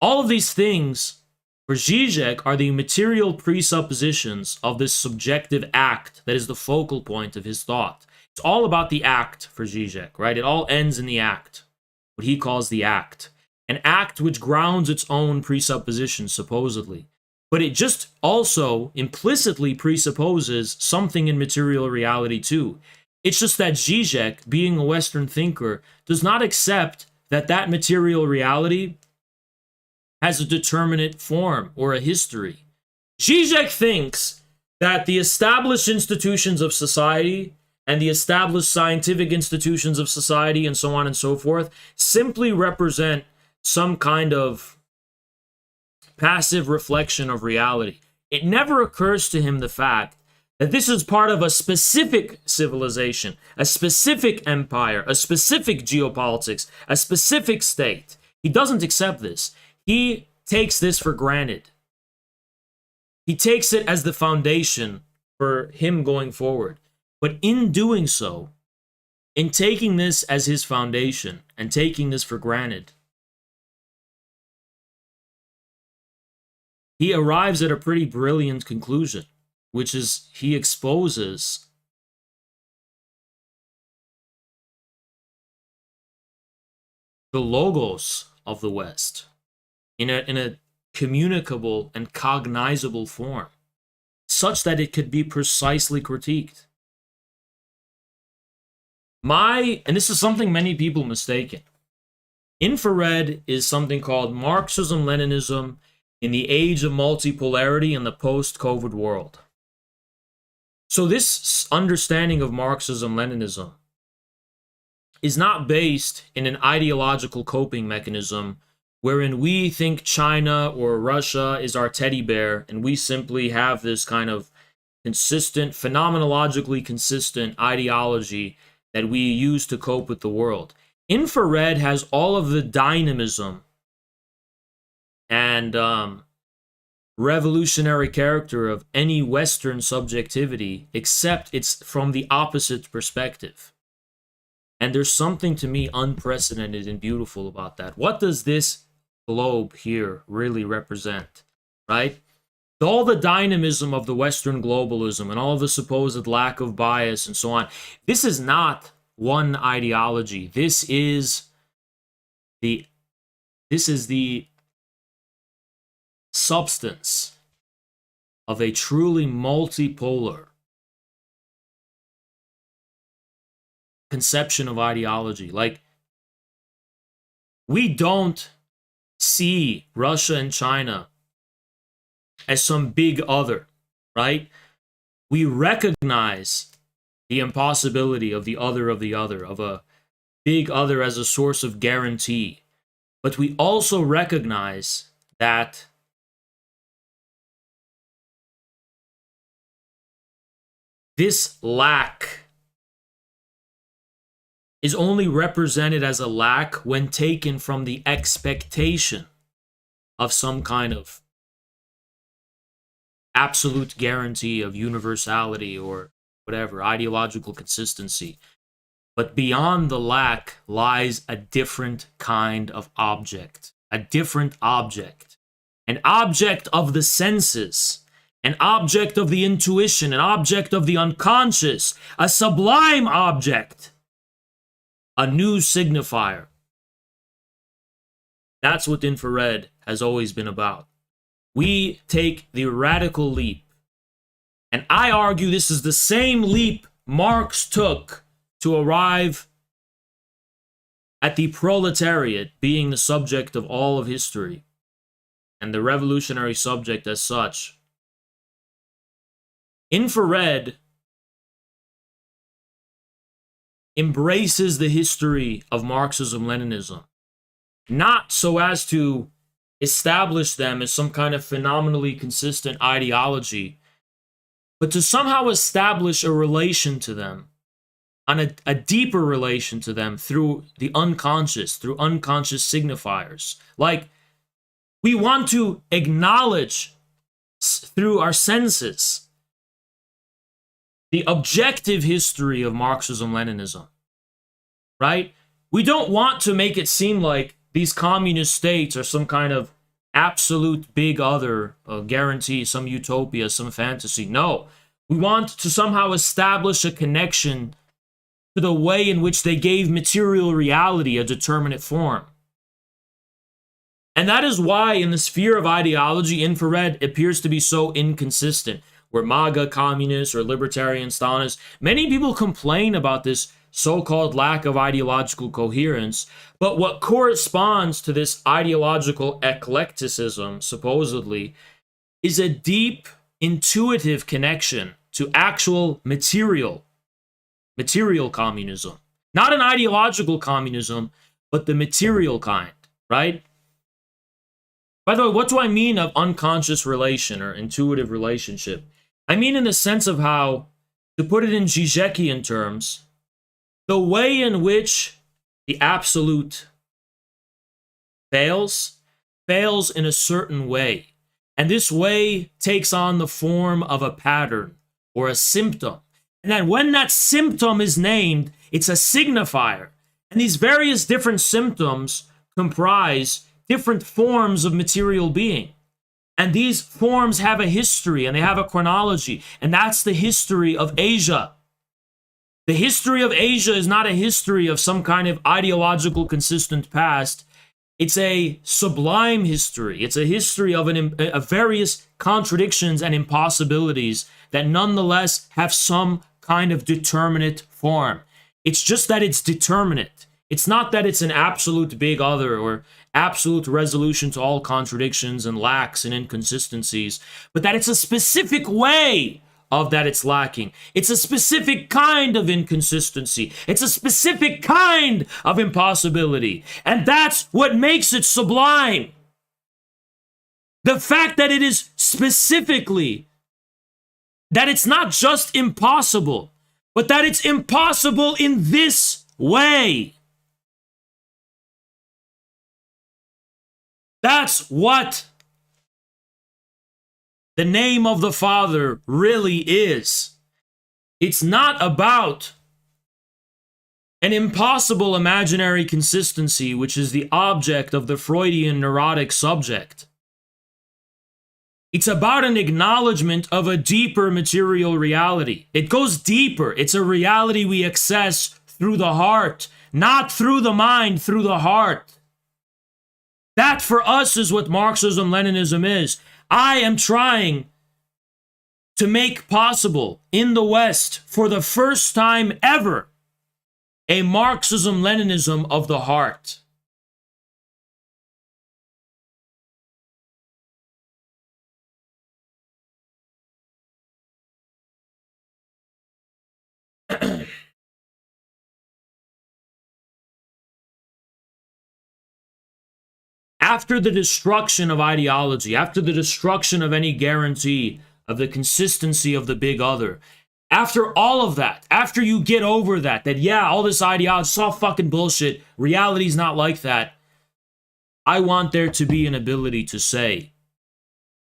All of these things, for Žižek, are the material presuppositions of this subjective act that is the focal point of his thought. It's all about the act for Žižek, right? It all ends in the act, what he calls the act. An act which grounds its own presuppositions, supposedly. But it just also implicitly presupposes something in material reality too. It's just that Žižek, being a Western thinker, does not accept that that material reality has a determinate form or a history. Žižek thinks that the established institutions of society and the established scientific institutions of society and so on and so forth simply represent some kind of passive reflection of reality. It never occurs to him the fact that this is part of a specific civilization, a specific empire, a specific geopolitics, a specific state. He doesn't accept this. He takes this for granted. He takes it as the foundation for him going forward. But in doing so, in taking this as his foundation and taking this for granted, he arrives at a pretty brilliant conclusion, which is he exposes the logos of the West in a communicable and cognizable form, such that it could be precisely critiqued. And this is something many people mistaken. Infrared is something called Marxism-Leninism in the age of multipolarity in the post-COVID world. So this understanding of Marxism-Leninism is not based in an ideological coping mechanism wherein we think China or Russia is our teddy bear and we simply have this kind of consistent, phenomenologically consistent ideology that we use to cope with the world. Infrared has all of the dynamism and revolutionary character of any Western subjectivity, except it's from the opposite perspective. And there's something to me unprecedented and beautiful about that. What does this globe here really represent, right? All the dynamism of the Western globalism and all the supposed lack of bias and so on, this is not one ideology. This is the substance of a truly multipolar conception of ideology. Like, we don't see Russia and China as some big other, right? We recognize the impossibility of the other, of a big other as a source of guarantee. But we also recognize that this lack is only represented as a lack when taken from the expectation of some kind of absolute guarantee of universality or whatever, ideological consistency. But beyond the lack lies a different kind of object, an object of the senses, an object of the intuition, an object of the unconscious, a sublime object, a new signifier. That's what infrared has always been about. We take the radical leap, and I argue this is the same leap Marx took to arrive at the proletariat being the subject of all of history, and the revolutionary subject as such. Infrared embraces the history of Marxism-Leninism, not so as to establish them as some kind of phenomenally consistent ideology, but to somehow establish a relation to them, on a deeper relation to them through the unconscious, through unconscious signifiers. Like, we want to acknowledge through our senses the objective history of Marxism-Leninism, right? We don't want to make it seem like these communist states are some kind of absolute big other, guarantee, some utopia, some fantasy. No, we want to somehow establish a connection to the way in which they gave material reality a determinate form. And that is why in the sphere of ideology, infrared appears to be so inconsistent. Where MAGA communists or libertarian Stalinists, many people complain about this so-called lack of ideological coherence, but what corresponds to this ideological eclecticism, supposedly, is a deep, intuitive connection to actual material communism. Not an ideological communism, but the material kind, right? By the way, what do I mean of unconscious relation or intuitive relationship? I mean in the sense of how, to put it in Žižekian terms, the way in which the absolute fails in a certain way. And this way takes on the form of a pattern or a symptom. And then when that symptom is named, it's a signifier. And these various different symptoms comprise different forms of material being. And these forms have a history and they have a chronology. And that's the history of Asia. The history of Asia is not a history of some kind of ideological consistent past. It's a sublime history. It's a history of various contradictions and impossibilities that nonetheless have some kind of determinate form. It's just that it's determinate. It's not that it's an absolute big other or absolute resolution to all contradictions and lacks and inconsistencies, but that it's a specific way of that it's lacking. It's a specific kind of inconsistency. It's a specific kind of impossibility. And that's what makes it sublime. The fact that it is specifically, that it's not just impossible, but that it's impossible in this way. That's what the name of the Father really is. It's not about an impossible imaginary consistency, which is the object of the Freudian neurotic subject. It's about an acknowledgement of a deeper material reality. It goes deeper. It's a reality we access through the heart, not through the mind, through the heart. That for us is what Marxism-Leninism is. I am trying to make possible in the West, for the first time ever, a Marxism-Leninism of the heart. After the destruction of ideology, after the destruction of any guarantee of the consistency of the big other, after all of that, after you get over that yeah, all this ideology is all fucking bullshit, reality's not like that, I want there to be an ability to say,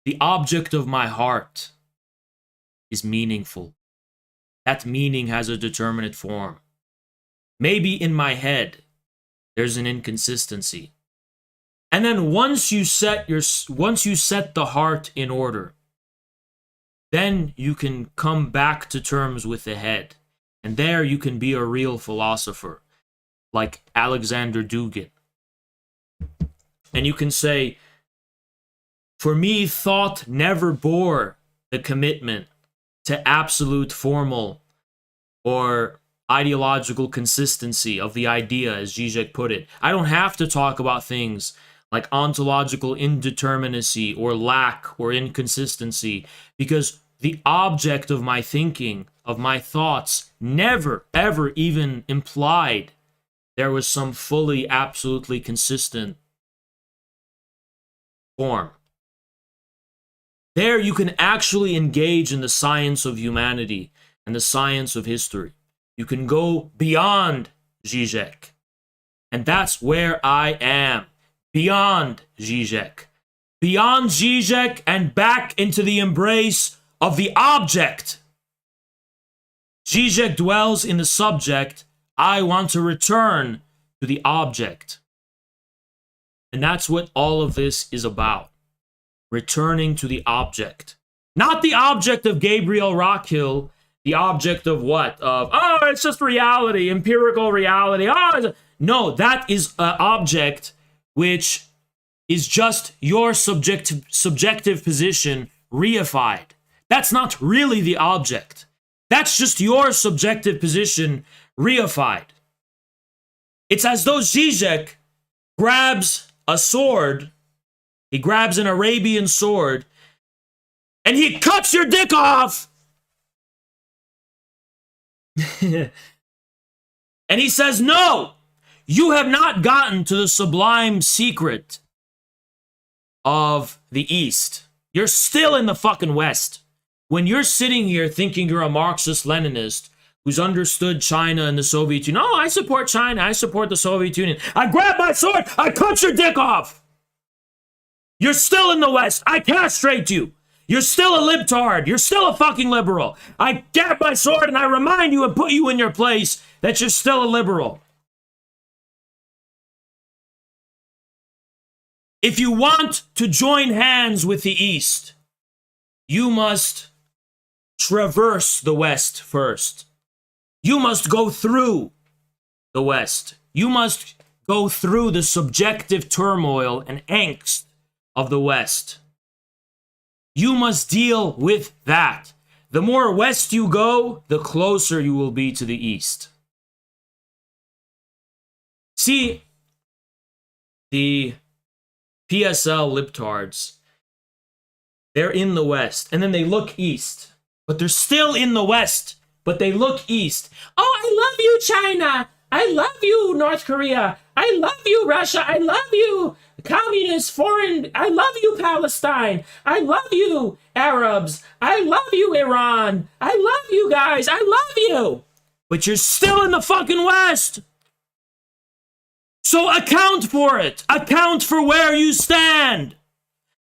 the object of my heart is meaningful. That meaning has a determinate form. Maybe in my head, there's an inconsistency. And then once you set the heart in order, then you can come back to terms with the head. And there you can be a real philosopher, like Alexander Dugin. And you can say, for me, thought never bore the commitment to absolute formal or ideological consistency of the idea, as Žižek put it. I don't have to talk about things like ontological indeterminacy or lack or inconsistency, because the object of my thinking, of my thoughts, never, ever even implied there was some fully, absolutely consistent form. There you can actually engage in the science of humanity and the science of history. You can go beyond Žižek. And that's where I am. Beyond Žižek. Beyond Žižek and back into the embrace of the object. Žižek dwells in the subject. I want to return to the object. And that's what all of this is about. Returning to the object. Not the object of Gabriel Rockhill. The object of what? It's just reality, empirical reality. No, that is an object which is just your subjective position reified. That's not really the object. That's just your subjective position reified. It's as though Žižek grabs a sword, he grabs an Arabian sword, and he cuts your dick off! And he says, no! You have not gotten to the sublime secret of the East. You're still in the fucking West. When you're sitting here thinking you're a Marxist-Leninist who's understood China and the Soviet Union, I support China, I support the Soviet Union. I grab my sword, I cut your dick off. You're still in the West. I castrate you. You're still a libtard. You're still a fucking liberal. I grab my sword and I remind you and put you in your place that you're still a liberal. If you want to join hands with the East, you must traverse the West first. You must go through the West. You must go through the subjective turmoil and angst of the West. You must deal with that. The more west you go, the closer you will be to the East. See, the PSL libtards, they're in the West, and then they look east. But they're still in the West, but they look east. Oh, I love you, China. I love you, North Korea. I love you, Russia. I love you, communist, foreign. I love you, Palestine. I love you, Arabs. I love you, Iran. I love you guys. I love you. But you're still in the fucking West. So account for it. Account for where you stand.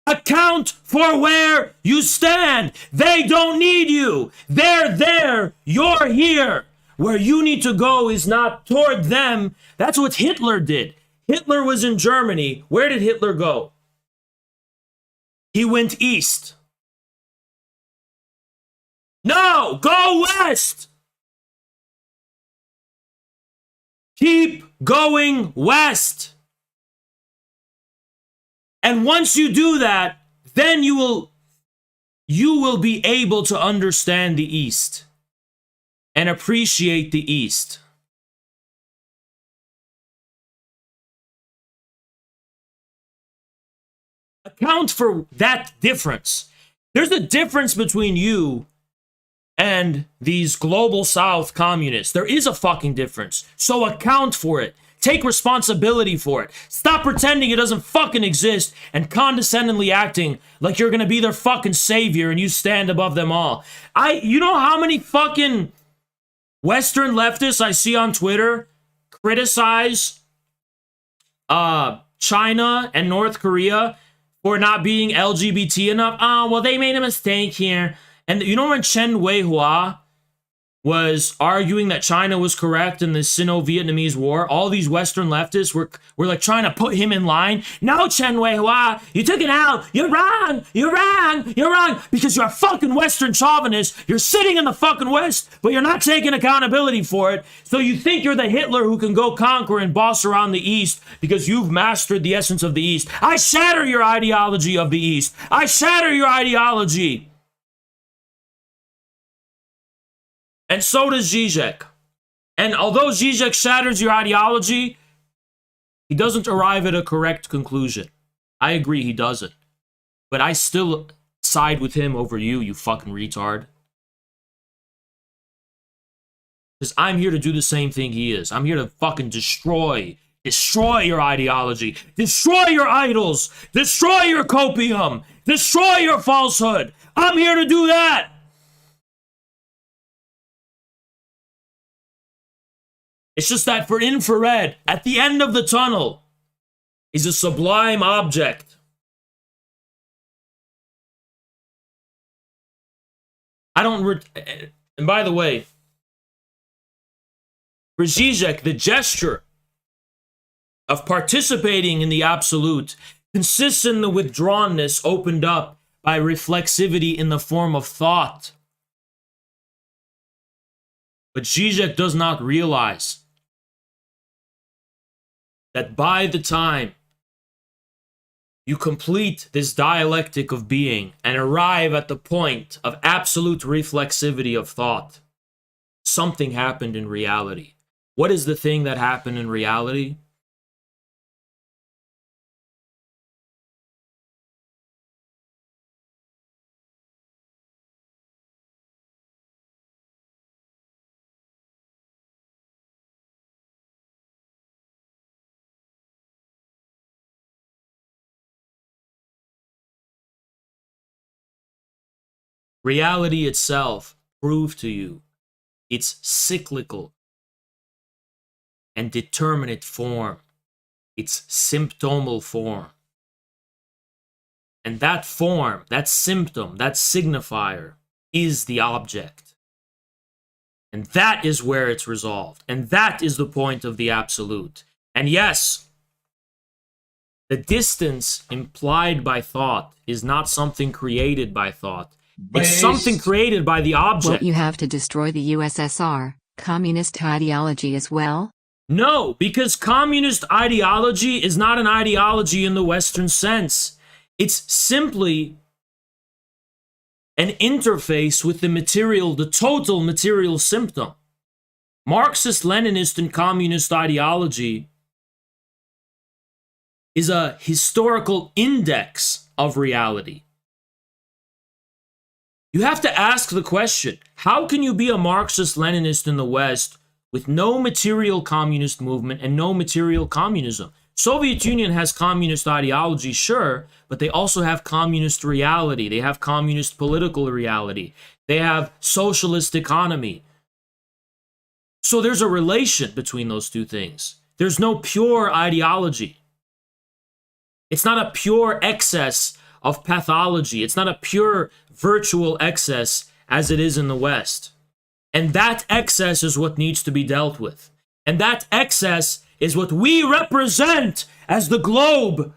Account for where you stand. They don't need you. They're there. You're here. Where you need to go is not toward them. That's what Hitler did. Hitler was in Germany. Where did Hitler go? He went east. No, go west. Keep going west. And once you do that, then you will be able to understand the East and appreciate the East. Account for that difference. There's a difference between you and these global South communists. There is a fucking difference. So account for it. Take responsibility for it. Stop pretending it doesn't fucking exist and condescendingly acting like you're gonna be their fucking savior and you stand above them all. You know how many fucking Western leftists I see on Twitter criticize China and North Korea for not being LGBT enough? Oh, well, they made a mistake here. And you know when Chen Weihua was arguing that China was correct in the Sino-Vietnamese War, all these Western leftists were like trying to put him in line. No, Chen Weihua, you took it out. You're wrong. You're wrong. You're wrong. Because you're a fucking Western chauvinist. You're sitting in the fucking West, but you're not taking accountability for it. So you think you're the Hitler who can go conquer and boss around the East because you've mastered the essence of the East. I shatter your ideology of the East. I shatter your ideology. And so does Žižek. And although Žižek shatters your ideology, he doesn't arrive at a correct conclusion. I agree he doesn't. But I still side with him over you, you fucking retard. Because I'm here to do the same thing he is. I'm here to fucking destroy your ideology. Destroy your idols. Destroy your copium. Destroy your falsehood. I'm here to do that. It's just that for infrared, at the end of the tunnel, is a sublime object. And by the way, for Zizek, the gesture of participating in the absolute consists in the withdrawnness opened up by reflexivity in the form of thought. But Žižek does not realize that by the time you complete this dialectic of being and arrive at the point of absolute reflexivity of thought, something happened in reality. What is the thing that happened in reality? Reality itself proved to you its cyclical and determinate form, its symptomal form. And that form, that symptom, that signifier is the object. And that is where it's resolved. And that is the point of the absolute. And yes, the distance implied by thought is not something created by thought. It's something created by the object. Won't you have to destroy the USSR, communist ideology as well? No, because communist ideology is not an ideology in the Western sense. It's simply an interface with the material, the total material symptom. Marxist-Leninist and communist ideology is a historical index of reality. You have to ask the question, how can you be a Marxist-Leninist in the West with no material communist movement and no material communism? Soviet Union has communist ideology, sure, but they also have communist reality. They have communist political reality. They have socialist economy. So there's a relation between those two things. There's no pure ideology. It's not a pure excess of pathology. It's not a pure virtual excess as it is in the West. And that excess is what needs to be dealt with. And that excess is what we represent as the globe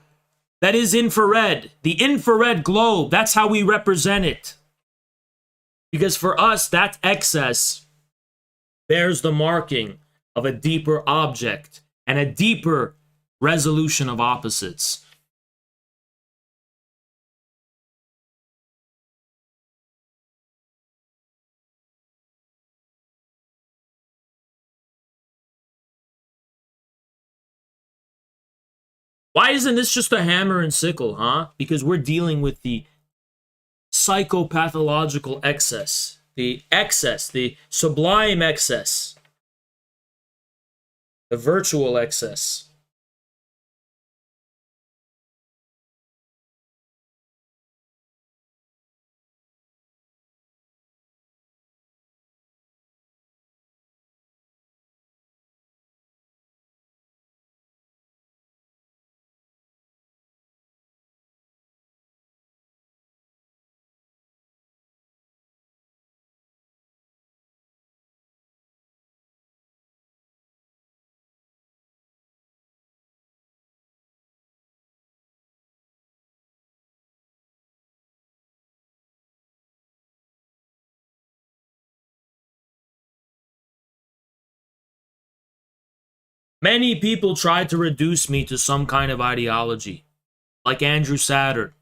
that is infrared. The infrared globe, that's how we represent it. Because for us, that excess bears the marking of a deeper object and a deeper resolution of opposites. Why isn't this just a hammer and sickle, huh? Because we're dealing with the psychopathological excess, the sublime excess, the virtual excess. Many people tried to reduce me to some kind of ideology, like Andrew Satter.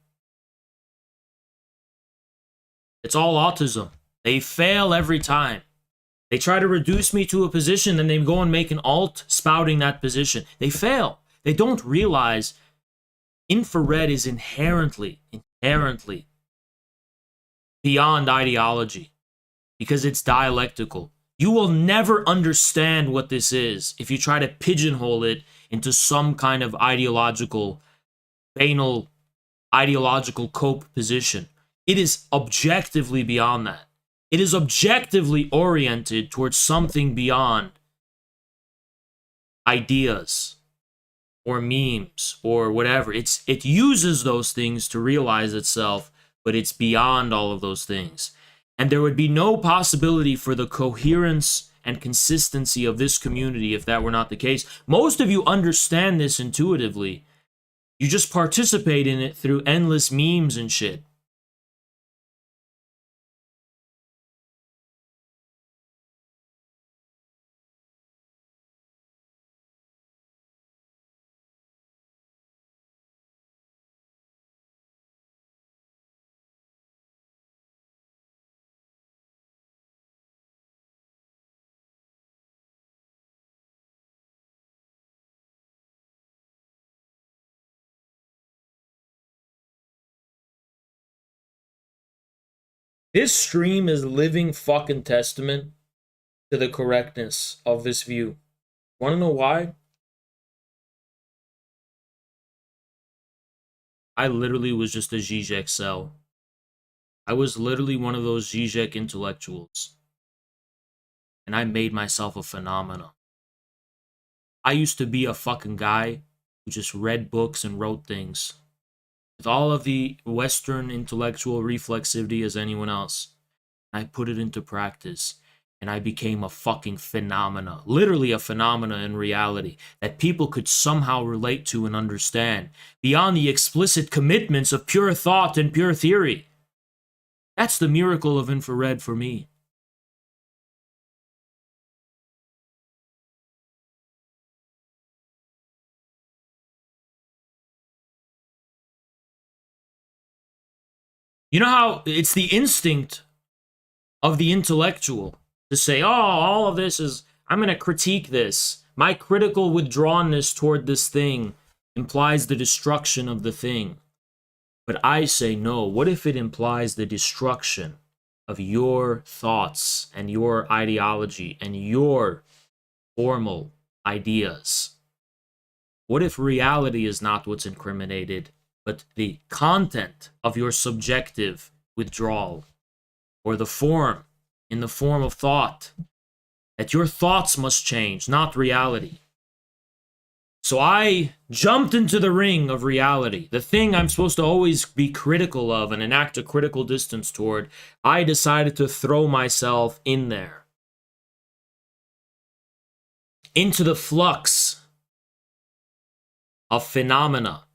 It's all autism. They fail every time. They try to reduce me to a position, then they go and make an alt spouting that position. They fail. They don't realize infrared is inherently beyond ideology because it's dialectical. You will never understand what this is if you try to pigeonhole it into some kind of ideological, banal, ideological cope position. It is objectively beyond that. It is objectively oriented towards something beyond ideas or memes or whatever. It uses those things to realize itself, but it's beyond all of those things. And there would be no possibility for the coherence and consistency of this community if that were not the case. Most of you understand this intuitively. You just participate in it through endless memes and shit. This stream is living fucking testament to the correctness of this view. Want to know why? I literally was just a Žižek cell. I was literally one of those Žižek intellectuals. And I made myself a phenomenon. I used to be a fucking guy who just read books and wrote things with all of the Western intellectual reflexivity as anyone else. I put it into practice, and I became a fucking phenomena, literally a phenomena in reality, that people could somehow relate to and understand, beyond the explicit commitments of pure thought and pure theory. That's the miracle of infrared for me. You know how it's the instinct of the intellectual to say, oh, all of this is, I'm going to critique this. My critical withdrawnness toward this thing implies the destruction of the thing. But I say no. What if it implies the destruction of your thoughts and your ideology and your formal ideas? What if reality is not what's incriminated, but the content of your subjective withdrawal, or the form, in the form of thought, that your thoughts must change, not reality? So I jumped into the ring of reality, the thing I'm supposed to always be critical of and enact a critical distance toward. I decided to throw myself in there, into the flux of phenomena,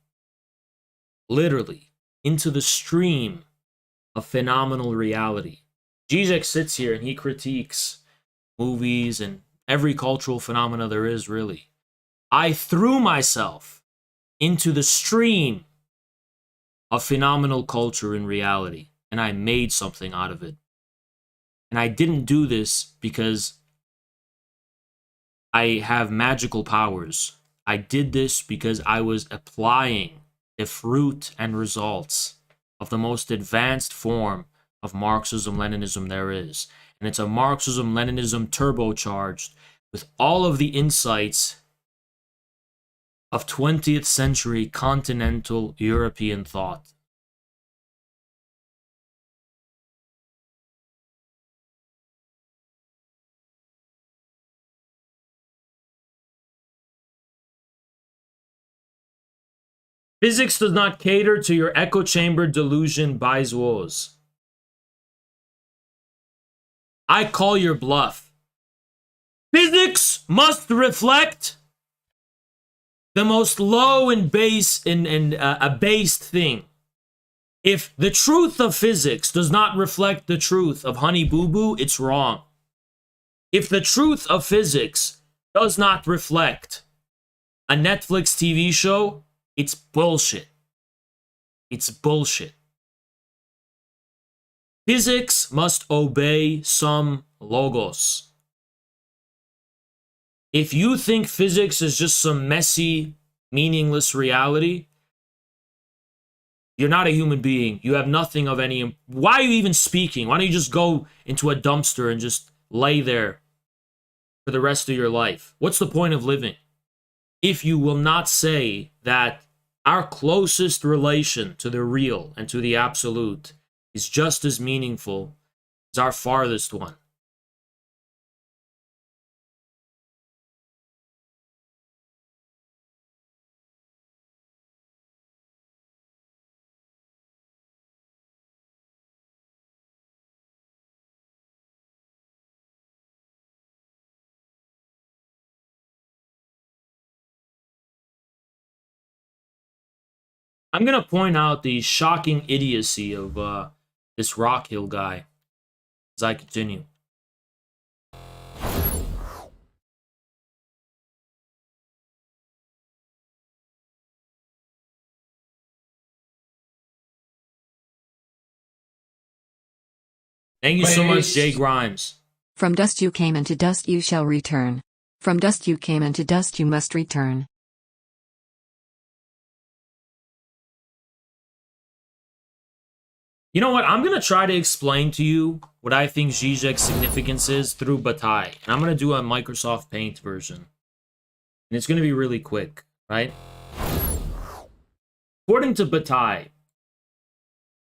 literally, into the stream of phenomenal reality. Zizek sits here and he critiques movies and every cultural phenomena there is, really. I threw myself into the stream of phenomenal culture and reality, and I made something out of it. And I didn't do this because I have magical powers. I did this because I was applying the fruit and results of the most advanced form of Marxism-Leninism there is. And it's a Marxism-Leninism turbocharged with all of the insights of 20th century continental European thought. Physics does not cater to your echo chamber delusion, bourgeois. I call your bluff. Physics must reflect the most low and base and abased thing. If the truth of physics does not reflect the truth of Honey Boo Boo, it's wrong. If the truth of physics does not reflect a Netflix TV show, it's bullshit. It's bullshit. Physics must obey some logos. If you think physics is just some messy, meaningless reality, you're not a human being. You have nothing of any... Why are you even speaking? Why don't you just go into a dumpster and just lay there for the rest of your life? What's the point of living if you will not say that our closest relation to the real and to the absolute is just as meaningful as our farthest one? I'm going to point out the shocking idiocy of this Rockhill guy as I continue. Thank you so much, Jay Grimes. From dust you came, and to dust you shall return. From dust you came, and to dust you must return. You know what? I'm going to try to explain to you what I think Zizek's significance is through Bataille. And I'm going to do a Microsoft Paint version. And it's going to be really quick, right? According to Bataille,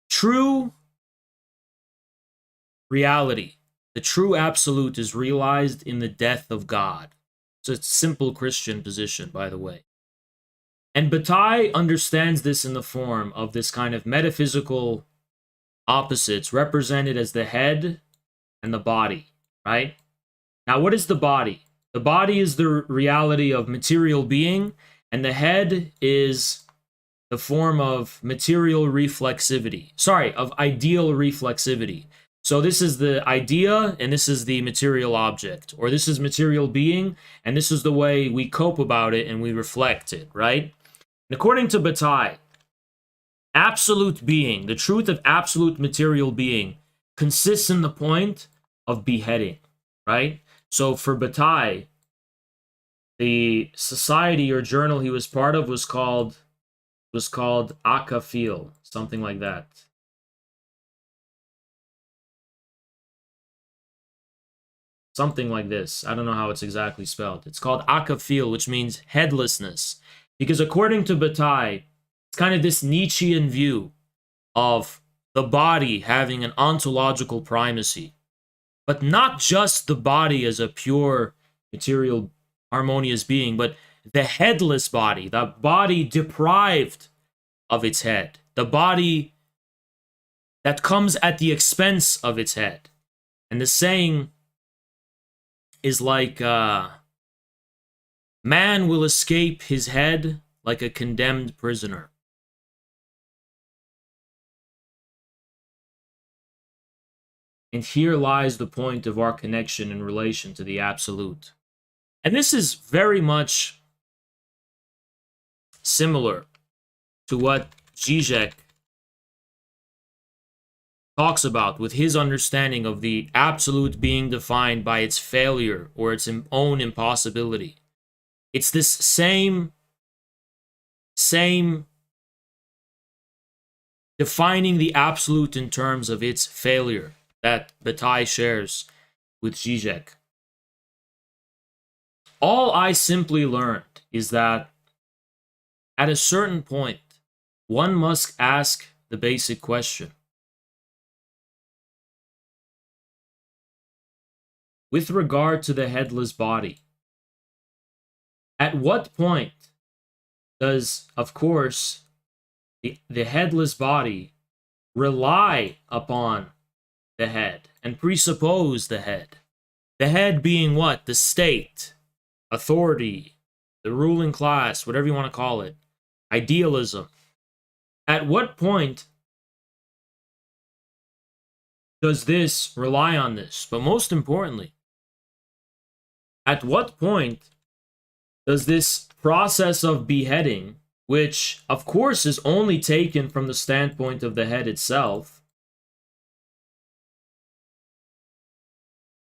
true reality, the true absolute, is realized in the death of God. It's a simple Christian position, by the way. And Bataille understands this in the form of this kind of metaphysical opposites represented as the head and the body, right? Now, what is the body? The body is the reality of material being, and the head is the form of material reflexivity. Sorry, of ideal reflexivity. So this is the idea, and this is the material object, or this is material being, and this is the way we cope about it and we reflect it, right? And according to Bataille, absolute being, the truth of absolute material being, consists in the point of beheading, right? So for Bataille, the society or journal he was part of was called Accusations, something like that. Something like this. I don't know how it's exactly spelled. It's called Accusations, which means headlessness. Because according to Bataille, it's kind of this Nietzschean view of the body having an ontological primacy. But not just the body as a pure, material, harmonious being, but the headless body, the body deprived of its head, the body that comes at the expense of its head. And the saying is like, man will escape his head like a condemned prisoner. And here lies the point of our connection in relation to the absolute. And this is very much similar to what Žižek talks about with his understanding of the absolute being defined by its failure or its own impossibility. It's this same defining the absolute in terms of its failure that Bataille shares with Žižek. All I simply learned is that at a certain point, one must ask the basic question. With regard to the headless body, at what point does, of course, the headless body rely upon the head and presuppose the head? The head being what? The state, authority, the ruling class, whatever you want to call it, idealism. At what point does this rely on this? But most importantly, at what point does this process of beheading, which of course is only taken from the standpoint of the head itself,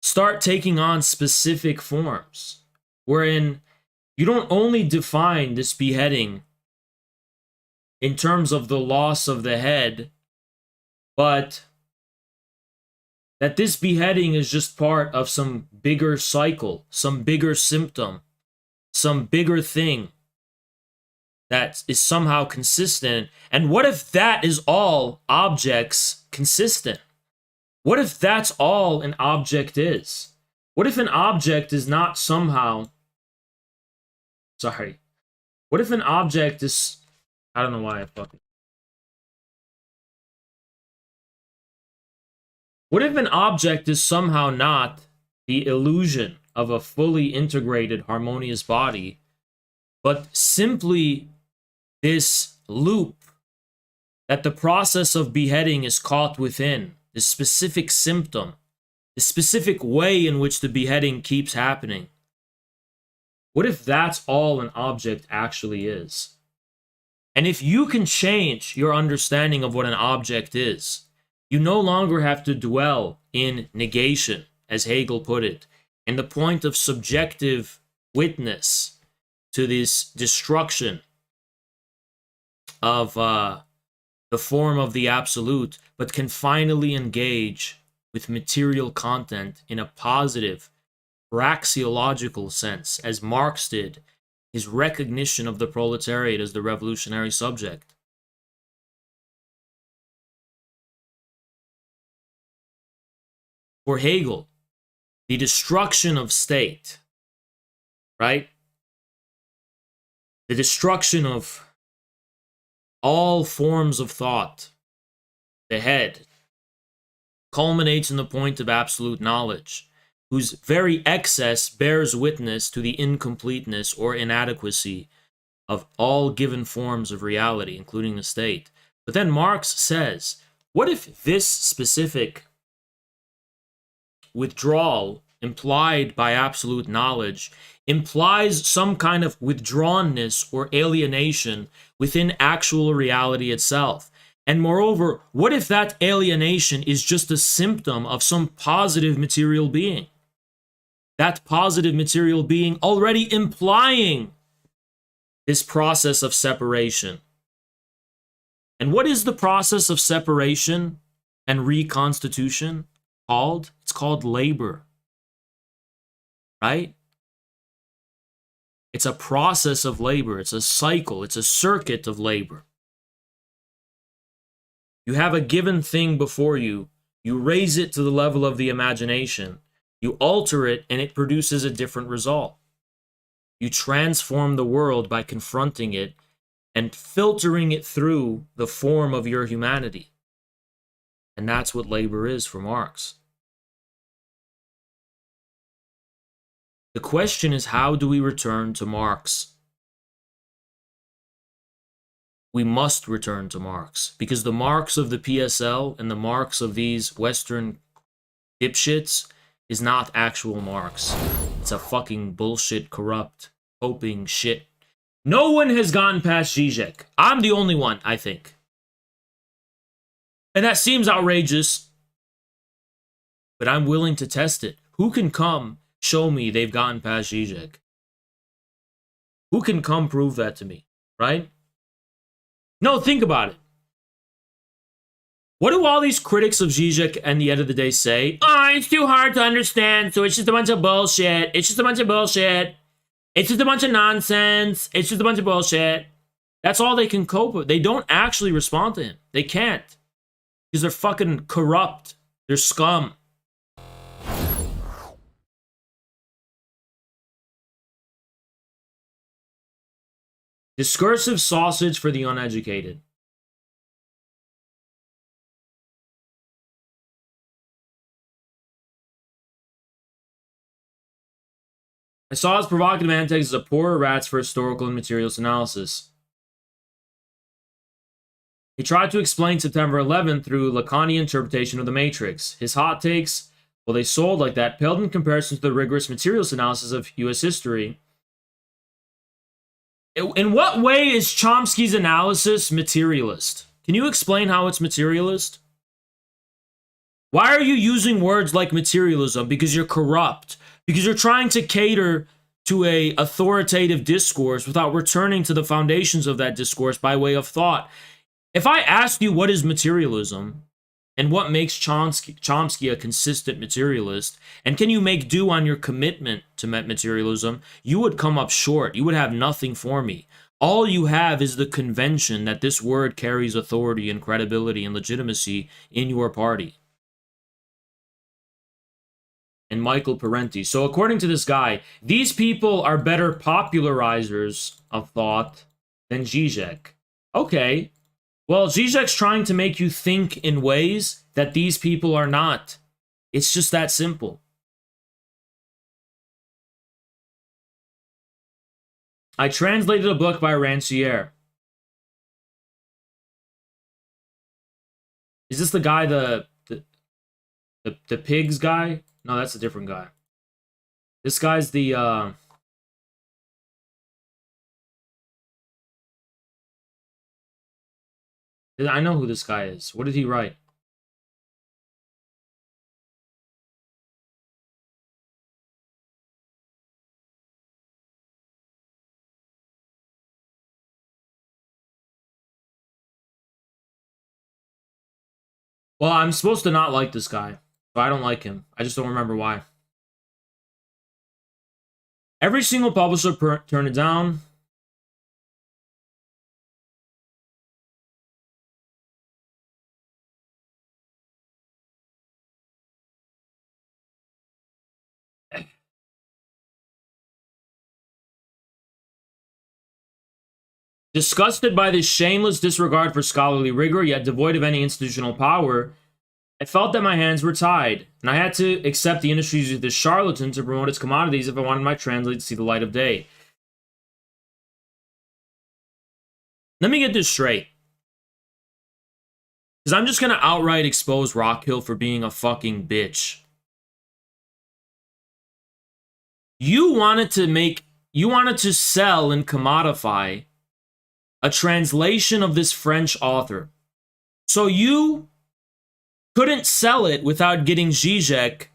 start taking on specific forms, wherein you don't only define this beheading in terms of the loss of the head, but that this beheading is just part of some bigger cycle, some bigger symptom, some bigger thing that is somehow consistent. And what if that is all objects consistent? What if that's all an object is? What if an object is not somehow... What if an object is... I don't know why I fucking... What if an object is somehow not the illusion of a fully integrated, harmonious body, but simply this loop that the process of beheading is caught within, the specific symptom, the specific way in which the beheading keeps happening? What if that's all an object actually is? And if you can change your understanding of what an object is, you no longer have to dwell in negation, as Hegel put it, and the point of subjective witness to this destruction of the form of the absolute, but can finally engage with material content in a positive, praxeological sense, as Marx did, his recognition of the proletariat as the revolutionary subject. For Hegel, the destruction of state, right? The destruction of all forms of thought, the head, culminates in the point of absolute knowledge, whose very excess bears witness to the incompleteness or inadequacy of all given forms of reality, including the state. But then Marx says, what if this specific withdrawal implied by absolute knowledge implies some kind of withdrawnness or alienation within actual reality itself? And moreover, what if that alienation is just a symptom of some positive material being? That positive material being already implying this process of separation. And what is the process of separation and reconstitution called? It's called labor. Right? It's a process of labor. It's a cycle. It's a circuit of labor. You have a given thing before you. You raise it to the level of the imagination. You alter it, and it produces a different result. You transform the world by confronting it and filtering it through the form of your humanity. And that's what labor is for Marx. The question is, how do we return to Marx? We must return to Marx, because the Marx of the PSL and the Marx of these Western dipshits is not actual Marx. It's a fucking bullshit, corrupt, hoping shit. No one has gotten past Žižek. I'm the only one, I think. And that seems outrageous, but I'm willing to test it. Who can come show me they've gotten past Žižek? Who can come prove that to me, right? No, think about it. What do all these critics of Žižek at the end of the day say? Oh, it's too hard to understand, so it's just a bunch of bullshit. It's just a bunch of bullshit. It's just a bunch of nonsense. It's just a bunch of bullshit. That's all they can cope with. They don't actually respond to him. They can't. Because they're fucking corrupt. They're scum. Discursive sausage for the uneducated. I saw his provocative antics as a poor rat's for historical and materialist analysis. He tried to explain September 11th through Lacanian interpretation of the Matrix. His hot takes, well, they sold like that, paled in comparison to the rigorous materialist analysis of U.S. history. In what way is Chomsky's analysis materialist? Can you explain how it's materialist? Why are you using words like materialism? Because you're corrupt. Because you're trying to cater to a authoritative discourse without returning to the foundations of that discourse by way of thought. If I asked you what is materialism and what makes Chomsky a consistent materialist, and can you make do on your commitment to materialism, you would come up short. You would have nothing for me. All you have is the convention that this word carries authority and credibility and legitimacy in your party. And Michael Parenti. So according to this guy, these people are better popularizers of thought than Žižek. Okay. Well, Žižek's trying to make you think in ways that these people are not. It's just that simple. I translated a book by Rancière. Is this the guy, the pigs guy? No, that's a different guy. This guy's the, I know who this guy is. What did he write? Well, I'm supposed to not like this guy. But I don't like him. I just don't remember why. Every single publisher turned it down. Disgusted by this shameless disregard for scholarly rigor, yet devoid of any institutional power, I felt that my hands were tied, and I had to accept the industry's of this charlatan to promote its commodities if I wanted my translate to see the light of day. Let me get this straight. Because I'm just going to outright expose Rockhill for being a fucking bitch. You wanted to sell and commodify a translation of this French author. So you couldn't sell it without getting Žižek,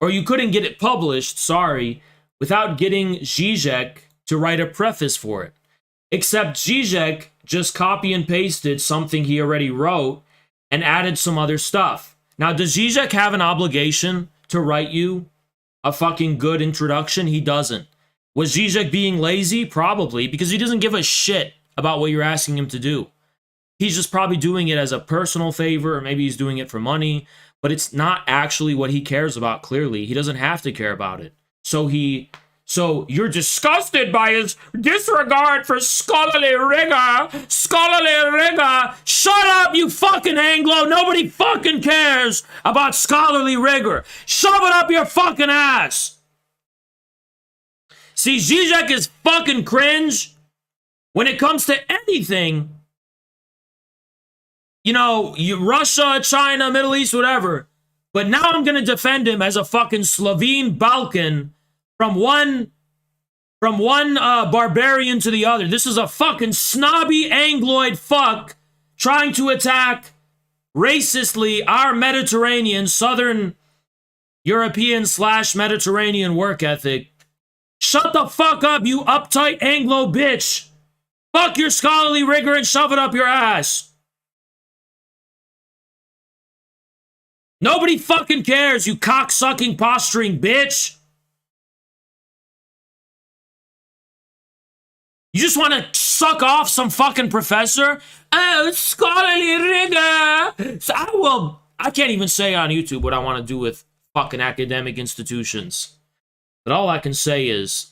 or you couldn't get it published, sorry, without getting Žižek to write a preface for it. Except Žižek just copy and pasted something he already wrote and added some other stuff. Now, does Žižek have an obligation to write you a fucking good introduction? He doesn't. Was Žižek being lazy? Probably, because he doesn't give a shit about what you're asking him to do. He's just probably doing it as a personal favor, or maybe he's doing it for money, but it's not actually what he cares about, clearly. He doesn't have to care about it. So he So you're disgusted by his disregard for scholarly rigor. Scholarly rigor. Shut up, you fucking Anglo. Nobody fucking cares about scholarly rigor. Shove it up your fucking ass. See, Zizek is fucking cringe when it comes to anything. You know, Russia, China, Middle East, whatever. But now I'm going to defend him as a fucking Slovene Balkan from one barbarian to the other. This is a fucking snobby Angloid fuck trying to attack racistly our Mediterranean, Southern European / Mediterranean work ethic. Shut the fuck up, you uptight Anglo bitch. Fuck your scholarly rigor and shove it up your ass. Nobody fucking cares, you cocksucking, posturing bitch. You just want to suck off some fucking professor? Oh, scholarly rigor. So I can't even say on YouTube what I want to do with fucking academic institutions. But all I can say is,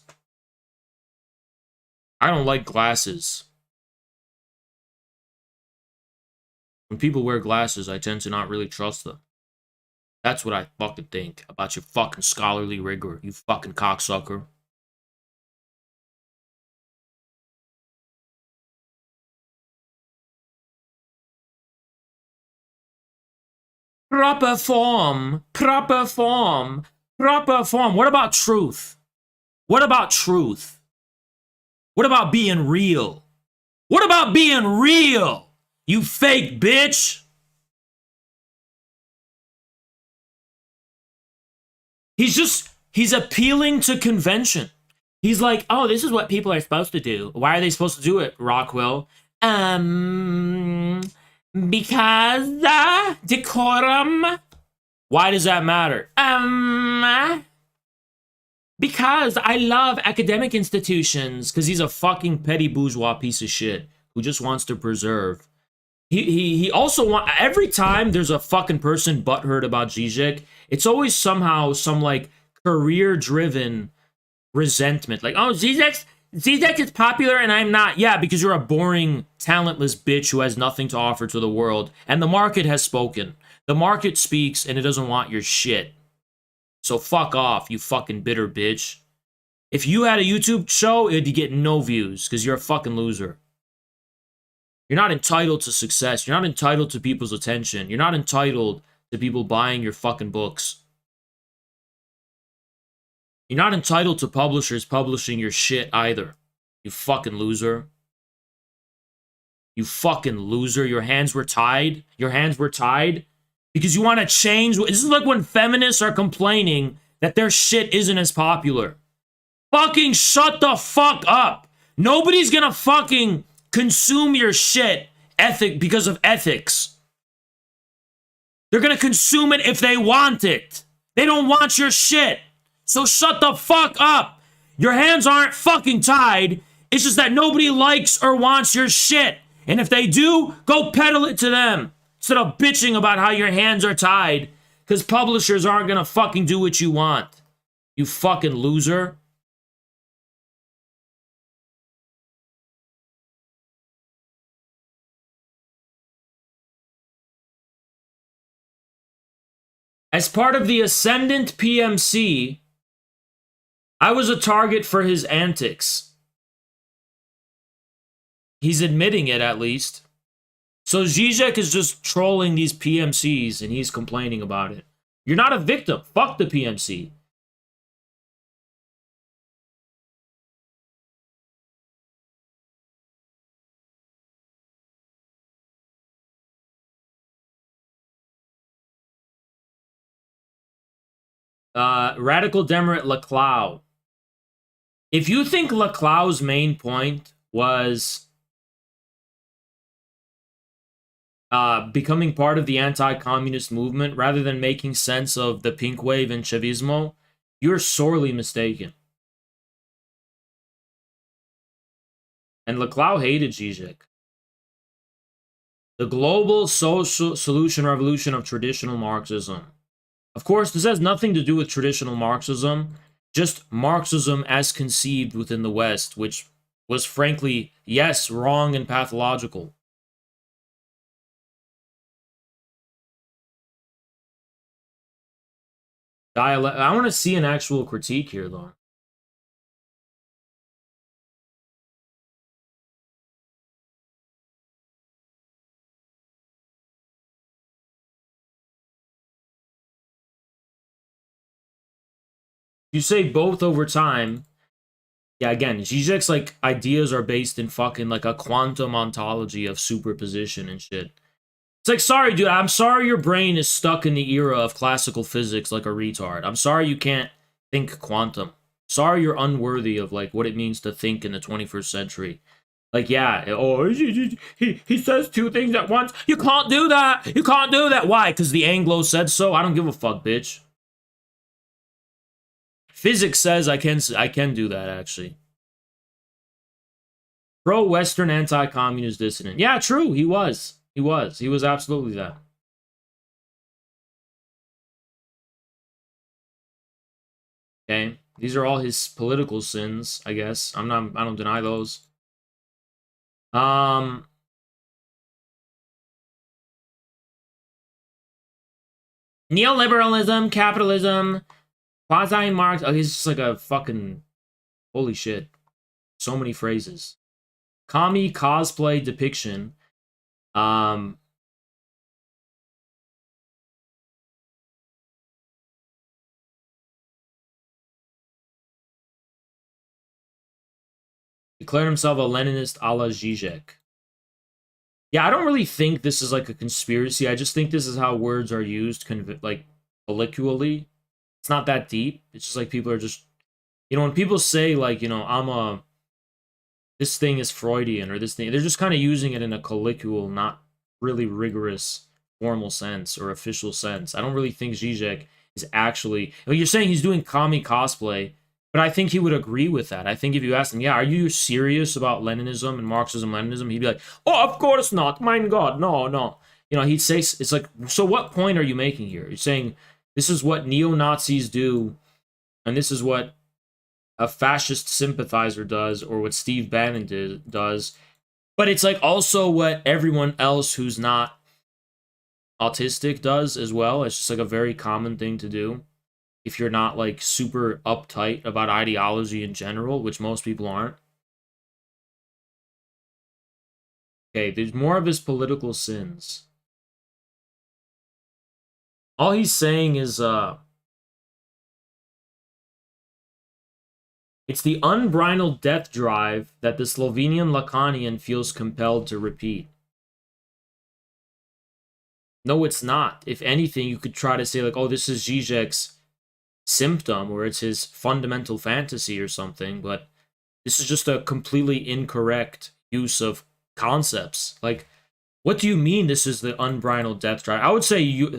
I don't like glasses. When people wear glasses, I tend to not really trust them. That's what I fucking think about your fucking scholarly rigor, you fucking cocksucker. Proper form, proper form, proper form. What about truth? What about truth? What about being real? What about being real, you fake bitch? He's appealing to convention. He's like, oh, this is what people are supposed to do. Why are they supposed to do it, Rockhill? Because decorum. Why does that matter? Because I love academic institutions. Because he's a fucking petty bourgeois piece of shit who just wants to preserve. He also want, every time there's a fucking person butthurt about Žižek, it's always somehow some like career-driven resentment. Like, oh, Zizek is popular and I'm not. Yeah, because you're a boring, talentless bitch who has nothing to offer to the world. And the market has spoken. The market speaks and it doesn't want your shit. So fuck off, you fucking bitter bitch. If you had a YouTube show, it'd get no views because you're a fucking loser. You're not entitled to success. You're not entitled to people's attention. You're not entitled to people buying your fucking books. You're not entitled to publishers publishing your shit either. You fucking loser. You fucking loser. Your hands were tied. Your hands were tied because you want to change. This is like when feminists are complaining that their shit isn't as popular. Fucking shut the fuck up. Nobody's gonna fucking consume your shit because of ethics. They're gonna consume it if they want it. They don't want your shit. So shut the fuck up. Your hands aren't fucking tied. It's just that nobody likes or wants your shit. And if they do, go peddle it to them. Instead of bitching about how your hands are tied. Because publishers aren't gonna fucking do what you want. You fucking loser. As part of the Ascendant PMC, I was a target for his antics. He's admitting it, at least. So Žižek is just trolling these PMCs, and he's complaining about it. You're not a victim. Fuck the PMC. Radical Demerit Laclau. If you think Laclau's main point was becoming part of the anti-communist movement rather than making sense of the pink wave and Chavismo, you're sorely mistaken. And Laclau hated Žižek. The global social solution revolution of traditional Marxism. Of course, this has nothing to do with traditional Marxism. just Marxism as conceived within the West, which was frankly, yes, wrong and pathological. I want to see an actual critique here, though. You say both over time. Yeah, again, Zizek's like ideas are based in fucking like a quantum ontology of superposition and shit. It's like, sorry, dude, I'm sorry your brain is stuck in the era of classical physics like a retard. I'm sorry you can't think quantum. Sorry you're unworthy of like what it means to think in the 21st century. Like, yeah, oh, he says two things at once. You can't do that. You can't do that. Why? Because the Anglo said so? I don't give a fuck, bitch. Physics says I can do that, actually. Pro-Western anti-communist dissident. Yeah, true, he was. He was absolutely that. Okay, these are all his political sins, I guess. I don't deny those. Neoliberalism, capitalism, quasi-Marx. Oh, he's just like a fucking holy shit. So many phrases. Commie cosplay depiction. Declared himself a Leninist a la Žižek. Yeah, I don't really think this is like a conspiracy. I just think this is how words are used, like colloquially. It's not that deep. It's just like people are just, when people say like, this thing is Freudian or this thing, they're just kind of using it in a colloquial, not really rigorous formal sense or official sense. I don't really think Žižek is actually, you're saying he's doing commie cosplay, but I think he would agree with that. I think if you asked him, yeah, are you serious about Leninism and Marxism-Leninism? He'd be like, oh, of course not. Mein God, no. He'd say, it's like, so what point are you making here? You're saying this is what neo-Nazis do, and this is what a fascist sympathizer does, or what Steve Bannon does. But it's like also what everyone else who's not autistic does as well. It's just like a very common thing to do. If you're not like super uptight about ideology in general, which most people aren't. Okay, there's more of his political sins. All he's saying is, it's the unbridled death drive that the Slovenian Lacanian feels compelled to repeat. No, it's not. If anything, you could try to say like, oh, this is Zizek's symptom, or it's his fundamental fantasy or something, but this is just a completely incorrect use of concepts. Like, what do you mean this is the unbridled death drive? I would say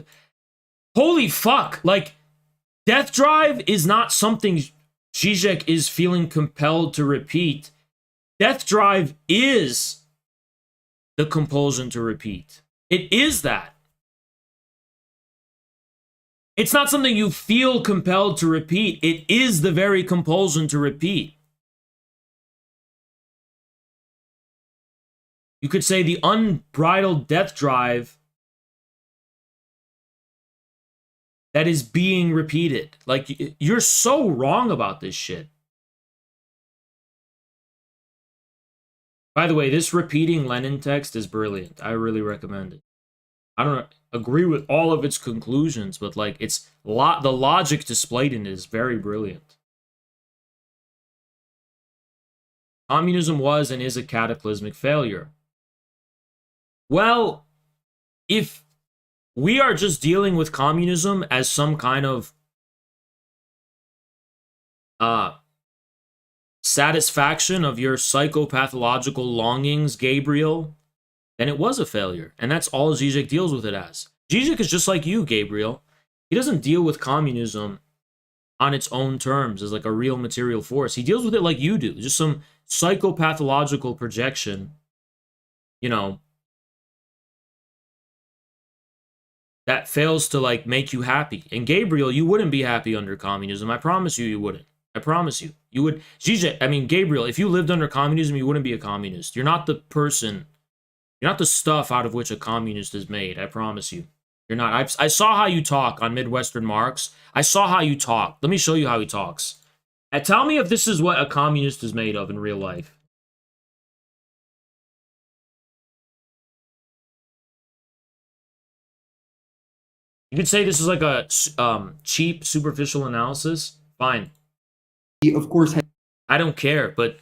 holy fuck, like, death drive is not something Zizek is feeling compelled to repeat. Death drive is the compulsion to repeat. It is that. It's not something you feel compelled to repeat. It is the very compulsion to repeat. You could say the unbridled death drive that is being repeated. Like, you're so wrong about this shit. By the way, this repeating Lenin text is brilliant. I really recommend it. I don't agree with all of its conclusions, but like, it's the logic displayed in it is very brilliant. Communism was and is a cataclysmic failure. Well, if we are just dealing with communism as some kind of satisfaction of your psychopathological longings, Gabriel, then it was a failure. And that's all Zizek deals with it as. Zizek is just like you, Gabriel. He doesn't deal with communism on its own terms as like a real material force. He deals with it like you do. Just some psychopathological projection, that fails to like make you happy. And Gabriel, you wouldn't be happy under communism. I promise you, you wouldn't. I promise you. You would, Zizek, Gabriel, if you lived under communism, you wouldn't be a communist. You're not the person, you're not the stuff out of which a communist is made. I promise you. You're not. I saw how you talk on Midwestern Marx. I saw how you talk. Let me show you how he talks. And tell me if this is what a communist is made of in real life. You could say this is like a cheap, superficial analysis. Fine. He, of course, I don't care, but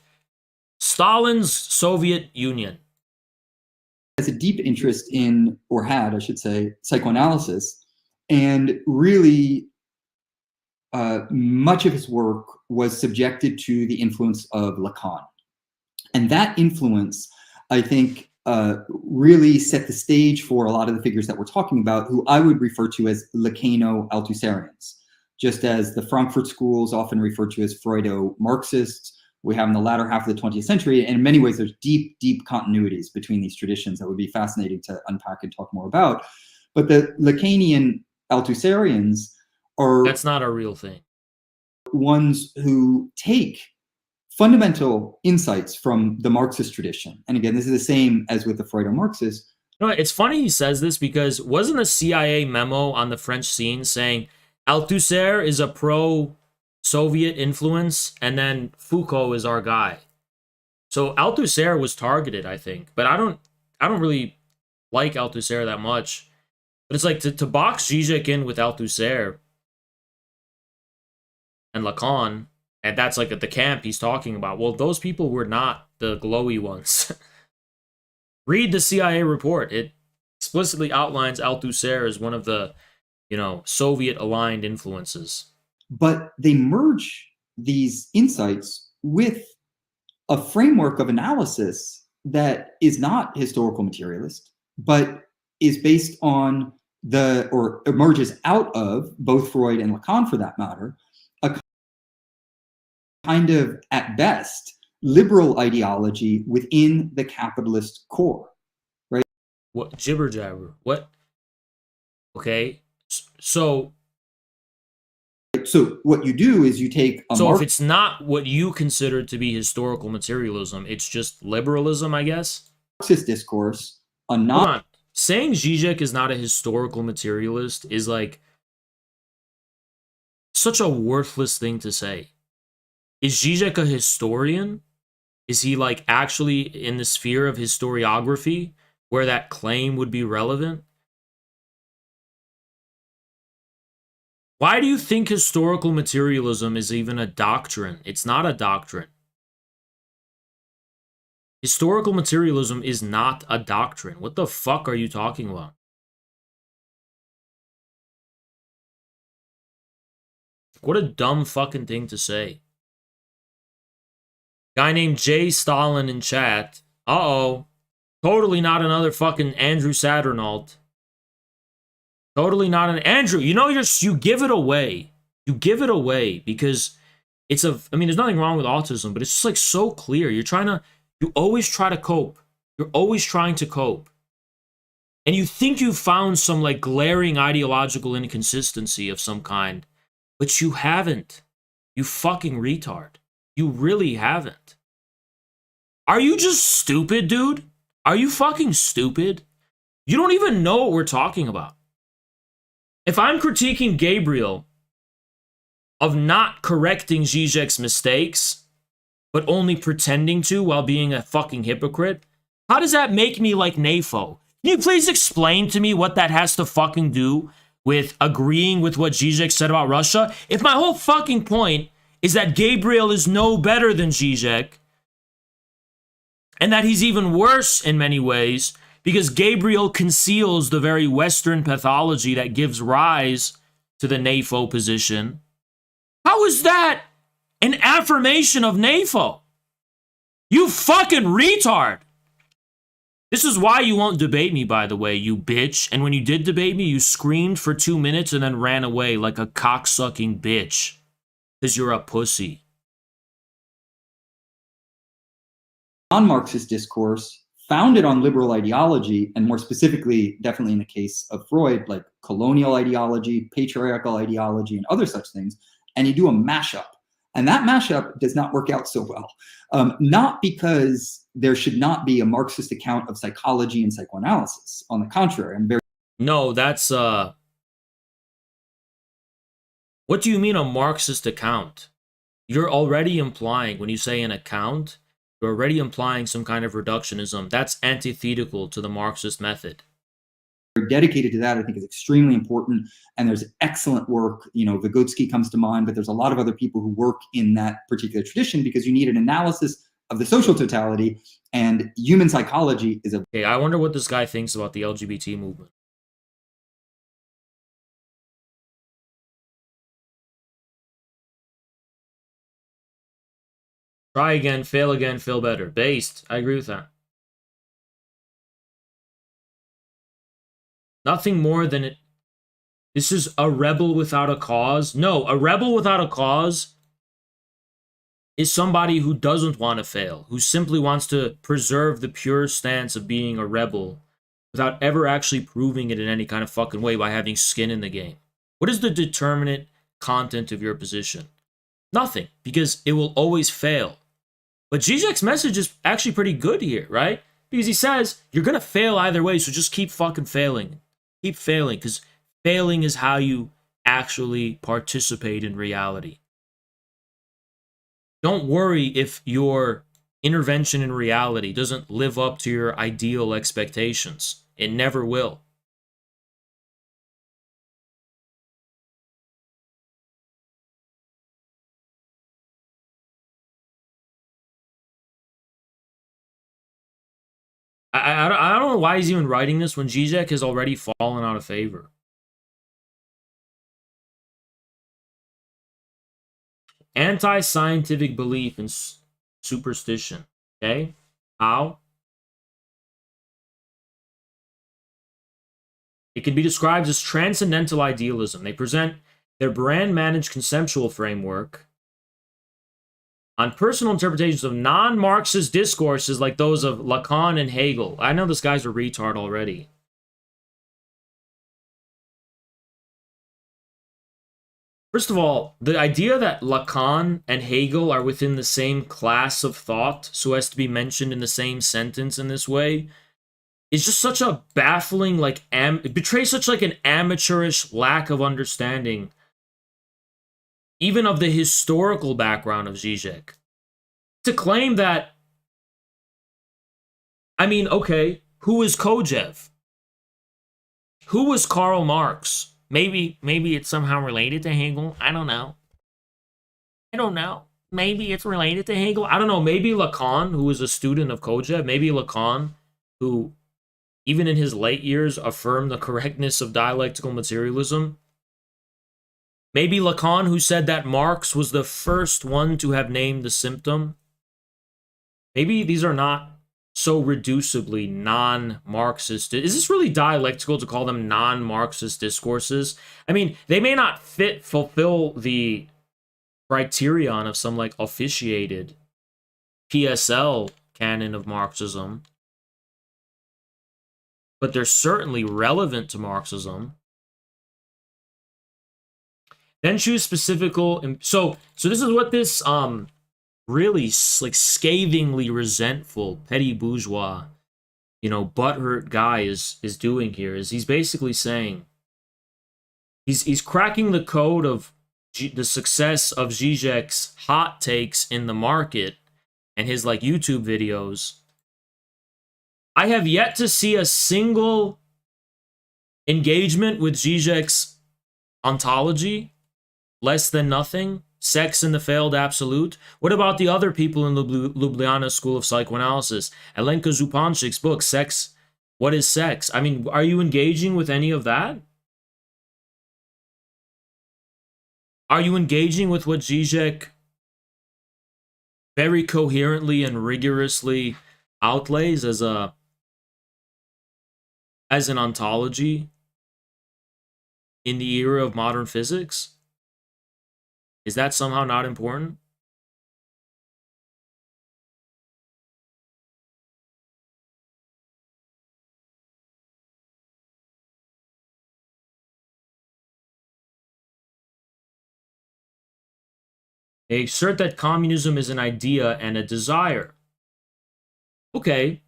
Stalin's Soviet Union has a deep interest in, or had, I should say, psychoanalysis, and really much of his work was subjected to the influence of Lacan. And that influence, I think, really set the stage for a lot of the figures that we're talking about, who I would refer to as Lacano-Althusserians, just as the Frankfurt schools often referred to as Freudo-Marxists. We have in the latter half of the 20th century, and in many ways, there's deep, deep continuities between these traditions that would be fascinating to unpack and talk more about. But the Lacanian Althusserians are— that's not a real thing. Ones who take fundamental insights from the Marxist tradition. And again, this is the same as with the Freudo-Marxists. No, it's funny he says this because wasn't a CIA memo on the French scene saying Althusser is a pro-Soviet influence and then Foucault is our guy? So Althusser was targeted, I think, but I don't really like Althusser that much. But it's like to box Žižek in with Althusser and Lacan, and that's like at the camp he's talking about. Well, those people were not the glowy ones. Read the CIA report. It explicitly outlines Althusser as one of the, Soviet-aligned influences. But they merge these insights with a framework of analysis that is not historical materialist, but is based on or emerges out of, both Freud and Lacan for that matter, a kind of, at best, liberal ideology within the capitalist core, right? What jibber jabber? What? Okay, so what you do is you take if it's not what you consider to be historical materialism, it's just liberalism, I guess. Marxist discourse, Hold on. Saying Žižek is not a historical materialist is like such a worthless thing to say. Is Žižek a historian? Is he like actually in the sphere of historiography where that claim would be relevant? Why do you think historical materialism is even a doctrine? It's not a doctrine. Historical materialism is not a doctrine. What the fuck are you talking about? What a dumb fucking thing to say. Guy named J. Stalin in chat. Uh-oh. Totally not another fucking Andrew Saturnault. Totally not an Andrew. You give it away. You give it away because it's there's nothing wrong with autism, but it's just like so clear. You always try to cope. You're always trying to cope. And you think you've found some like glaring ideological inconsistency of some kind, but you haven't. You fucking retard. You really haven't. Are you just stupid, dude? Are you fucking stupid? You don't even know what we're talking about. If I'm critiquing Gabriel of not correcting Žižek's mistakes, but only pretending to while being a fucking hypocrite, how does that make me like NAFO? Can you please explain to me what that has to fucking do with agreeing with what Žižek said about Russia? If my whole fucking point is that Gabriel is no better than Žižek, and that he's even worse in many ways, because Gabriel conceals the very Western pathology that gives rise to the NAFO position, how is that an affirmation of NAFO? You fucking retard! This is why you won't debate me, by the way, you bitch. And when you did debate me, you screamed for 2 minutes and then ran away like a cocksucking bitch. Because you're a pussy. Non-Marxist discourse founded on liberal ideology, and more specifically, definitely in the case of Freud, like colonial ideology, patriarchal ideology, and other such things, and you do a mashup. And that mashup does not work out so well. Not because there should not be a Marxist account of psychology and psychoanalysis. On the contrary, I'm very... No, that's what do you mean a Marxist account? You're already implying, when you say an account, you're already implying some kind of reductionism. That's antithetical to the Marxist method. dedicated to that, I think, is extremely important. And there's excellent work. Vygotsky comes to mind, but there's a lot of other people who work in that particular tradition, because you need an analysis of the social totality, and human psychology is a... Okay, I wonder what this guy thinks about the LGBT movement. Try again, fail better. Based. I agree with that. Nothing more than it. This is a rebel without a cause. No, a rebel without a cause is somebody who doesn't want to fail, who simply wants to preserve the pure stance of being a rebel without ever actually proving it in any kind of fucking way by having skin in the game. What is the determinate content of your position? Nothing, because it will always fail. But Zizek's message is actually pretty good here, right? Because he says, you're going to fail either way, so just keep fucking failing. Keep failing, because failing is how you actually participate in reality. Don't worry if your intervention in reality doesn't live up to your ideal expectations. It never will. I don't know why he's even writing this when Zizek has already fallen out of favor. Anti-scientific belief in superstition. Okay? How? It can be described as transcendental idealism. They present their brand-managed conceptual framework on personal interpretations of non-Marxist discourses like those of Lacan and Hegel. I know this guy's a retard already. First of all, the idea that Lacan and Hegel are within the same class of thought so as to be mentioned in the same sentence in this way is just such a baffling, it betrays such an amateurish lack of understanding even of the historical background of Zizek. To claim that, I mean, okay, who is Kojev? Who was Karl Marx? Maybe it's somehow related to Hegel. I don't know. Maybe it's related to Hegel. I don't know. Maybe Lacan, who was a student of Kojev. Maybe Lacan, who, even in his late years, affirmed the correctness of dialectical materialism. Maybe Lacan, who said that Marx was the first one to have named the symptom. Maybe these are not so reducibly non-Marxist. Is this really dialectical to call them non-Marxist discourses? I mean, they may not fulfill the criterion of some officiated PSL canon of Marxism, but they're certainly relevant to Marxism. Then choose specific. So this is what this really scathingly resentful petty bourgeois, butthurt guy is doing here. Is he's basically saying he's cracking the code of the success of Zizek's hot takes in the market and his YouTube videos. I have yet to see a single engagement with Zizek's ontology, less than nothing, sex in the failed absolute. What about the other people in the Ljubljana School of Psychoanalysis? Alenka Zupančik's book, Sex, What is Sex? I mean, are you engaging with any of that? Are you engaging with what Zizek very coherently and rigorously outlays as an ontology in the era of modern physics? Is that somehow not important? They assert that communism is an idea and a desire. Okay,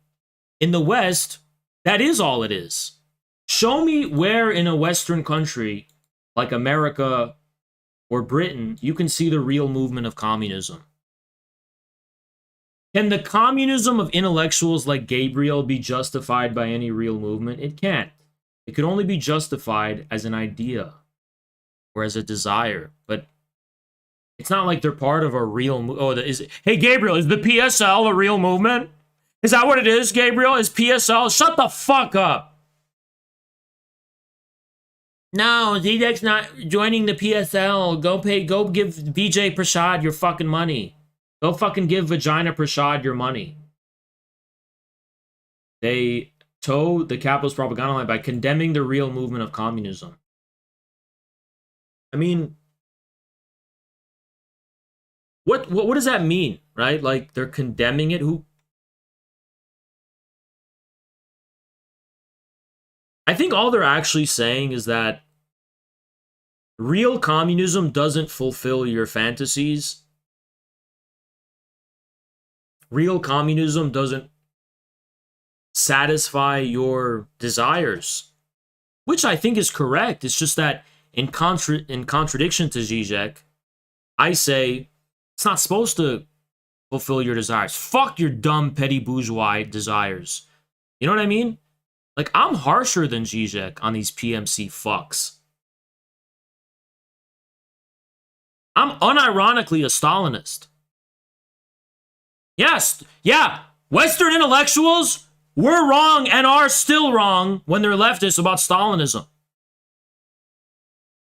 in the West, that is all it is. Show me where in a Western country, like America or Britain, you can see the real movement of communism. Can the communism of intellectuals like Gabriel be justified by any real movement? It can't. It could only be justified as an idea or as a desire. But it's not like they're part of a real movement. Hey, Gabriel, is the PSL a real movement? Is that what it is, Gabriel? Is PSL? Shut the fuck up. No, Zizek's not joining the PSL. Go give Vijay Prashad your fucking money. Go fucking give Vagina Prashad your money. They toe the capitalist propaganda line by condemning the real movement of communism. I mean, what does that mean, right? Like, they're condemning it? Who? I think all they're actually saying is that real communism doesn't fulfill your fantasies. Real communism doesn't satisfy your desires, which I think is correct. It's just that in contradiction to Žižek, I say it's not supposed to fulfill your desires. Fuck your dumb petty bourgeois desires. You know what I mean? Like, I'm harsher than Žižek on these PMC fucks. I'm unironically a Stalinist. Yes, yeah, Western intellectuals were wrong and are still wrong when they're leftists about Stalinism.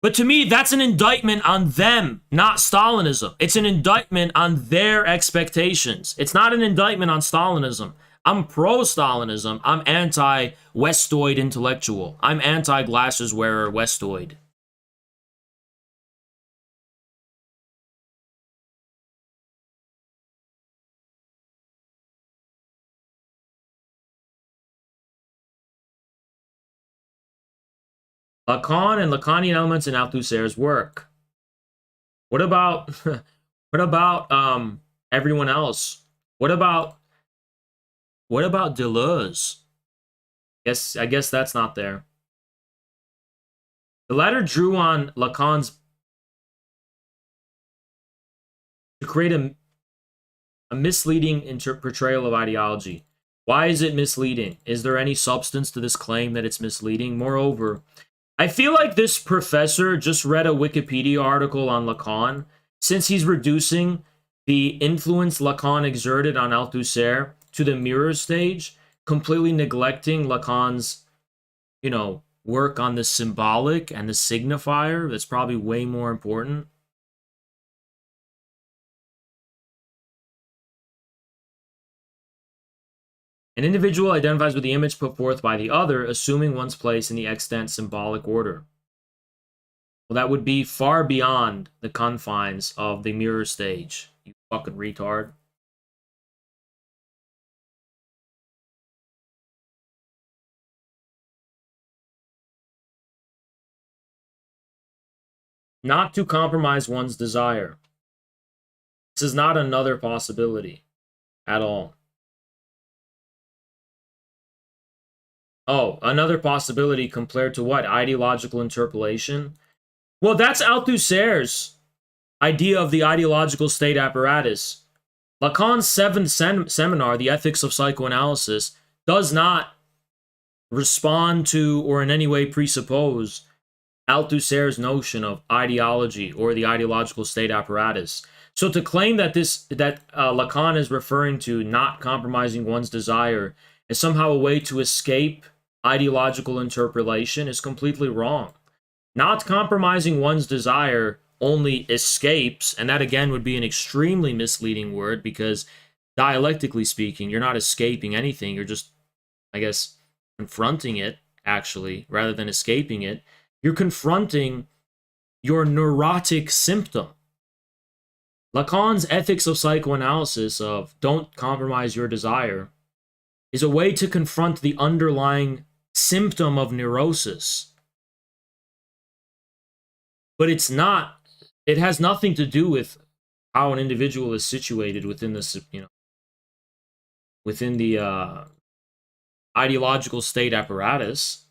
But to me, that's an indictment on them, not Stalinism. It's an indictment on their expectations. It's not an indictment on Stalinism. I'm pro-Stalinism. I'm anti-Westoid intellectual. I'm anti-glasses wearer Westoid. Lacan and Lacanian elements in Althusser's work. What about everyone else? What about Deleuze? I guess that's not there. The latter drew on Lacan's to create a misleading portrayal of ideology. Why is it misleading? Is there any substance to this claim that it's misleading? Moreover, I feel like this professor just read a Wikipedia article on Lacan, since he's reducing the influence Lacan exerted on Althusser to the mirror stage, completely neglecting Lacan's, work on the symbolic and the signifier. That's probably way more important. An individual identifies with the image put forth by the other, assuming one's place in the extant symbolic order. Well, that would be far beyond the confines of the mirror stage, you fucking retard. Not to compromise one's desire. This is not another possibility at all. Oh, another possibility compared to what? Ideological interpolation? Well, that's Althusser's idea of the ideological state apparatus. Lacan's seventh seminar, The Ethics of Psychoanalysis, does not respond to or in any way presuppose Althusser's notion of ideology or the ideological state apparatus. So to claim that Lacan is referring to not compromising one's desire is somehow a way to escape ideological interpolation is completely wrong. Not compromising one's desire only escapes, and that again would be an extremely misleading word, because dialectically speaking, you're not escaping anything. You're just, I guess, confronting it, actually, rather than escaping it. You're confronting your neurotic symptom. Lacan's ethics of psychoanalysis of don't compromise your desire is a way to confront the underlying symptom of neurosis. But it's not, it has nothing to do with how an individual is situated within this, within the ideological state apparatus.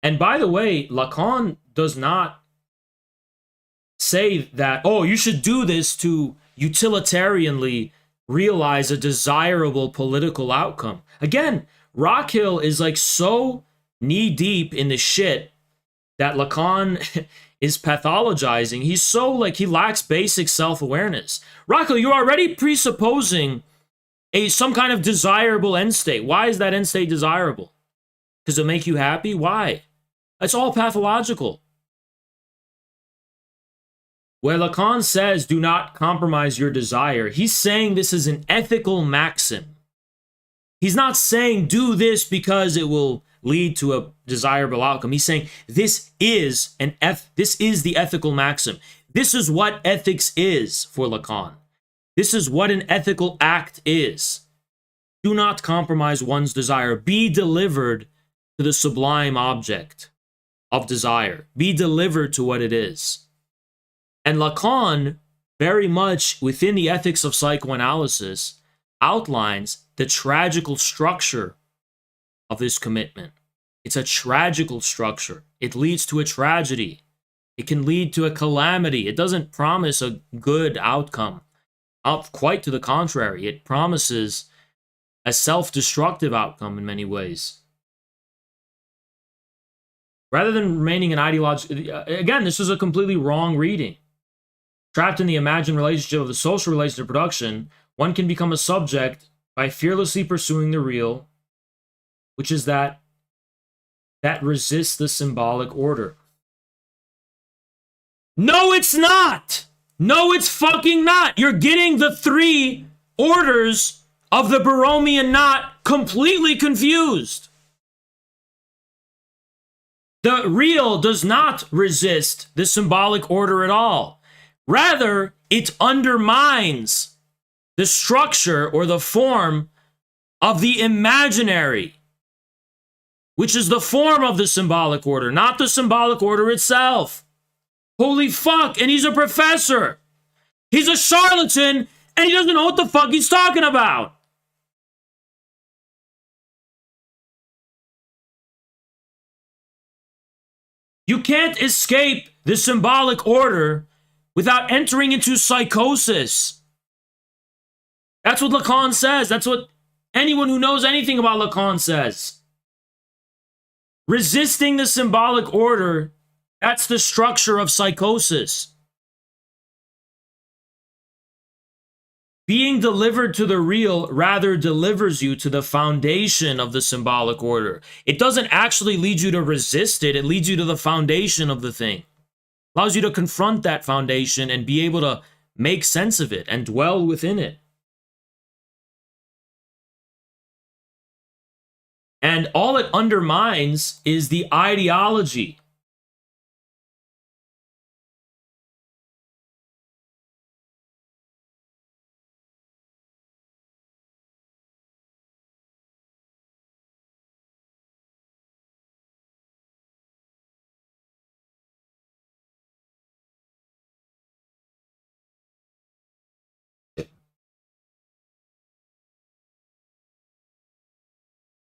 And by the way, Lacan does not say that, oh, you should do this to utilitarianly realize a desirable political outcome. Again, Rockhill is like so knee-deep in the shit that Lacan is pathologizing. He's so like, he lacks basic self-awareness. Rockhill, you're already presupposing some kind of desirable end state. Why is that end state desirable? Does it make you happy? Why? It's all pathological. Where Lacan says, do not compromise your desire, he's saying this is an ethical maxim. He's not saying do this because it will lead to a desirable outcome. He's saying this is the ethical maxim. This is what ethics is for Lacan. This is what an ethical act is. Do not compromise one's desire. Be delivered to the sublime object of desire. Be delivered to what it is. And Lacan, very much within the ethics of psychoanalysis, outlines the tragical structure of this commitment. It's a tragical structure. It leads to a tragedy. It can lead to a calamity. It doesn't promise a good outcome. Quite to the contrary, it promises a self-destructive outcome in many ways. Rather than remaining an ideology, again, this is a completely wrong reading. Trapped in the imagined relationship of the social relation to production, one can become a subject by fearlessly pursuing the real, which is that resists the symbolic order. No, it's not! No, it's fucking not! You're getting the three orders of the Borromean knot completely confused. The real does not resist the symbolic order at all. Rather, it undermines the structure or the form of the imaginary, which is the form of the symbolic order, not the symbolic order itself. Holy fuck, and he's a professor. He's a charlatan, and he doesn't know what the fuck he's talking about. You can't escape the symbolic order without entering into psychosis. That's what Lacan says. That's what anyone who knows anything about Lacan says. Resisting the symbolic order, that's the structure of psychosis. Being delivered to the real rather delivers you to the foundation of the symbolic order. It doesn't actually lead you to resist it. It leads you to the foundation of the thing. Allows you to confront that foundation and be able to make sense of it and dwell within it. And all it undermines is the ideology.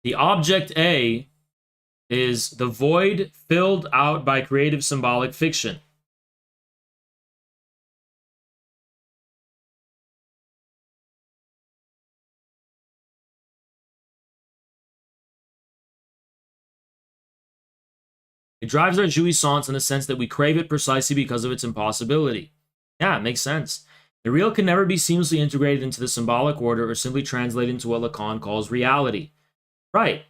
The object A is the void filled out by creative symbolic fiction. It drives our jouissance in the sense that we crave it precisely because of its impossibility. Yeah, it makes sense. The real can never be seamlessly integrated into the symbolic order or simply translated into what Lacan calls reality. Right,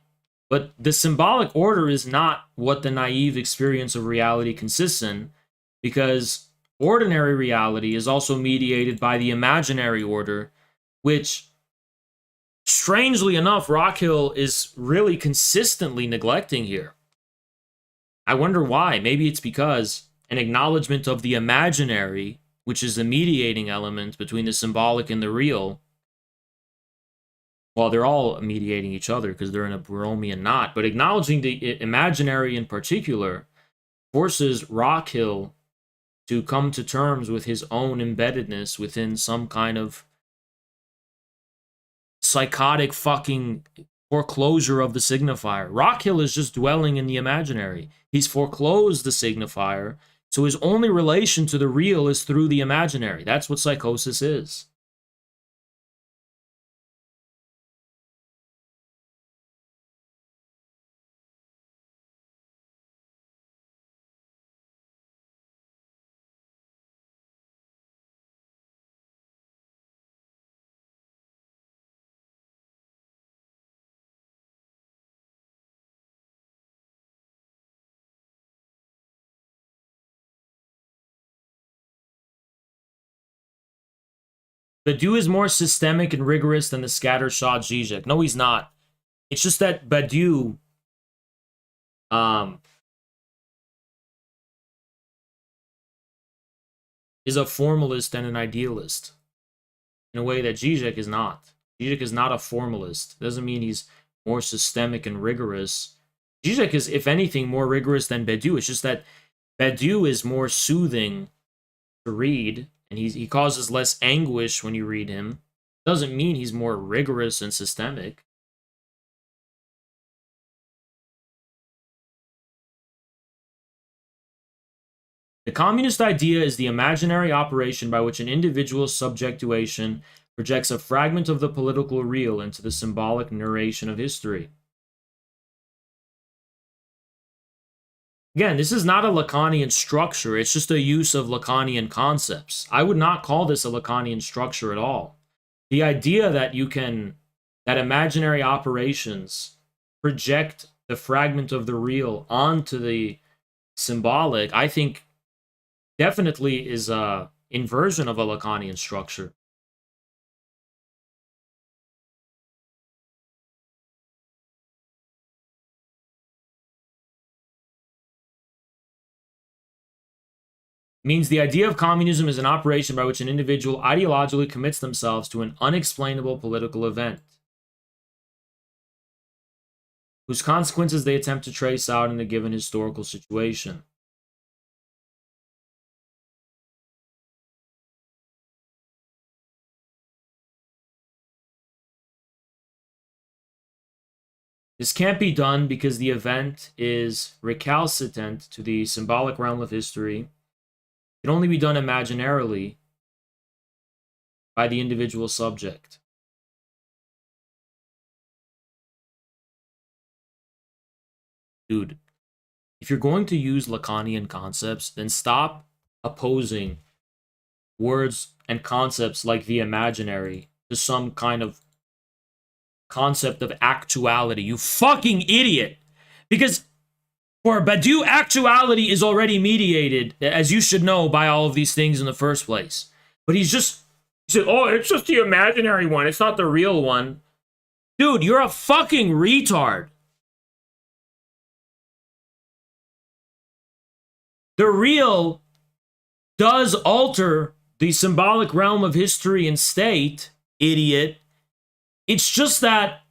but the symbolic order is not what the naive experience of reality consists in, because ordinary reality is also mediated by the imaginary order, which, strangely enough, Rockhill is really consistently neglecting here. I wonder why. Maybe it's because an acknowledgement of the imaginary, which is the mediating element between the symbolic and the real, well, they're all mediating each other because they're in a Borromean knot, but acknowledging the imaginary in particular forces Rockhill to come to terms with his own embeddedness within some kind of psychotic fucking foreclosure of the signifier. Rockhill is just dwelling in the imaginary. He's foreclosed the signifier, so his only relation to the real is through the imaginary. That's what psychosis is. Badiou is more systemic and rigorous than the scattershot Zizek. No, he's not. It's just that Badiou is a formalist and an idealist in a way that Zizek is not. Zizek is not a formalist. It doesn't mean he's more systemic and rigorous. Zizek is, if anything, more rigorous than Badiou. It's just that Badiou is more soothing to read, and he causes less anguish when you read him. Doesn't mean he's more rigorous and systemic. The communist idea is the imaginary operation by which an individual's subjectuation projects a fragment of the political real into the symbolic narration of history. Again, this is not a Lacanian structure, it's just a use of Lacanian concepts. I would not call this a Lacanian structure at all. The idea that that imaginary operations project the fragment of the real onto the symbolic, I think definitely is a inversion of a Lacanian structure. Means the idea of communism is an operation by which an individual ideologically commits themselves to an unexplainable political event, whose consequences they attempt to trace out in a given historical situation. This can't be done because the event is recalcitrant to the symbolic realm of history. It can only be done imaginarily by the individual subject. Dude, if you're going to use Lacanian concepts, then stop opposing words and concepts like the imaginary to some kind of concept of actuality. You fucking idiot! Because for Badiou, actuality is already mediated, as you should know, by all of these things in the first place. But he said, oh, it's just the imaginary one. It's not the real one. Dude, you're a fucking retard. The real does alter the symbolic realm of history and state, idiot. It's just that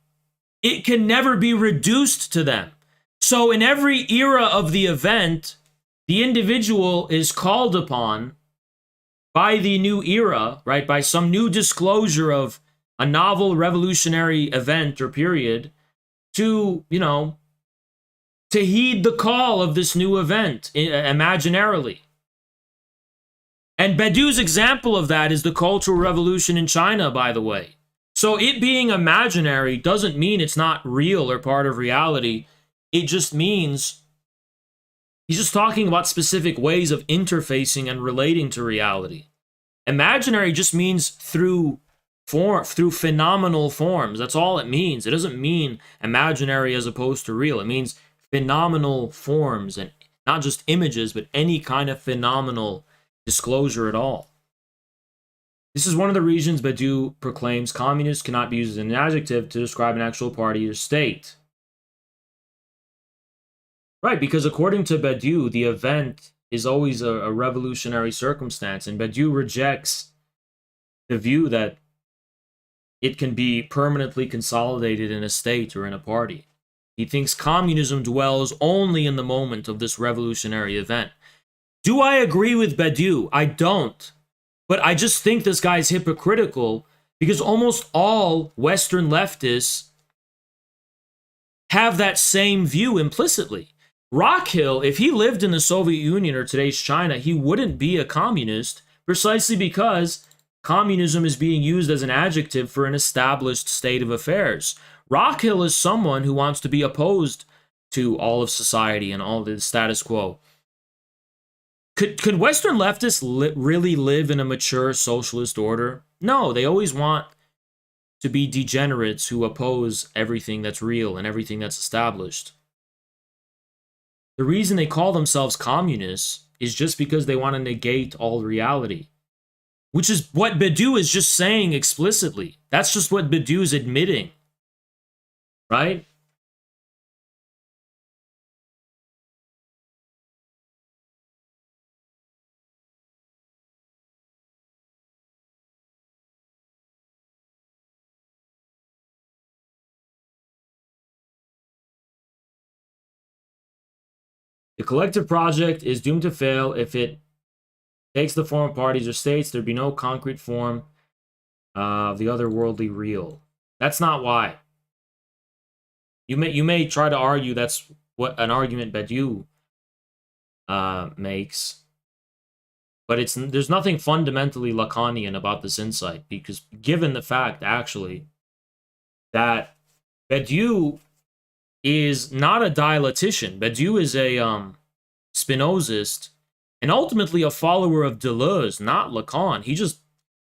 it can never be reduced to them. So in every era of the event, the individual is called upon by the new era, right, by some new disclosure of a novel revolutionary event or period to, to heed the call of this new event imaginarily. And Badiou's example of that is the Cultural Revolution in China, by the way. So it being imaginary doesn't mean it's not real or part of reality. It just means he's just talking about specific ways of interfacing and relating to reality. Imaginary just means through phenomenal forms. That's all it means. It doesn't mean imaginary as opposed to real. It means phenomenal forms, and not just images, but any kind of phenomenal disclosure at all. This is one of the reasons Badiou proclaims communist cannot be used as an adjective to describe an actual party or state. Right, because according to Badiou, the event is always a revolutionary circumstance, and Badiou rejects the view that it can be permanently consolidated in a state or in a party. He thinks communism dwells only in the moment of this revolutionary event. Do I agree with Badiou? I don't. But I just think this guy's hypocritical because almost all Western leftists have that same view implicitly. Rockhill, if he lived in the Soviet Union or today's China, he wouldn't be a communist precisely because communism is being used as an adjective for an established state of affairs. Rockhill is someone who wants to be opposed to all of society and all the status quo. Could Western leftists really live in a mature socialist order? No, they always want to be degenerates who oppose everything that's real and everything that's established. The reason they call themselves communists is just because they want to negate all reality, which is what Badiou is just saying explicitly. That's just what Badiou is admitting, right? The collective project is doomed to fail if it takes the form of parties or states. There'd be no concrete form of the otherworldly real. That's not why. You may try to argue that's what an argument Badiou makes, but there's nothing fundamentally Lacanian about this insight, because given the fact actually that Badiou is not a dialectician. Badiou is a Spinozist and ultimately a follower of Deleuze, not Lacan. He just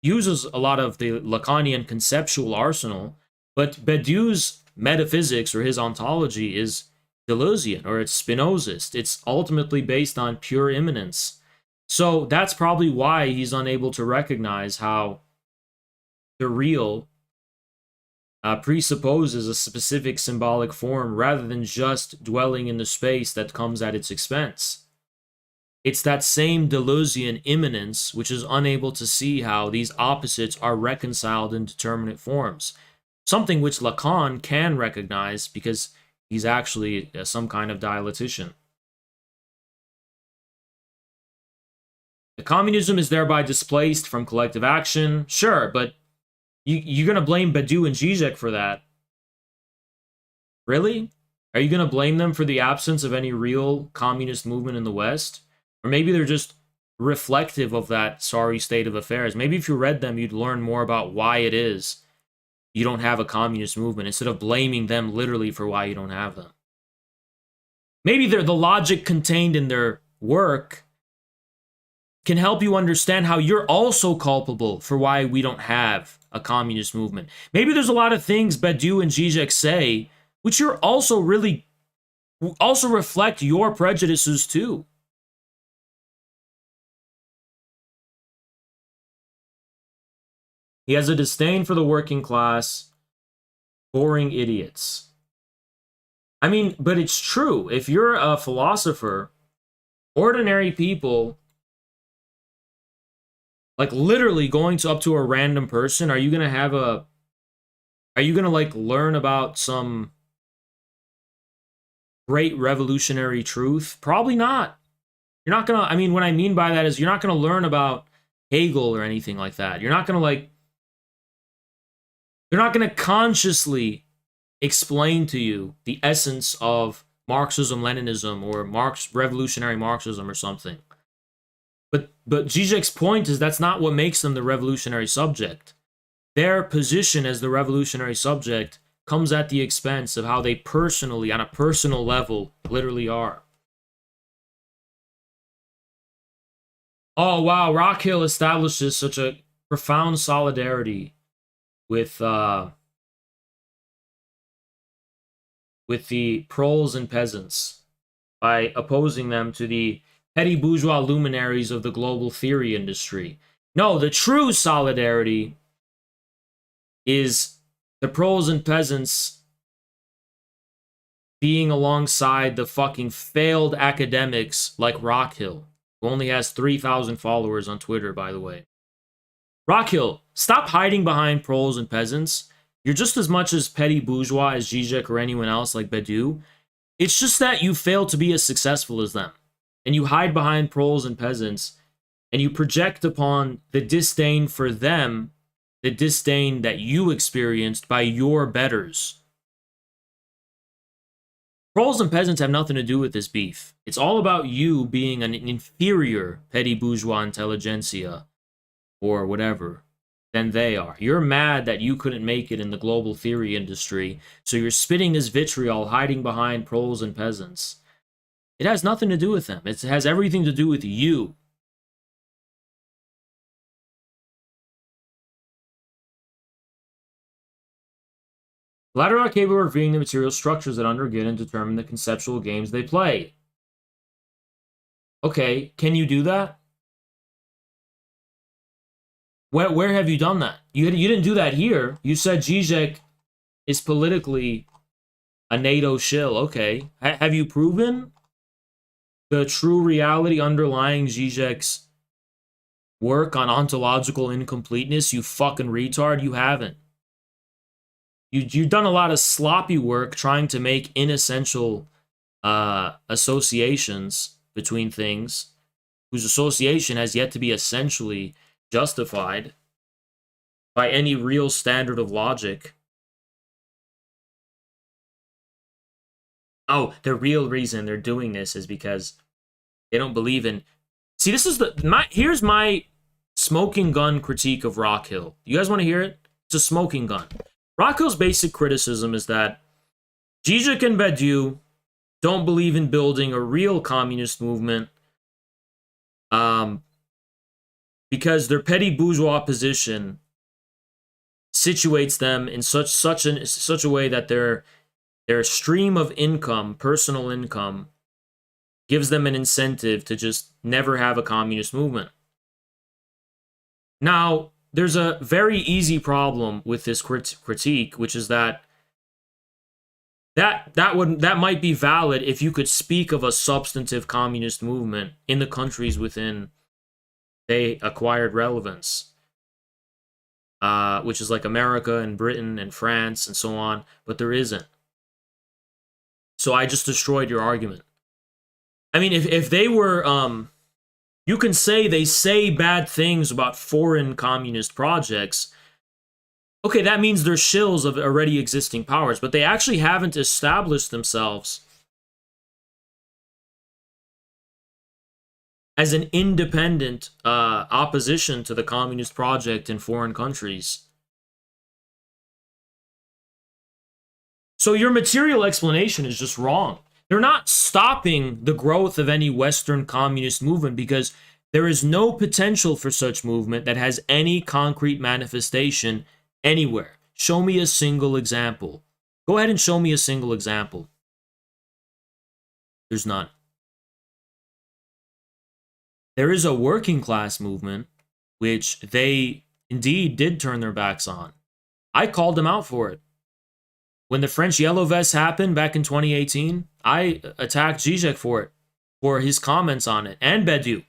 uses a lot of the Lacanian conceptual arsenal, but Badiou's metaphysics or his ontology is Deleuzian or it's Spinozist. It's ultimately based on pure immanence. So that's probably why he's unable to recognize how the real presupposes a specific symbolic form rather than just dwelling in the space that comes at its expense. It's that same Deleuzian immanence which is unable to see how these opposites are reconciled in determinate forms, something which Lacan can recognize because he's actually some kind of dialectician. The communism is thereby displaced from collective action, sure, but you're going to blame Badiou and Žižek for that. Really? Are you going to blame them for the absence of any real communist movement in the West? Or maybe they're just reflective of that sorry state of affairs. Maybe if you read them, you'd learn more about why it is you don't have a communist movement instead of blaming them literally for why you don't have them. Maybe the logic contained in their work can help you understand how you're also culpable for why we don't have a communist movement. Maybe there's a lot of things Badiou and Žižek say which you're also reflect your prejudices too. He has a disdain for the working class, boring idiots. I mean, but it's true. If you're a philosopher, ordinary people, like literally going up to a random person, are you gonna like learn about some great revolutionary truth? Probably not. You're not gonna, I mean, what I mean by that is you're not gonna learn about Hegel or anything like that. You're not gonna consciously explain to you the essence of Marxism-Leninism or revolutionary Marxism or something. But Zizek's point is that's not what makes them the revolutionary subject. Their position as the revolutionary subject comes at the expense of how they personally, on a personal level, literally are. Oh, wow, Rockhill establishes such a profound solidarity with the proles and peasants by opposing them to the petty bourgeois luminaries of the global theory industry. No, the true solidarity is the proles and peasants being alongside the fucking failed academics like Rockhill, who only has 3,000 followers on Twitter, by the way. Rockhill, stop hiding behind proles and peasants. You're just as much as petty bourgeois as Žižek or anyone else like Badiou. It's just that you failed to be as successful as them. and you hide behind proles and peasants, and you project upon the disdain for them, the disdain that you experienced by your betters. Proles and peasants have nothing to do with this beef. It's all about you being an inferior petty bourgeois intelligentsia, or whatever, than they are. You're mad that you couldn't make it in the global theory industry, so you're spitting this vitriol hiding behind proles and peasants. It has nothing to do with them. It has everything to do with you. Latter are capable of reading the material structures that undergird and determine the conceptual games they play. Okay, can you do that? Where have you done that? You didn't do that here. You said Žižek is politically a NATO shill. Okay. Have you proven the true reality underlying Žižek's work on ontological incompleteness, you fucking retard? You haven't. You've done a lot of sloppy work trying to make inessential associations between things whose association has yet to be essentially justified by any real standard of logic. Oh, the real reason they're doing this is because they don't believe in... See, this is here's my smoking gun critique of Rockhill. You guys want to hear it? It's a smoking gun. Rockhill's basic criticism is that Žižek and Badiou don't believe in building a real communist movement because their petty bourgeois position situates them in such a way that their stream of income, personal income, gives them an incentive to just never have a communist movement. Now, there's a very easy problem with this critique, which is that might be valid if you could speak of a substantive communist movement in the countries within they acquired relevance, which is like America and Britain and France and so on, but there isn't. So I just destroyed your argument. I mean, if they were, you can say they say bad things about foreign communist projects. Okay, that means they're shills of already existing powers, but they actually haven't established themselves as an independent opposition to the communist project in foreign countries. So your material explanation is just wrong. They're not stopping the growth of any Western communist movement because there is no potential for such movement that has any concrete manifestation anywhere. Show me a single example. Go ahead and show me a single example. There's none. There is a working class movement, which they indeed did turn their backs on. I called them out for it. When the French Yellow Vests happened back in 2018, I attacked Žižek for it, for his comments on it, and Badiou.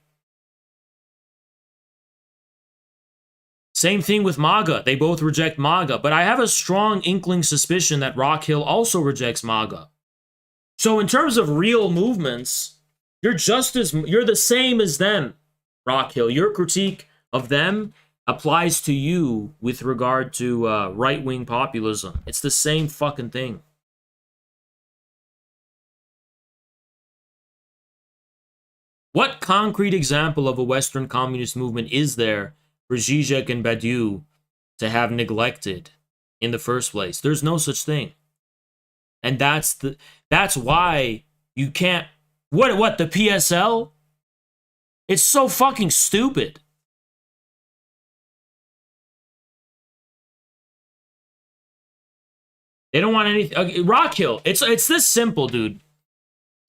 Same thing with MAGA. They both reject MAGA, but I have a strong inkling suspicion that Rockhill also rejects MAGA. So in terms of real movements, you're the same as them, Rockhill. Your critique of them applies to you with regard to right-wing populism. It's the same fucking thing. What concrete example of a Western communist movement is there for Žižek and Badiou to have neglected in the first place? There's no such thing. And that's why you can't... What, the PSL? It's so fucking stupid. They don't want anything. Okay, Rockhill, it's this simple, dude.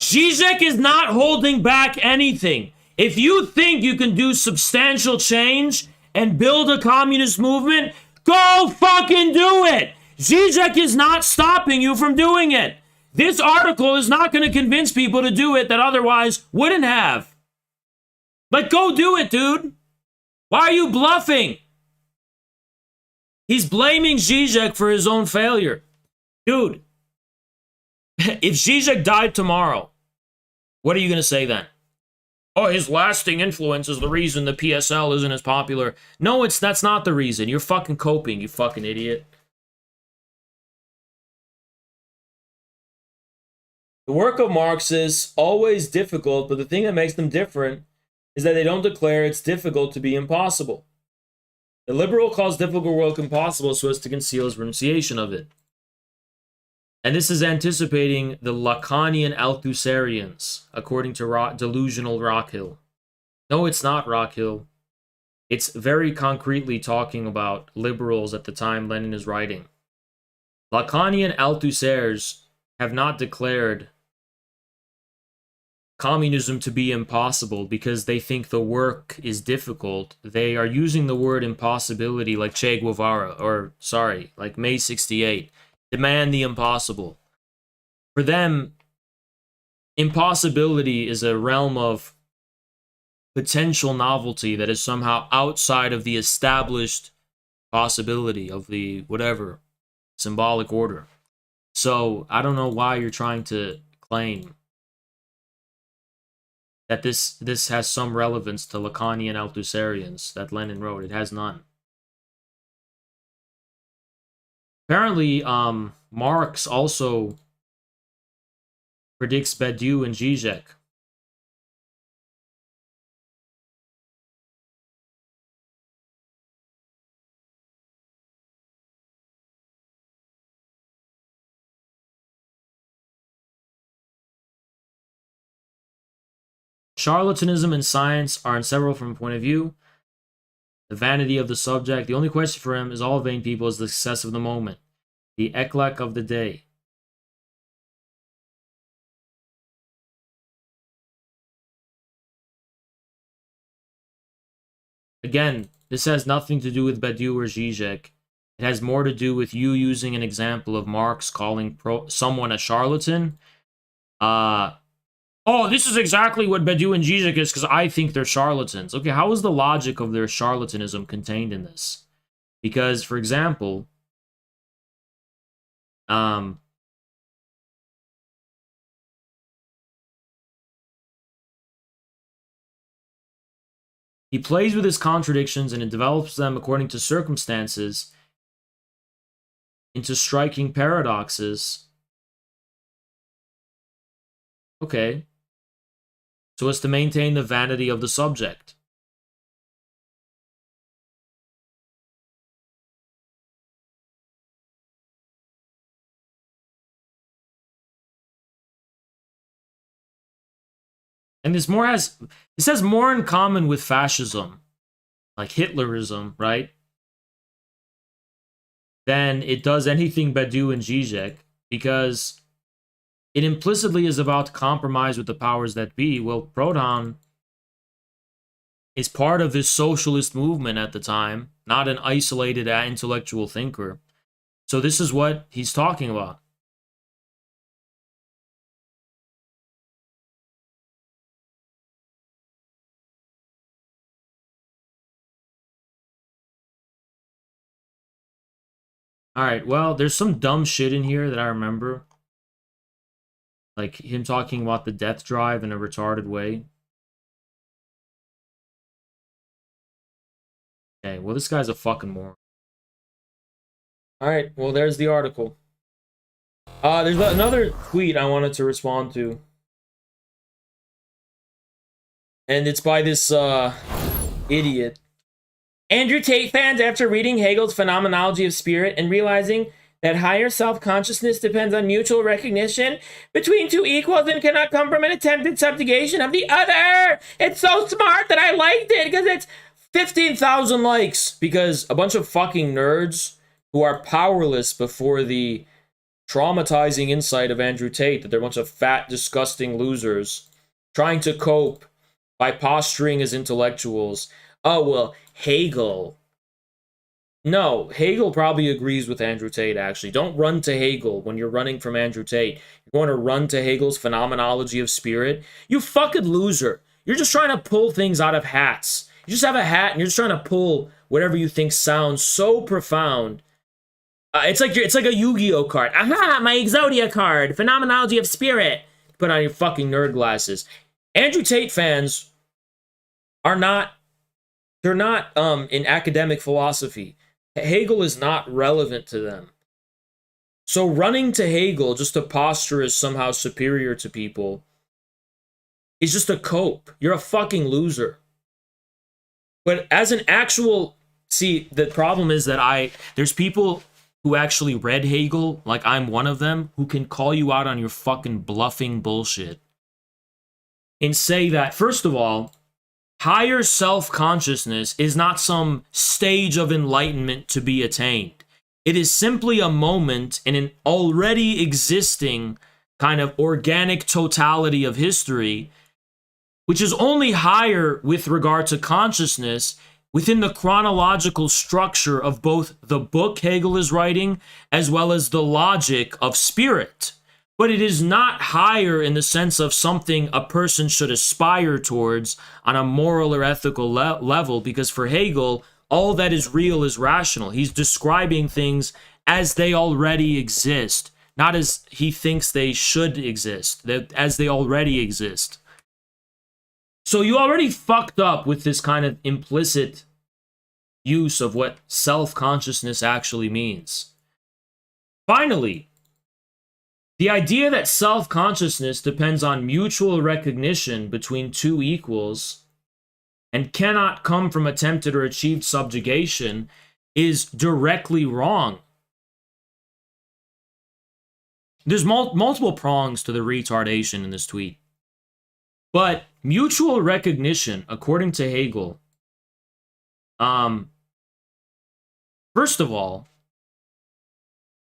Žižek is not holding back anything. If you think you can do substantial change and build a communist movement, go fucking do it. Žižek is not stopping you from doing it. This article is not going to convince people to do it that otherwise wouldn't have. Like, go do it, dude. Why are you bluffing? He's blaming Žižek for his own failure. Dude, if Žižek died tomorrow, what are you going to say then? oh, his lasting influence is the reason the PSL isn't as popular. No, that's not the reason. You're fucking coping, you fucking idiot. The work of Marx is always difficult, but the thing that makes them different is that they don't declare it's difficult to be impossible. The liberal calls difficult work impossible so as to conceal his renunciation of it. And this is anticipating the Lacanian Althusserians, according to delusional Rockhill. No, it's not Rockhill. It's very concretely talking about liberals at the time Lenin is writing. Lacanian Althussers have not declared communism to be impossible because they think the work is difficult. They are using the word impossibility like Che Guevara, or sorry, like May 68. Demand the impossible. For them, impossibility is a realm of potential novelty that is somehow outside of the established possibility of the whatever symbolic order. So I don't know why you're trying to claim that this has some relevance to Lacanian Althusserians that Lenin wrote. It has none. Apparently, Marx also predicts Badiou and Zizek. Charlatanism and science are inseparable from a point of view. The vanity of the subject. The only question for him is all vain people is the success of the moment. The eclat of the day. Again, this has nothing to do with Badiou or Zizek. It has more to do with you using an example of Marx calling someone a charlatan. Oh, this is exactly what Badiou and Zizek is because I think they're charlatans. Okay, how is the logic of their charlatanism contained in this? Because, for example, he plays with his contradictions and it develops them according to circumstances into striking paradoxes. Okay. So as to maintain the vanity of the subject. And this has more in common with fascism, like Hitlerism, right? Than it does anything Badiou and Zizek, because it implicitly is about compromise with the powers that be. Well, Proudhon is part of this socialist movement at the time, not an isolated intellectual thinker. So this is what he's talking about. Alright, well, there's some dumb shit in here that I remember. Like him talking about the death drive in a retarded way. Okay, well, this guy's a fucking moron. Alright, well, there's the article. There's another tweet I wanted to respond to. And it's by this, idiot. Andrew Tate fans, after reading Hegel's Phenomenology of Spirit and realizing that higher self-consciousness depends on mutual recognition between two equals and cannot come from an attempted subjugation of the other. It's so smart that I liked it because it's 15,000 likes. Because a bunch of fucking nerds who are powerless before the traumatizing insight of Andrew Tate that they're a bunch of fat, disgusting losers trying to cope by posturing as intellectuals. Oh, well, Hegel. No, Hegel probably agrees with Andrew Tate, actually. Don't run to Hegel when you're running from Andrew Tate. You're going to run to Hegel's Phenomenology of Spirit. You fucking loser. You're just trying to pull things out of hats. You just have a hat and you're just trying to pull whatever you think sounds so profound. It's like a Yu-Gi-Oh card. Aha, my Exodia card. Phenomenology of Spirit. Put on your fucking nerd glasses. Andrew Tate fans are not, they're not in academic philosophy. Hegel is not relevant to them. So running to Hegel just to posture as somehow superior to people is just a cope. You're a fucking loser. But as an actual, see, the problem is that there's people who actually read Hegel, like I'm one of them, who can call you out on your fucking bluffing bullshit and say that, first of all, higher self-consciousness is not some stage of enlightenment to be attained. It is simply a moment in an already existing kind of organic totality of history, which is only higher with regard to consciousness within the chronological structure of both the book Hegel is writing as well as the logic of spirit. But it is not higher in the sense of something a person should aspire towards on a moral or ethical level, because for Hegel, all that is real is rational. He's describing things as they already exist, not as he thinks they should exist, as they already exist. So you already fucked up with this kind of implicit use of what self-consciousness actually means. Finally, the idea that self-consciousness depends on mutual recognition between two equals and cannot come from attempted or achieved subjugation is directly wrong. There's multiple prongs to the retardation in this tweet. But mutual recognition, according to Hegel, first of all,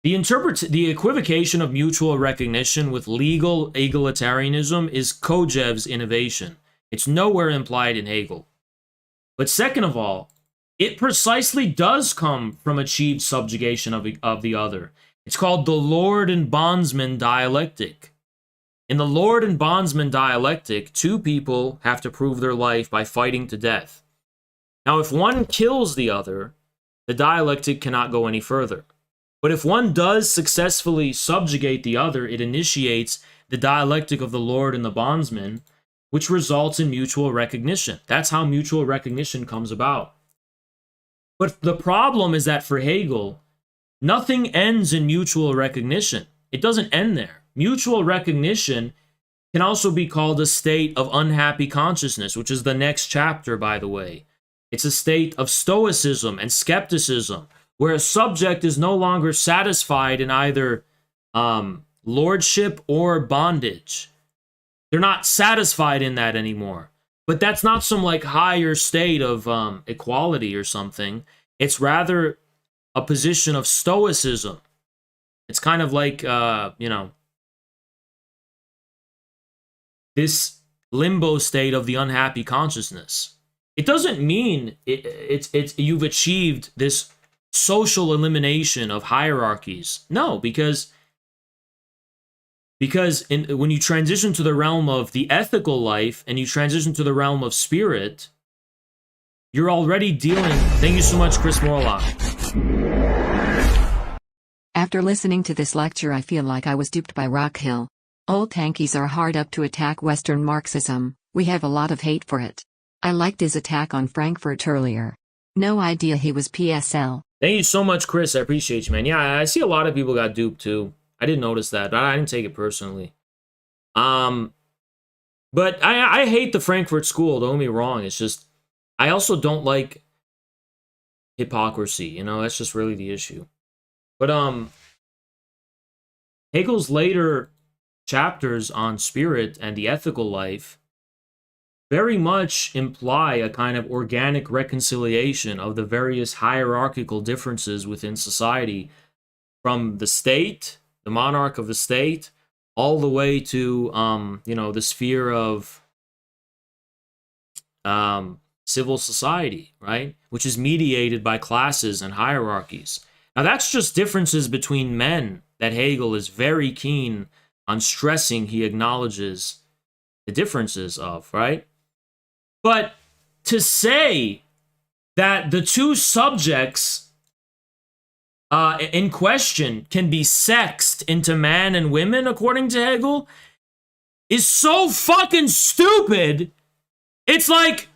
the equivocation of mutual recognition with legal egalitarianism is Kojève's innovation. It's nowhere implied in Hegel. But second of all, it precisely does come from achieved subjugation of the other. It's called the Lord and Bondsman dialectic. In the Lord and Bondsman dialectic, two people have to prove their life by fighting to death. Now, if one kills the other, the dialectic cannot go any further. But if one does successfully subjugate the other, it initiates the dialectic of the Lord and the Bondsman, which results in mutual recognition. That's how mutual recognition comes about. But the problem is that for Hegel, nothing ends in mutual recognition. It doesn't end there. Mutual recognition can also be called a state of unhappy consciousness, which is the next chapter, by the way. It's a state of stoicism and skepticism, where a subject is no longer satisfied in either lordship or bondage. They're not satisfied in that anymore. But that's not some like higher state of equality or something. It's rather a position of stoicism. It's kind of like, this limbo state of the unhappy consciousness. It doesn't mean it's you've achieved this social elimination of hierarchies. No, because when you transition to the realm of the ethical life and you transition to the realm of spirit, you're already dealing. Thank you so much, Chris Morlock. After listening to this lecture, I feel like I was duped by Rockhill. Old tankies are hard up to attack Western Marxism. We have a lot of hate for it. I liked his attack on Frankfurt earlier. No idea he was PSL. Thank you so much, Chris. I appreciate you, man. Yeah, I see a lot of people got duped too. I didn't notice that, but I didn't take it personally. But I hate the Frankfurt School, don't get me wrong. It's just, I also don't like hypocrisy, you know, that's just really the issue. But Hegel's later chapters on spirit and the ethical life very much imply a kind of organic reconciliation of the various hierarchical differences within society, from the state, the monarch of the state, all the way to the sphere of civil society, right? Which is mediated by classes and hierarchies. Now that's just differences between men that Hegel is very keen on stressing. He acknowledges the differences of, right? But to say that the two subjects in question can be sexed into man and women, according to Hegel, is so fucking stupid. It's like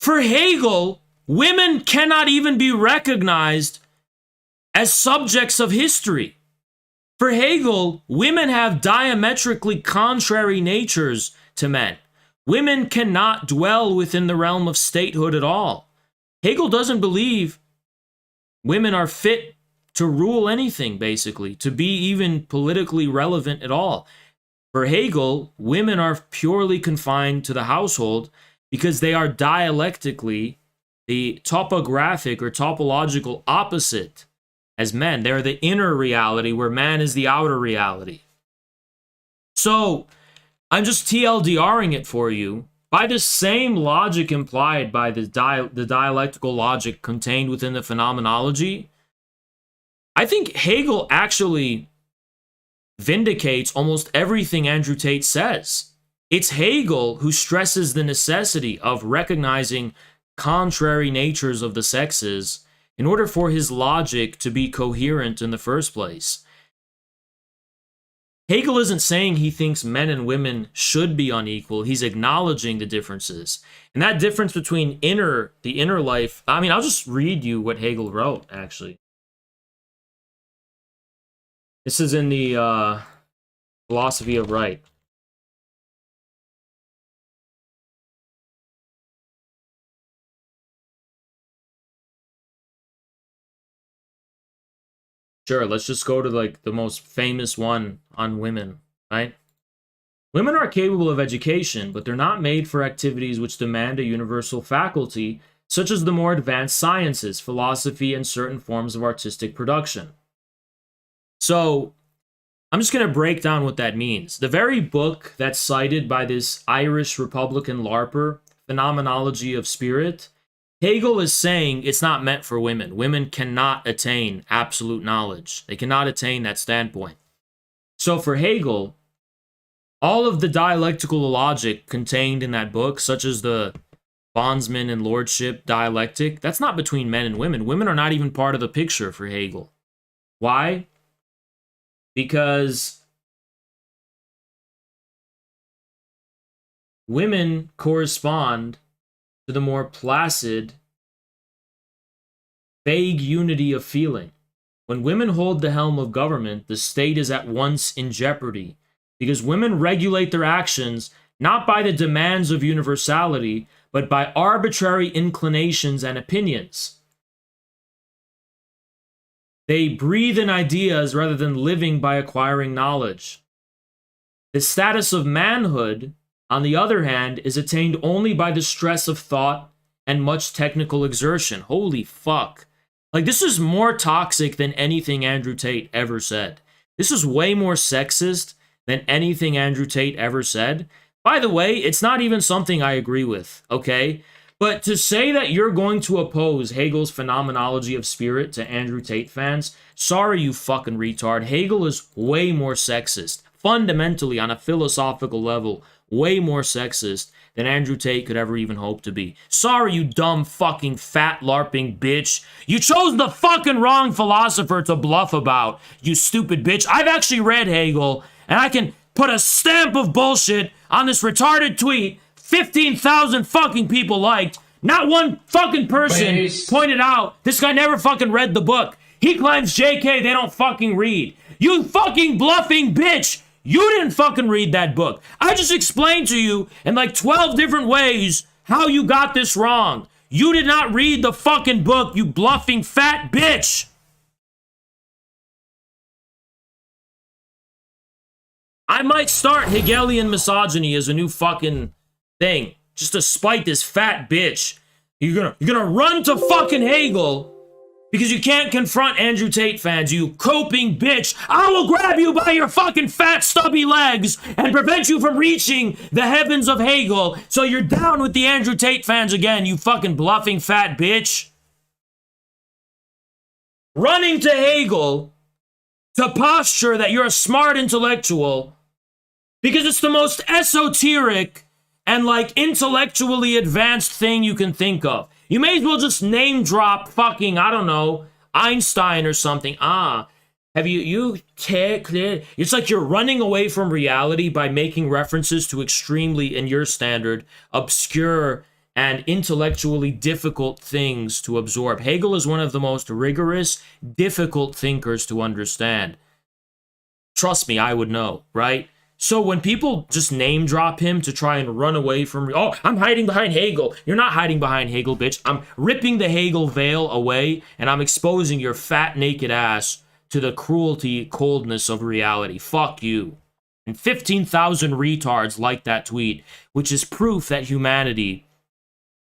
For Hegel, women cannot even be recognized as subjects of history. For Hegel, women have diametrically contrary natures to men. Women cannot dwell within the realm of statehood at all. Hegel doesn't believe women are fit to rule anything, basically, to be even politically relevant at all. For Hegel, women are purely confined to the household because they are dialectically the topographic or topological opposite as men. They're the inner reality where man is the outer reality. So I'm just TLDRing it for you. By the same logic implied by the dialectical logic contained within the phenomenology, I think Hegel actually vindicates almost everything Andrew Tate says. It's Hegel who stresses the necessity of recognizing contrary natures of the sexes in order for his logic to be coherent in the first place. Hegel isn't saying he thinks men and women should be unequal. He's acknowledging the differences. And that difference between the inner life, I mean, I'll just read you what Hegel wrote, actually. This is in the Philosophy of Right. Sure, let's just go to like the most famous one on women, right? Women are capable of education, but they're not made for activities which demand a universal faculty, such as the more advanced sciences, philosophy, and certain forms of artistic production. So, I'm just going to break down what that means. The very book that's cited by this Irish Republican LARPer, Phenomenology of Spirit, Hegel is saying it's not meant for women. Women cannot attain absolute knowledge. They cannot attain that standpoint. So for Hegel, all of the dialectical logic contained in that book, such as the bondsman and lordship dialectic, that's not between men and women. Women are not even part of the picture for Hegel. Why? Because women correspond to the more placid, vague unity of feeling. When women hold the helm of government, the state is at once in jeopardy, because women regulate their actions not by the demands of universality, but by arbitrary inclinations and opinions. They breathe in ideas rather than living by acquiring knowledge. The status of manhood, on the other hand, is attained only by the stress of thought and much technical exertion. Holy fuck. Like, this is more toxic than anything Andrew Tate ever said. This is way more sexist than anything Andrew Tate ever said. By the way, it's not even something I agree with, okay? But to say that you're going to oppose Hegel's phenomenology of spirit to Andrew Tate fans, sorry, you fucking retard. Hegel is way more sexist. Fundamentally, on a philosophical level, way more sexist than Andrew Tate could ever even hope to be. Sorry, you dumb fucking fat LARPing bitch. You chose the fucking wrong philosopher to bluff about, you stupid bitch. I've actually read Hegel, and I can put a stamp of bullshit on this retarded tweet 15,000 fucking people liked. Not one fucking person pointed out this guy never fucking read the book. He claims JK they don't fucking read. You fucking bluffing bitch. You didn't fucking read that book. I just explained to you in like 12 different ways how you got this wrong. You did not read the fucking book, you bluffing fat bitch. I might start Hegelian misogyny as a new fucking thing, just to spite this fat bitch. You're gonna run to fucking Hegel because you can't confront Andrew Tate fans, you coping bitch. I will grab you by your fucking fat stubby legs and prevent you from reaching the heavens of Hegel, so you're down with the Andrew Tate fans again, you fucking bluffing fat bitch. Running to Hegel to posture that you're a smart intellectual because it's the most esoteric and like intellectually advanced thing you can think of. You may as well just name drop fucking, I don't know, Einstein or something. Have you clear? It's like you're running away from reality by making references to extremely, in your standard, obscure and intellectually difficult things to absorb. Hegel is one of the most rigorous, difficult thinkers to understand. Trust me, I would know, right? So when people just name drop him to try and run away from, oh, I'm hiding behind Hegel. You're not hiding behind Hegel, bitch. I'm ripping the Hegel veil away, and I'm exposing your fat, naked ass to the cruelty, coldness of reality. Fuck you. And 15,000 retards like that tweet, which is proof that humanity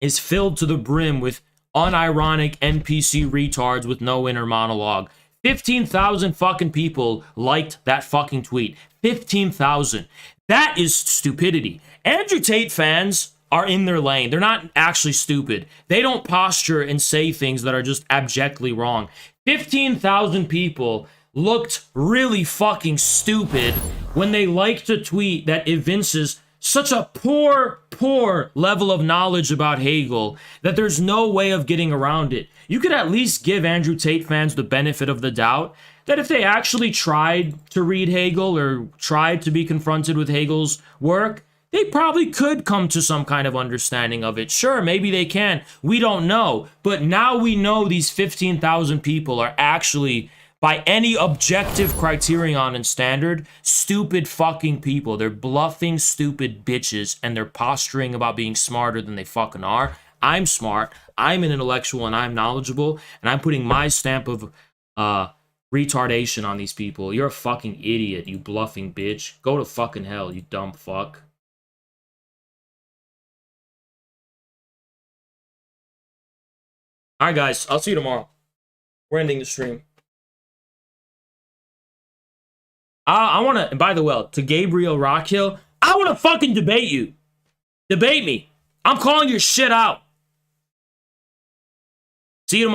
is filled to the brim with unironic NPC retards with no inner monologue. 15,000 fucking people liked that fucking tweet. 15,000. That is stupidity. Andrew Tate fans are in their lane. They're not actually stupid. They don't posture and say things that are just abjectly wrong. 15,000 people looked really fucking stupid when they liked a tweet that evinces such a poor level of knowledge about Hegel that there's no way of getting around it. You could at least give Andrew Tate fans the benefit of the doubt that if they actually tried to read Hegel or tried to be confronted with Hegel's work, they probably could come to some kind of understanding of it. Sure, maybe they can. We don't know. But now we know these 15,000 people are actually, by any objective criterion and standard, stupid fucking people. They're bluffing stupid bitches, and they're posturing about being smarter than they fucking are. I'm smart, I'm an intellectual, and I'm knowledgeable, and I'm putting my stamp of retardation on these people. You're a fucking idiot, you bluffing bitch. Go to fucking hell, you dumb fuck. Alright guys, I'll see you tomorrow. We're ending the stream. I want to, and by the way, to Gabriel Rockhill, I want to fucking debate you. Debate me. I'm calling your shit out.